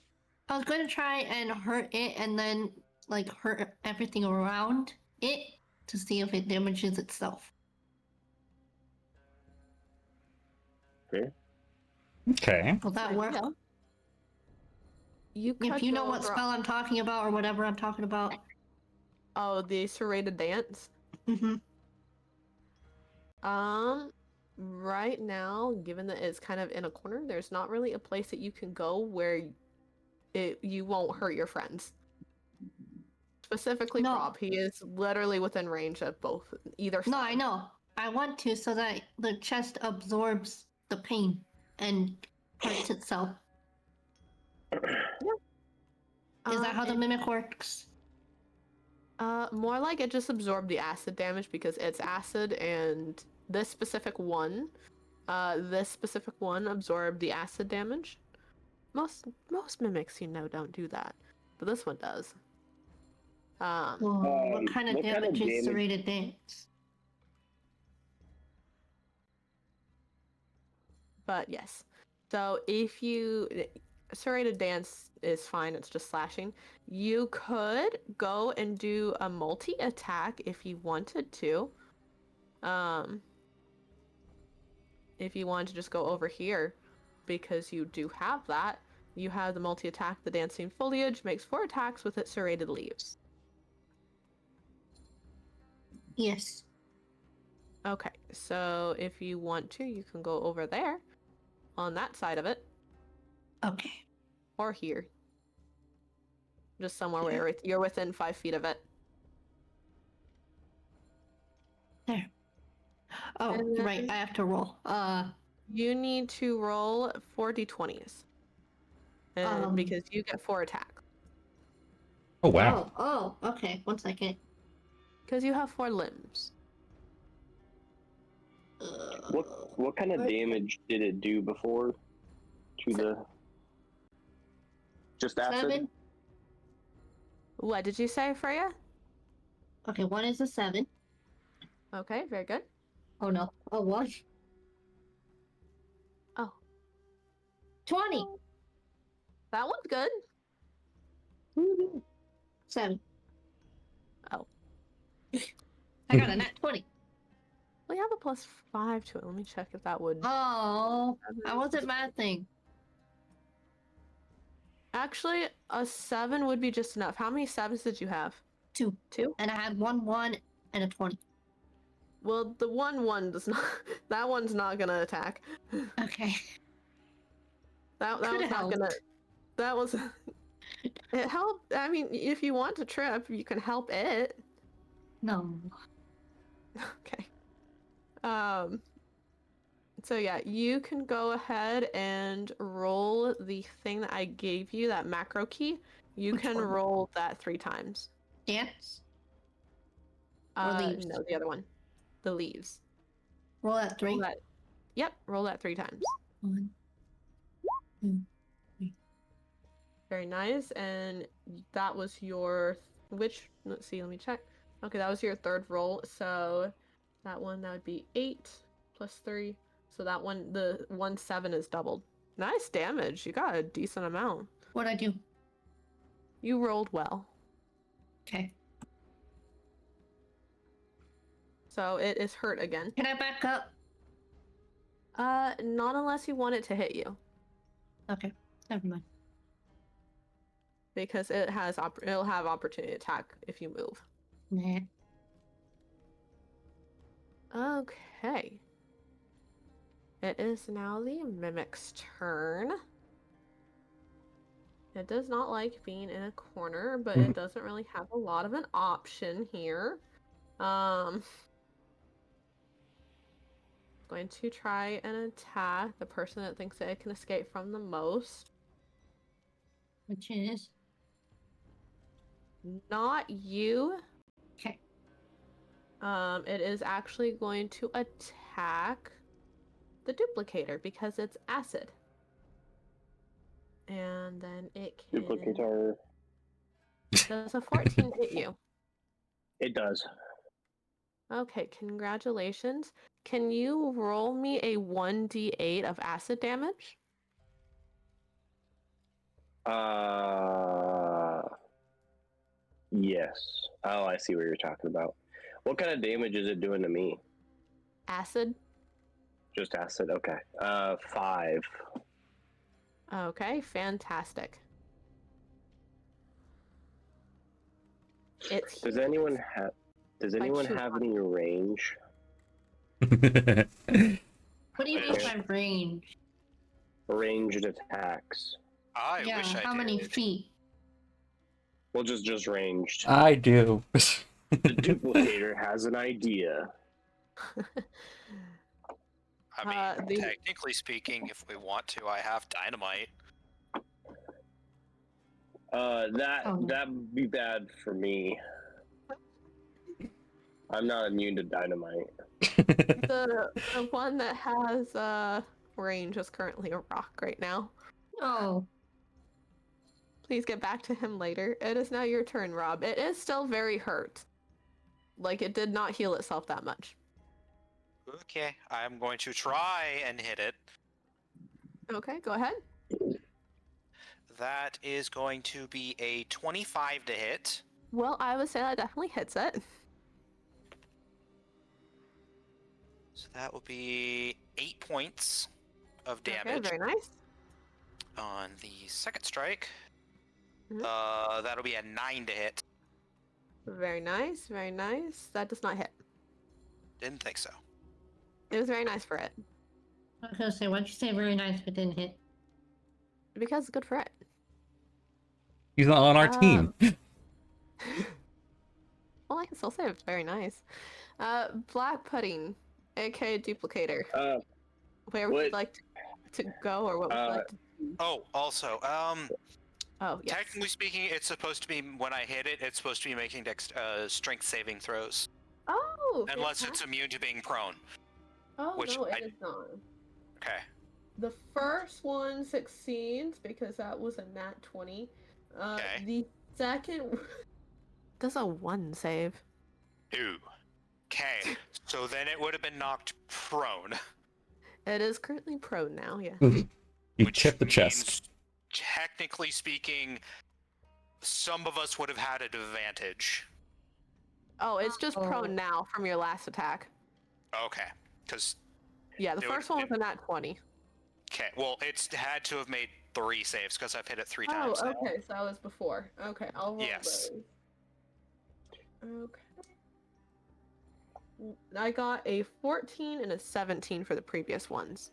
I was going to try and hurt it and then like hurt everything around it to see if it damages itself. Okay. Will that work? If you know what spell I'm talking about or whatever I'm talking about. Oh, the serrated dance. Mm-hmm. Right now, given that it's kind of in a corner, there's not really a place that you can go where you won't hurt your friends. Specifically, Rob. He is literally within range of either side. No, I know. I want to so that the chest absorbs the pain and hurts itself. Yeah. Is that how the mimic works? More like it just absorbed the acid damage because it's acid, and this specific one absorbed the acid damage. Most mimics, don't do that, but this one does. What kind of damage is serrated dance? But yes, so if you serrated dance is fine, it's just slashing. You could go and do a multi-attack if you wanted to. If you wanted to just go over here, because you do have that. You have the multi-attack, the dancing foliage makes 4 attacks with its serrated leaves. Yes. Okay, so if you want to, you can go over there on that side of it. Okay. Or here. Just somewhere where you're within 5 feet of it. Oh, And right. then- I have to roll. You need to roll 4d20s. Because you get 4 attacks. Oh wow. Okay. 1 second. Because you have 4 limbs. What kind of damage did it do before to the just acid? 7. What did you say, Freya? Okay, 1 is a 7. Okay, very good. Oh no. A 1. Oh, 20. that one's good. 7. Oh. I got a nat 20. We have a +5 to it. Let me check if that would. Oh, I wasn't mathing. Actually, a 7 would be just enough. How many 7s did you have? 2. 2? And I had 1 and a 20. Well, the 1 does not. That one's not gonna attack. Okay. That Could was not help. gonna. That was. It helped. I mean, if you want to trip, you can help it. No. Okay. So yeah, you can go ahead and roll the thing that I gave you, that macro key. You Which can one? roll that 3 times. Dance? Or leaves? No, the other one. The leaves. Roll at 3. Roll that. Yep, roll that 3 times. 1, 2. Very nice. And that was your let's see, let me check. Okay, that was your 3rd roll. So that would be 8 plus 3. So that one, the 1/7 is doubled. Nice damage. You got a decent amount. What'd I do? You rolled well. Okay. So it is hurt again. Can I back up? Not unless you want it to hit you. Okay. Never mind. Because it'll have opportunity attack if you move. Nah. Okay. It is now the mimic's turn. It does not like being in a corner, but it doesn't really have a lot of an option here. Going to try and attack the person that thinks that it can escape from the most. Which is? Not you. Okay. It is actually going to attack the duplicator because it's acid. And then it can... Duplicator. Does a 14 hit you? It does. Okay, congratulations. Can you roll me a 1d8 of acid damage? Yes. Oh, I see what you're talking about. What kind of damage is it doing to me? Acid? Just acid. Okay. 5. Okay, fantastic. Does anyone have shoot any range? What do you mean by range? Ranged attacks. I Yeah, wish I how did. many feet? Well, just ranged. I do. The duplicator has an idea. I mean, technically speaking, if we want to, I have dynamite. That'd be bad for me. I'm not immune to dynamite. the one that has range is currently a rock right now. Oh. Please get back to him later. It is now your turn, Rob. It is still very hurt. Like, it did not heal itself that much. Okay, I'm going to try and hit it. Okay, go ahead. That is going to be a 25 to hit. Well, I would say that definitely hits it. So that will be 8 points of damage. Okay, very nice. On the second strike, Mhm. that'll be a 9 to hit. Very nice, very nice. That does not hit. Didn't think so. It was very nice for it. I was gonna say, why'd you say very nice but didn't hit? Because it's good for it. He's not on our team. Well, I can still say it's very nice. Black Pudding, aka duplicator. Where would you what? like to go, or what would you like to do? Oh, also, Oh, yes. technically speaking, it's supposed to be when I hit it. It's supposed to be making strength saving throws, Oh, unless it's fantastic. immune to being prone. Oh, which no, it I- is not. Okay. The first one succeeds because that was a nat 20. Okay. The second does a 1 save. Ooh. Okay. So then it would have been knocked prone. It is currently prone now, yeah. You Which tip the means, chest. technically speaking, some of us would have had an advantage. Oh, it's just Oh. prone now from your last attack. Okay. Because, Yeah, the It first would- one was a nat 20. okay, well, it's had to have made 3 saves because I've hit it 3 Oh, times now. okay, so that was before. Okay, I'll roll Yes. those. Okay. I got a 14 and a 17 for the previous ones.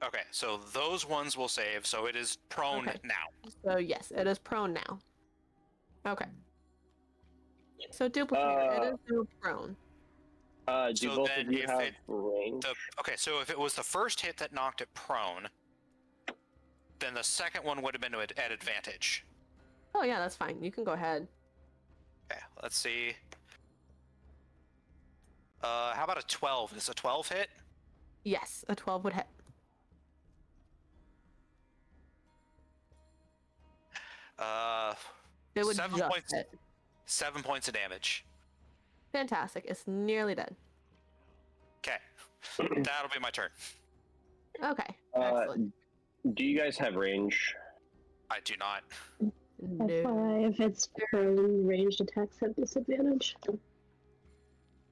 Okay, so those ones will save, so it is prone Okay. now. So yes, it is prone now. Okay. So duplicator, it is now prone. Do So both then of you if have it- range? Okay, so if it was the first hit that knocked it prone, then the second one would have been at advantage. Oh yeah, that's fine. You can go ahead. Okay, let's see. How about a 12? Is a 12 hit? Yes, a 12 would hit. Uh, It would 7 just points. hit. 7 points of damage. Fantastic. It's nearly dead. Okay, that'll be my turn. Okay. Excellent. Do you guys have range? I do not. FYI, if it's prone, ranged attacks have disadvantage.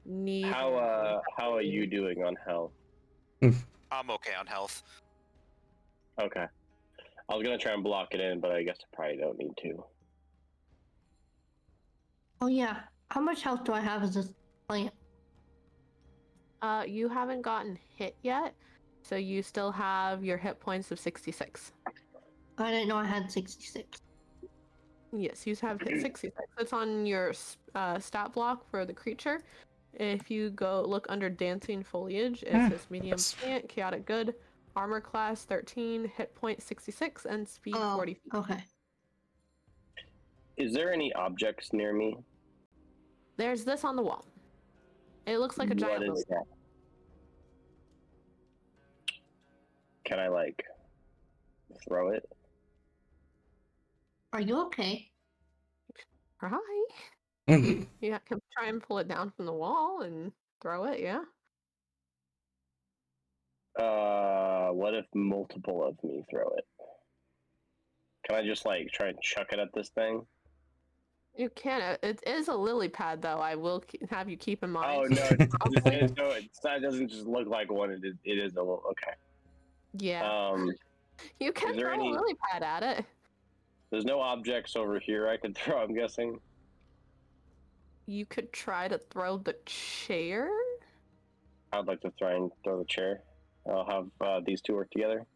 Neither How are you doing on health? I'm okay on health. Okay. I was gonna try and block it in, but I guess I probably don't need to. Oh yeah. How much health do I have as this plant? You haven't gotten hit yet, so you still have your hit points of 66. I didn't know I had 66. Yes, you have hit 66. It's on your stat block for the creature. If you go look under dancing foliage, it says medium Yes. plant, chaotic good, armor class 13, hit point 66, and speed 40 feet. Okay. Is there any objects near me? There's this on the wall. It looks like a giant What lily is that? Can I like throw it? Are you okay? pad. Yeah, can try and pull it down from the wall and throw it, yeah. What if multiple of me throw it? Can I just like try and chuck it at this thing? You can. It is a lily pad, though. I will have you keep in mind. Oh no! It doesn't just look like one. It is a little okay. Yeah. You can is there throw any- a lily pad at it. There's no objects over here I could throw. I'm guessing. You could try to throw the chair. I'd like to try and throw the chair. I'll have these two work together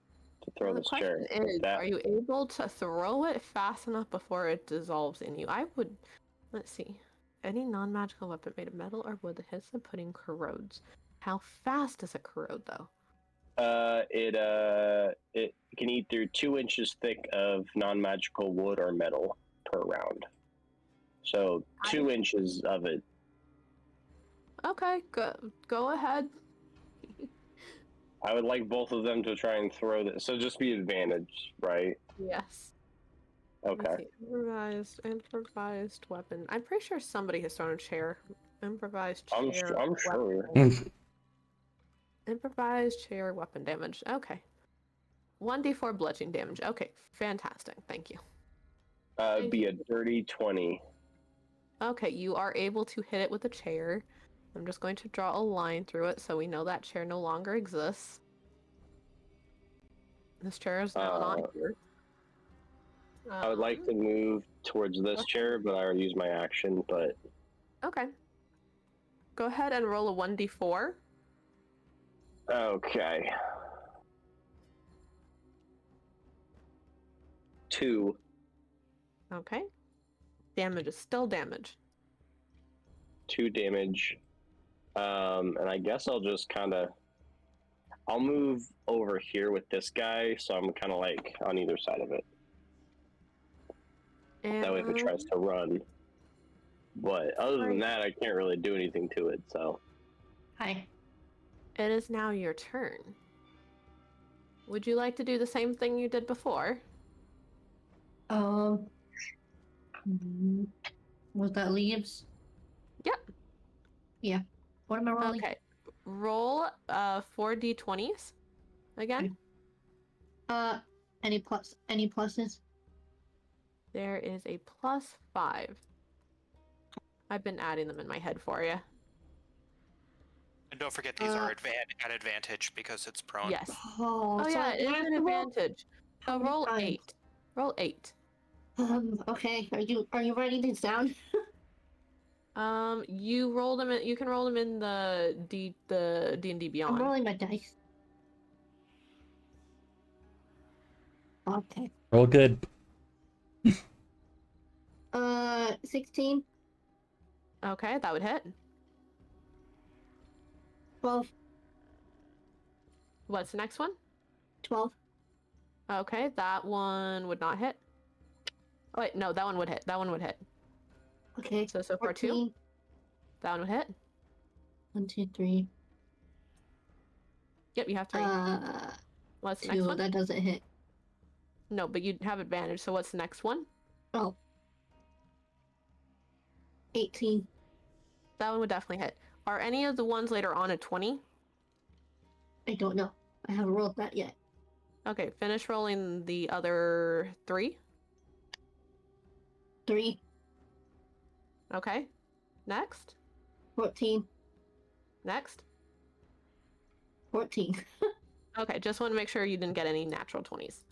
to throw Well, the this chair. question Like is, that. are you able to throw it fast enough before it dissolves in you? I would. Let's see. Any non-magical weapon made of metal or wood that hits the pudding corrodes. How fast does it corrode, though? It can eat through 2 inches thick of non-magical wood or metal per round. So 2 inches of it. Okay, go ahead. I would like both of them to try and throw this. So just be advantage, right? Yes. Let's Okay. see. Improvised weapon. I'm pretty sure somebody has thrown a chair. Improvised chair. I'm sure. weapon. Improvised chair weapon damage. Okay. 1d4 bludgeoning damage. Okay, fantastic. Thank you. It'd be a dirty 20. Okay, you are able to hit it with a chair. I'm just going to draw a line through it so we know that chair no longer exists. This chair is now not here. I would like to move towards this chair, but I already used my action, but... Okay. Go ahead and roll a 1d4. Okay. 2. Okay. Damage is still damage. 2 damage. And I guess I'll just I'll move over here with this guy, so I'm kind of like on either side of it. That way, if it tries to run. But other than that, I can't really do anything to it. So. Hi. It is now your turn. Would you like to do the same thing you did before? Was that leaves? Yep. Yeah. What am I rolling? Okay. Roll 4d20s again. Okay. Any pluses? There is a +5. I've been adding them in my head for you. And don't forget these are at advantage because it's prone. Yes. Oh, so yeah, I it is have an to roll- advantage. How So many roll times? 8. Roll 8. Okay. Are you writing this down? You roll them. You can roll them in the D&D I'm Beyond. rolling my dice. Okay. Roll good. 16, Okay, that would hit. 12, What's the next one? 12. Okay, that one would not hit. Oh, wait, no, that one would hit. That one would hit. Okay. So far 2. 14. That one would hit. 1, 2, 3. Yep, you have 3. What's the 2. next one? That doesn't hit. No, but you have advantage. So what's the next one? Oh. 18. That one would definitely hit. Are any of the ones later on a 20? I don't know. I haven't rolled that yet. Okay, finish rolling the other 3. 3. Okay. Next. 14. Next. 14. Okay, just want to make sure you didn't get any natural 20s.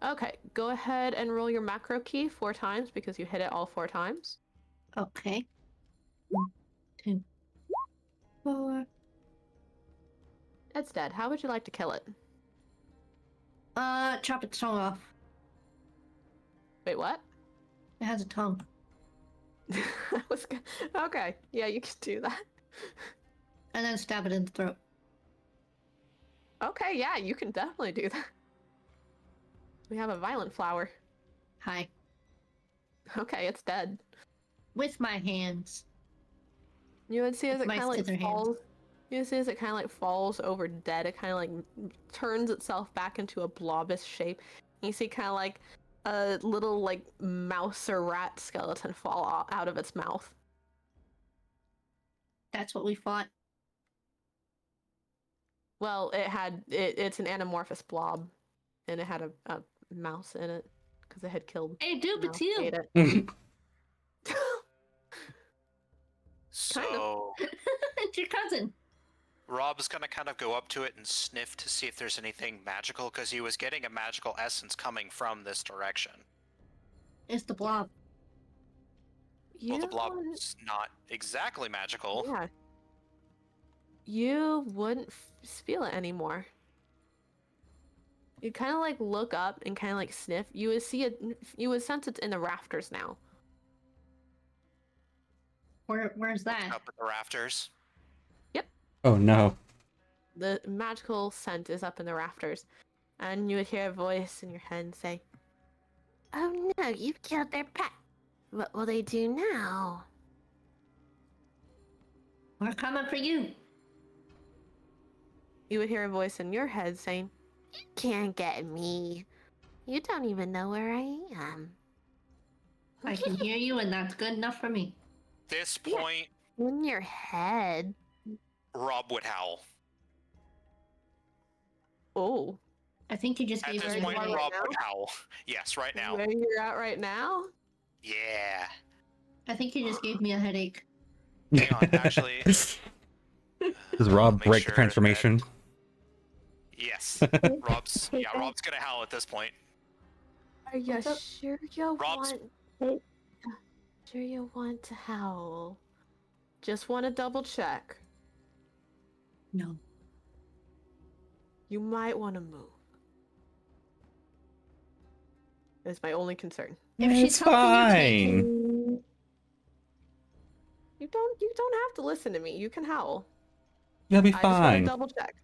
Okay, go ahead and roll your macro key 4 times because you hit it all 4 times. Okay. 1, 2, 4. It's dead. How would you like to kill it? Chop its tongue off. Wait, what? It has a tongue. Okay, yeah, you can do that. And then stab it in the throat. Okay, yeah, you can definitely do that. We have a violent flower. Hi. Okay, it's dead. With my hands. You would see as With it my kind of like scissor hands. falls. You see as it kind of like falls over dead. It kind of like turns itself back into a blobbish shape. And you see kind of like a little like mouse or rat skeleton fall out of its mouth. That's what we fought. Well, it's an anamorphous blob, and it had a mouse in it because it had killed. Hey, dude, it's you. Ate it. So It's your cousin. Rob's gonna kind of go up to it and sniff to see if there's anything magical, because he was getting a magical essence coming from this direction. It's the blob. Well, the blob's not exactly magical. Yeah. You wouldn't feel it anymore. You kind of like look up and kind of like sniff. You would see it. You would sense it's in the rafters now. Where's that? Up at the rafters. Oh no. The magical scent is up in the rafters, and you would hear a voice in your head and say, "Oh no, you've killed their pet. What will they do now?" We're coming for you. You would hear a voice in your head saying, "You can't get me. You don't even know where I am." I can hear you, and that's good enough for me. This point, In your head. Rob would howl. Oh. I think you just At gave this me point, a headache. Rob would howl. Yes, right now. Where you're at right now? Yeah. I think you just gave me a headache. Hang on, actually. Does I'll Rob make break sure transformation? that- Yes. Rob's gonna howl at this point. Are you What's up? sure you Rob's- want? Sure you want to howl? Just want to double check. No. You might want to move. That's my only concern. If she's It's helping you take fine. You don't have to listen to me. You can howl. You'll be I just want to fine. double check.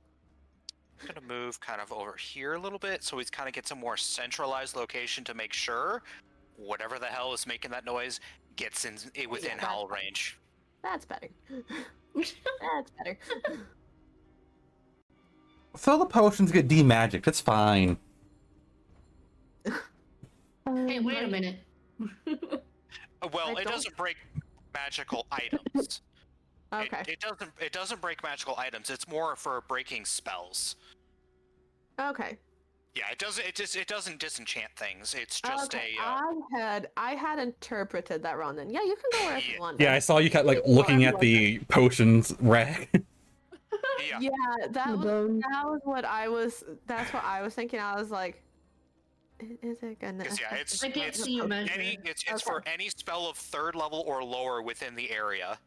I'm gonna move kind of over here a little bit so he's kind of gets a more centralized location to make sure whatever the hell is making that noise gets within Yeah, howl range. That's better. That's better. So the potions get demagicked. It's fine. Hey, wait a minute. Well, I it don't- doesn't break magical items. Okay. It doesn't break magical items. It's more for breaking spells. Okay. Yeah, it doesn't disenchant things. It's just Okay. a I had interpreted that wrong then. Yeah, you can go wherever you want. Yeah, I saw you kept like looking at the potions rack. yeah. Yeah, that The was bone. that's what I was thinking. I was like, is it gonna? Because yeah, it's I did see you measure. it's for any spell of 3rd level or lower within the area.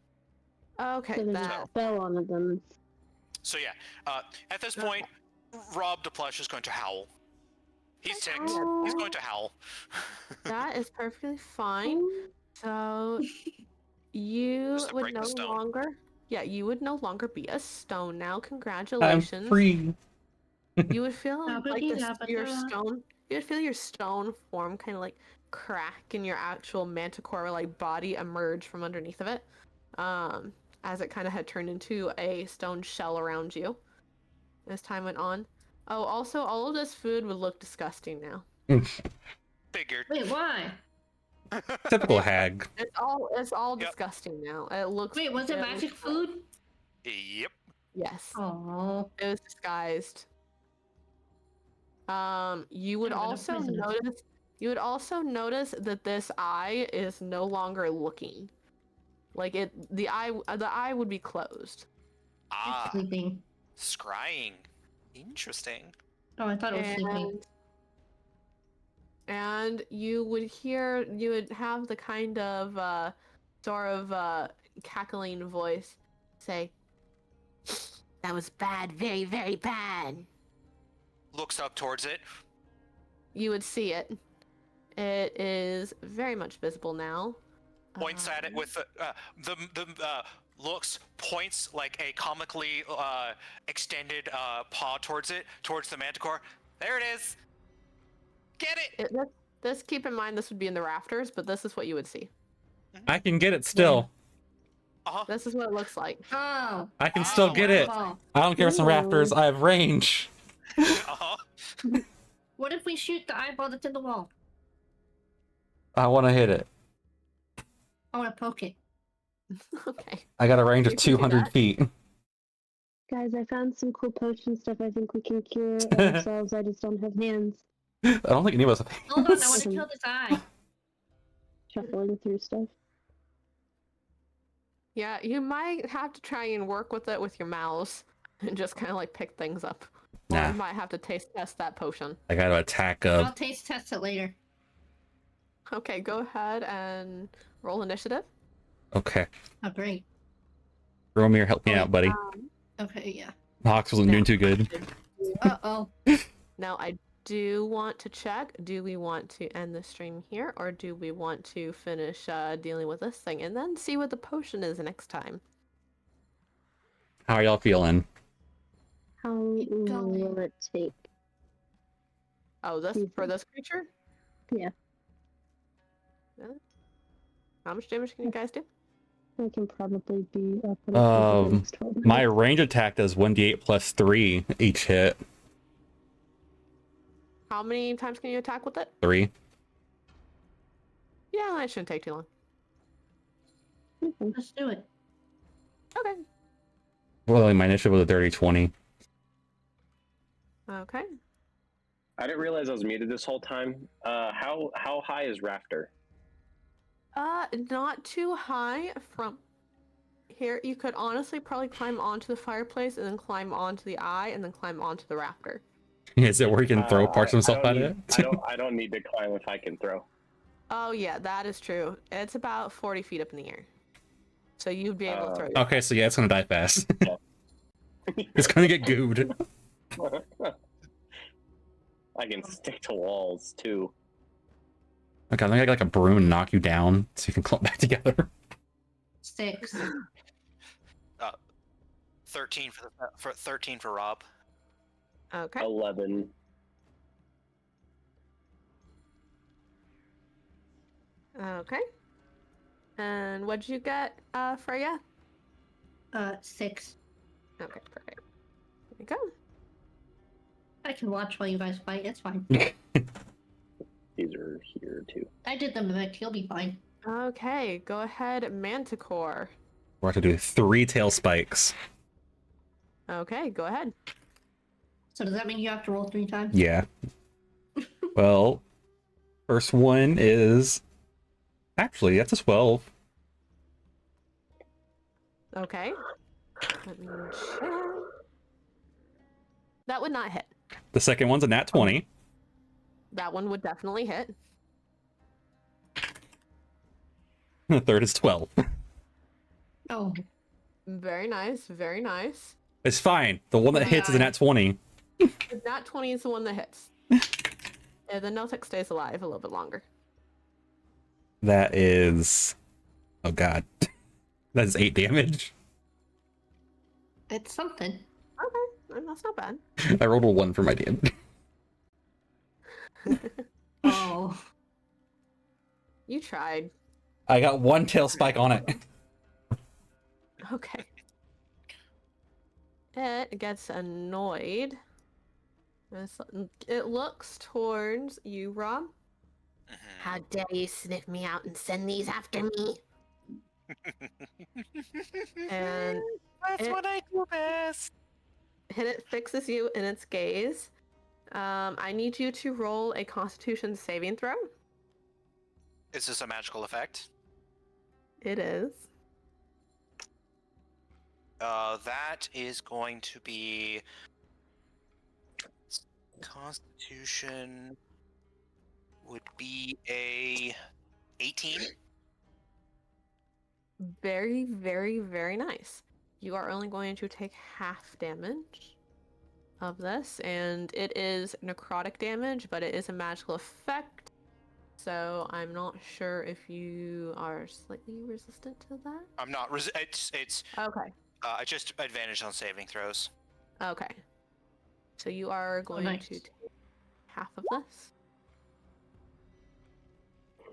Okay, So there's that a spell on them. So yeah, at this point, Rob de Plush is going to howl. He's ticked. He's going to howl. that is perfectly fine. So you Just to would break the no stone. longer, yeah, you would no longer be a stone now. I'm Congratulations. free. You would feel like your Dabba-dee-dabba-da. stone. You would feel your stone form kind of like crack and your actual manticore like body emerge from underneath of it, as it kind of had turned into a stone shell around you. As time went on. Oh, also, all of this food would look disgusting now. Figured. Wait, why? Typical hag. It's all Yep. disgusting now. It looks. Wait, was it magic food? Yep. Yes, Oh. it was disguised. You would Kind of an also prison. notice. You would also notice that this eye is no longer looking. Like the eye would be closed. Ah, Sleeping. scrying. Interesting. Oh, I thought it was sleeping. And you would have the kind of sort of cackling voice say, "That was bad, very, very bad." Looks up towards it. You would see it. It is very much visible now. Points at it with the looks, points like a comically extended paw towards it, towards the manticore. There it is. Get it. This keep in mind this would be in the rafters, but this is what you would see. I can get it still. Uh-huh. This is what it looks like. Oh. I can still get it. Oh. I don't care if it's in rafters. I have range. Uh-huh. What if we shoot the eyeball that's in the wall? I want to hit it. I want to poke it. Okay. I got a range of You can do 200 that. feet. Guys, I found some cool potion stuff. I think we can cure ourselves. I just don't have hands. I don't think any of us have Hold on, I want hands. to kill this eye. Shuffling through stuff. Yeah, you might have to try and work with it with your mouse and just kind of like pick things up. Or Nah. you might have to taste test that potion. I got to attack I'll taste test it later. Okay, go ahead and roll initiative. Okay. Oh, great. Romir, help me out, buddy. Okay, yeah. Hawks wasn't doing too good. Uh-oh. Now, I do want to check, do we want to end the stream here, or do we want to finish dealing with this thing and then see what the potion is next time? How are y'all feeling? How long will it take? Oh, this for this creature? Yeah. How much damage can you guys do? I can probably be up in Um, the next 12 minutes. My range attack does 1d8 plus 3 each hit. How many times can you attack with it? 3. Yeah, it shouldn't take too long. Okay. Let's do it. Okay. Well, my initiative was a 30-20. Okay. I didn't realize I was muted this whole time. How high is Rafter? Not too high from here. You could honestly probably climb onto the fireplace and then climb onto the eye and then climb onto the rafter. Is it where he can throw parts of himself I at don't it? need- I don't need to climb if I can throw. Oh yeah, that is true. It's about 40 feet up in the air. So you'd be able to throw your Okay, so yeah, it's gonna die fast. It's gonna get gooed. I can stick to walls too. Okay, I'm gonna get like a broom and knock you down so you can clump back together. 6. 13 for 13 for Rob. Okay. 11. Okay. And what'd you get, Freya? 6. Okay, perfect. There you go. I can watch while you guys fight. It's fine. These are here too. I did the mimic. He'll be fine. Okay, go ahead, Manticore. We're going to do 3 tail spikes. Okay, go ahead. So does that mean you have to roll 3 times? Yeah. Well, first one is... Actually, that's a 12. Okay. Let me check. That would not hit. The second one's a nat 20. That one would definitely hit. The third is 12. Oh, Very nice, very nice. It's fine. The one that hits is a nat 20. The nat 20 is the one that hits. And the Notec stays alive a little bit longer. That is... Oh god. That is 8 damage. it's something. Okay, that's not bad. I rolled a 1 for my damage. Oh. You tried. I got 1 tail spike on it. Okay. It gets annoyed. It looks towards you, Rob. How dare you sniff me out and send these after me? And That's it- what I do best. and it fixes you in its gaze. I need you to roll a Constitution saving throw. Is this a magical effect? It is. That is going to be Constitution would be a 18. Very, very, very nice. You are only going to take half damage of this, and it is necrotic damage, but it is a magical effect. So I'm not sure if you are slightly resistant to that. I'm not. It's Okay. just advantage on saving throws. Okay. So you are going nice. to take half of this.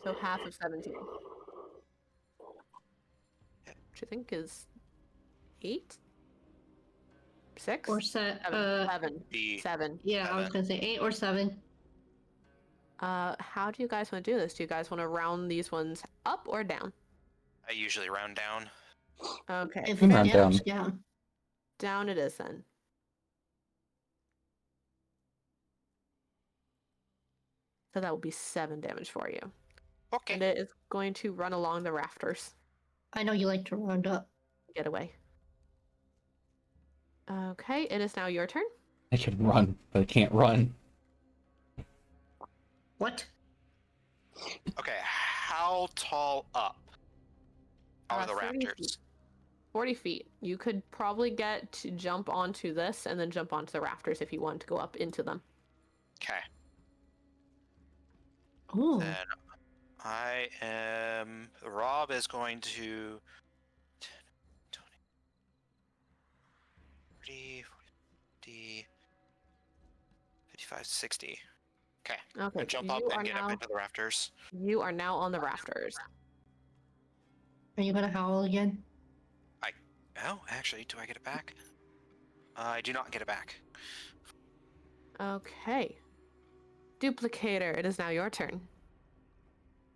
So half of 17. Which I think is 8? 6? Or set. 7. The 7. Yeah, I was gonna say 8 or 7. How do you guys want to do this? Do you guys want to round these ones up or down? I usually round down. Okay. If can it's round down, down. it's down. Down it is then. So that will be 7 damage for you. Okay. And it is going to run along the rafters. I know you like to round up. Get away. Okay, it is now your turn. I can run, but I can't run. What? Okay. How tall up are the 40 raptors? feet. 40 feet. You could probably get to jump onto this and then jump onto the rafters if you want to go up into them. Okay. Ooh. Then I am. Rob is going to 10, 20, 30, 40, 55, 60. Okay. Okay, I jump up you and are get now up into the rafters. you are now on the rafters. Are you gonna howl again? Oh, actually, do I get it back? I do not get it back. Okay. Duplicator, it is now your turn.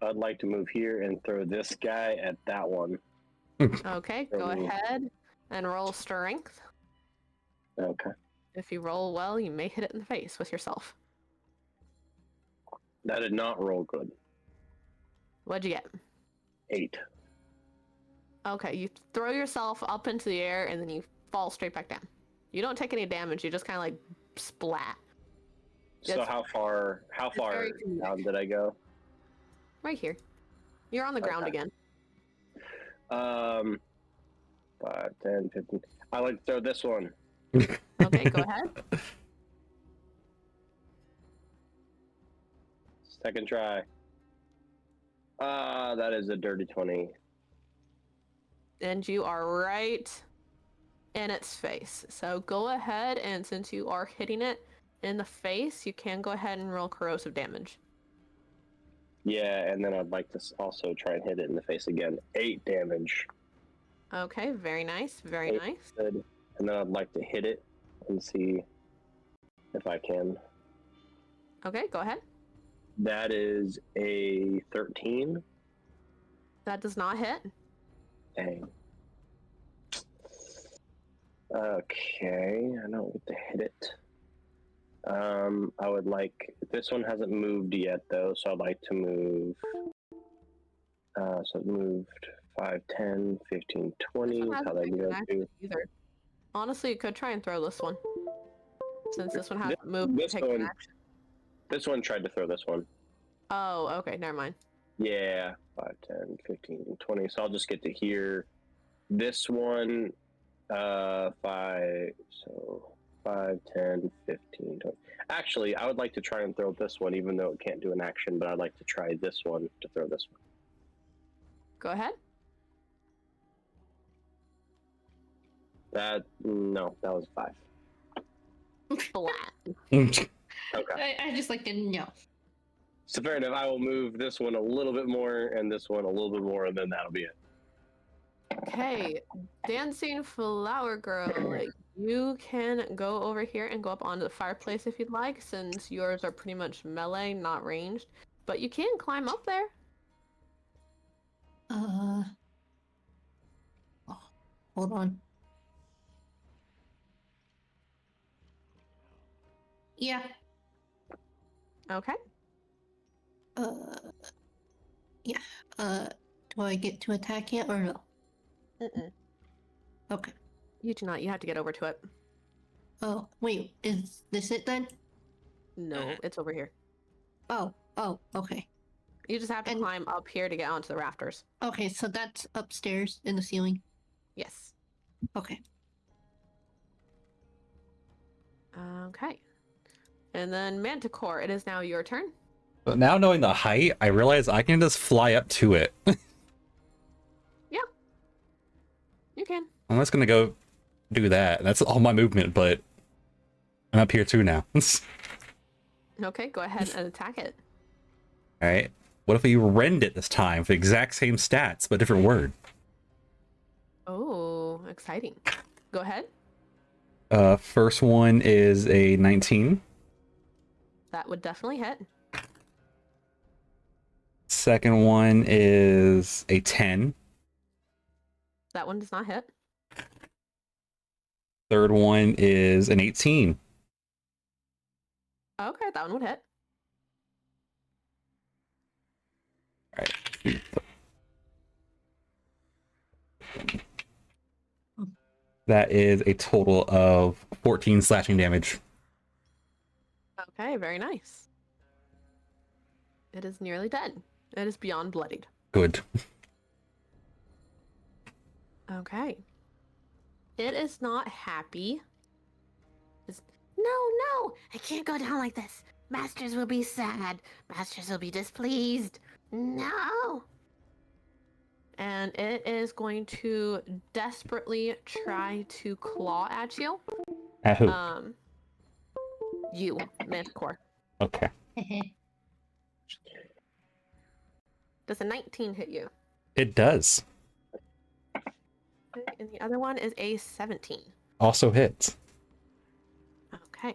I'd like to move here and throw this guy at that one. Okay, go Oh. ahead and roll strength. Okay. If you roll well, you may hit it in the face with yourself. That did not roll good. What'd you get? 8. Okay, you throw yourself up into the air and then you fall straight back down. You don't take any damage, you just kind of like splat. So That's- how far very comedic. down did I go? Right here. You're on the ground Okay. again. 5, 10, 15. I like to throw this one. Okay, go ahead. Second try. That is a dirty 20. And you are right in its face. So go ahead, and since you are hitting it in the face, you can go ahead and roll corrosive damage. Yeah, and then I'd like to also try and hit it in the face again. 8 damage. Okay, very nice, very 8 nice. good. And then I'd like to hit it and see if I can. Okay, go ahead. That is a 13. That does not hit. Dang. Okay, I don't get to hit it. I would like, this one hasn't moved yet though, so I'd like to move. So it moved 5, 10, 15, 20 is how they go to. Either. Honestly, you could try and throw this one. Since this one hasn't This- moved, this take an one- action. This one tried to throw this one. Oh, okay, never mind. Yeah, 5, 10, 15, 20. So I'll just get to hear this one. 5, so 5, 10, 15, 20. Actually, I would like to try and throw this one, even though it can't do an action, but I'd like to try this one to throw this one. Go ahead. No, that was 5. Flat. Okay. I just like to know. So fair enough. I will move this one a little bit more and this one a little bit more, and then that'll be it. Okay, dancing flower girl. You can go over here and go up onto the fireplace if you'd like, since yours are pretty much melee, not ranged. But you can climb up there. Oh, hold on. Yeah. Okay. Yeah. Do I get to attack yet or no? Mm-mm. Okay. You do not. You have to get over to it. Oh, wait. Is this it then? No, it's over here. Oh, okay. You just have to And- climb up here to get onto the rafters. Okay, so that's upstairs in the ceiling. Yes. Okay. Okay. And then Manticore, it is now your turn. But now knowing the height, I realize I can just fly up to it. You can. I'm just gonna go do that. That's all my movement, but I'm up here too now. Okay, go ahead and attack it. Alright. What if we rend it this time for the exact same stats, but different word? Oh, exciting. Go ahead. First one is a 19. That would definitely hit. Second one is a 10. That one does not hit. Third one is an 18. Okay, that one would hit. Alright. That is a total of 14 slashing damage. Okay, very nice. It is nearly dead. It is beyond bloodied. Good. Okay. It is not happy. No, I can't go down like this. Masters will be sad. Masters will be displeased. No. And it is going to desperately try to claw at you. At who? You, Manticore. Okay. Does a 19 hit you? It does. Okay, and the other one is a 17. Also hits. Okay.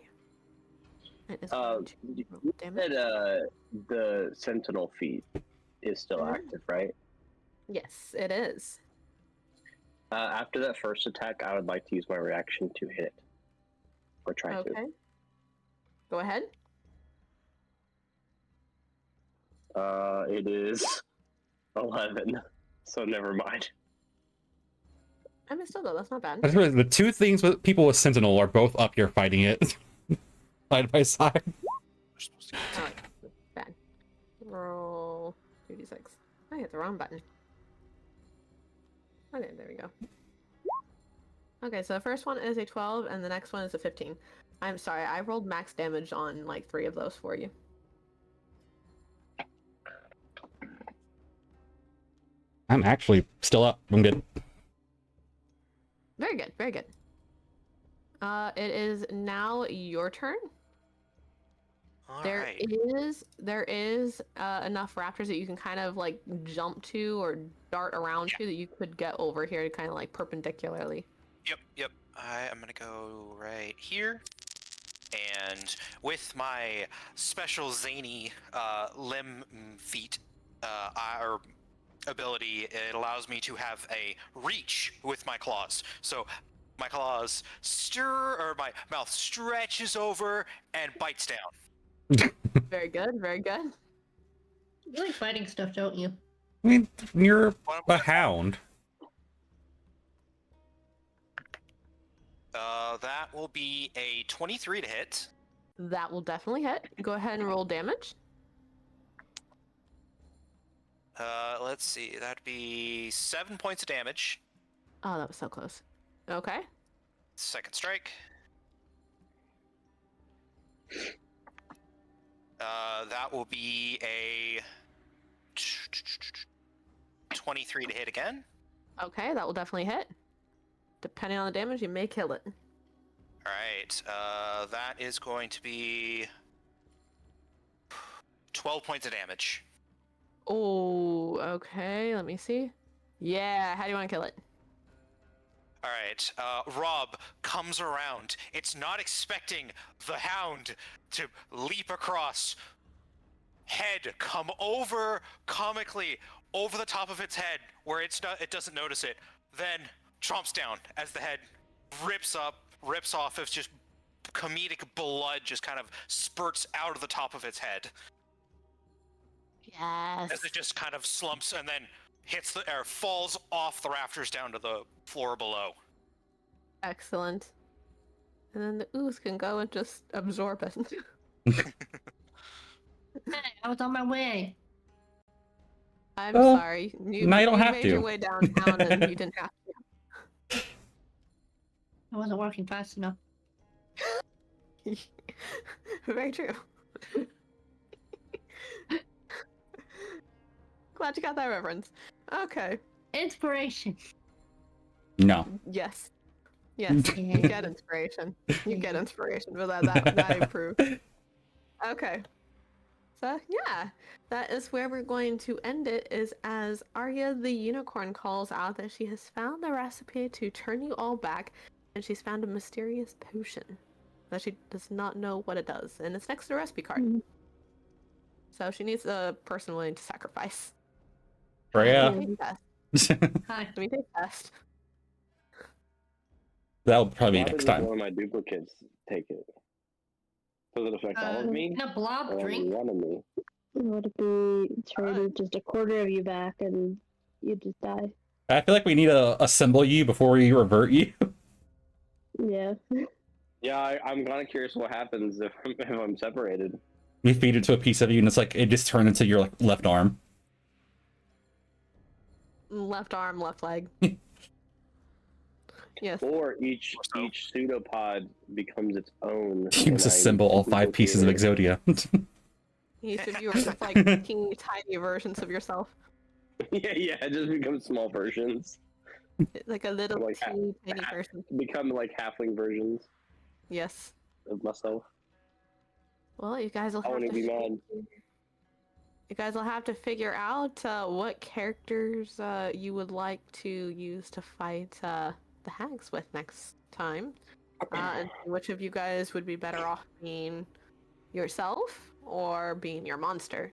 It is Uh, going to roll You damage. said the Sentinel feat is still Mhm. active, right? Yes, it is. After that first attack, I would like to use my reaction to hit. Or try to. Okay. Go ahead. It is 11, so never mind. I mean, still though, that's not bad. I just realized the two things with people with Sentinel are both up here fighting it. Side by side. We're supposed to Oh, bad. Roll 2d6. I hit the wrong button. Okay, there we go. Okay, so the first one is a 12, and the next one is a 15. I'm sorry, I rolled max damage on like 3 of those for you. I'm actually still up. I'm good. Very good, very good. It is now your turn. All There right. is enough raptors that you can kind of like jump to or dart around to that you could get over here to kind of like perpendicularly. Yep. I am gonna go right here, and with my special zany limb feat or ability, it allows me to have a reach with my claws. So my claws stir, or my mouth stretches over and bites down. Very good, very good. You like fighting stuff, don't you? I mean, you're What- a hound. That will be a 23 to hit. That will definitely hit. Go ahead and roll damage. Let's see. That'd be 7 points of damage. Oh, that was so close. Okay. Second strike. That will be a 23 to hit again. Okay, that will definitely hit. Depending on the damage, you may kill it. All right. That is going to be 12 points of damage. Oh, okay. Let me see. Yeah, how do you want to kill it? All right. Rob comes around. It's not expecting the hound to leap across. Head come over comically over the top of its head where it doesn't notice it. Then chomps down as the head rips off. It's just comedic blood just kind of spurts out of the top of its head Yes. as it just kind of slumps and then hits the air, falls off the rafters down to the floor below. Excellent. And then the ooze can go and just absorb it. Hey, I was on my way. I'm Oh, sorry. now you don't have made to. your way downtown and you didn't have I wasn't working fast enough. to. Very true. Glad you got that reference. Okay. Inspiration. No. Yes. Yes. You get inspiration. You get inspiration, but that I approve. Okay. So yeah, that is where we're going to end it. Is as Arya the unicorn calls out that she has found the recipe to turn you all back, and she's found a mysterious potion that she does not know what it does, and it's next to the recipe card. Mhm. So she needs a person willing to sacrifice. Freya. Let me take a test. Hi. Let me take a test. That'll probably be Why next does time. one of my duplicates take it? Does it affect all of Can me? a blob Or only drink? one of me? Would it be turn just a quarter of you back and you just die? I feel like we need to assemble you before we revert you. Yeah. Yeah, I'm kind of curious what happens if I'm separated. We feed it to a piece of you, and it's like it just turned into your like, left arm. Left arm, left leg. Yes. Or each So- each pseudopod becomes its own. You and just assemble all 5 pieces of duplicate Exodia. Each of you are just like teeny tiny versions of yourself. it. yeah, it just becomes small versions. Like a little Like teeny tiny person. Become like halfling versions Yes. of myself. Well, you guys will I have wouldn't to. be mad. You guys will have to figure out what characters you would like to use to fight the hags with next time. And which of you guys would be better off being yourself or being your monster?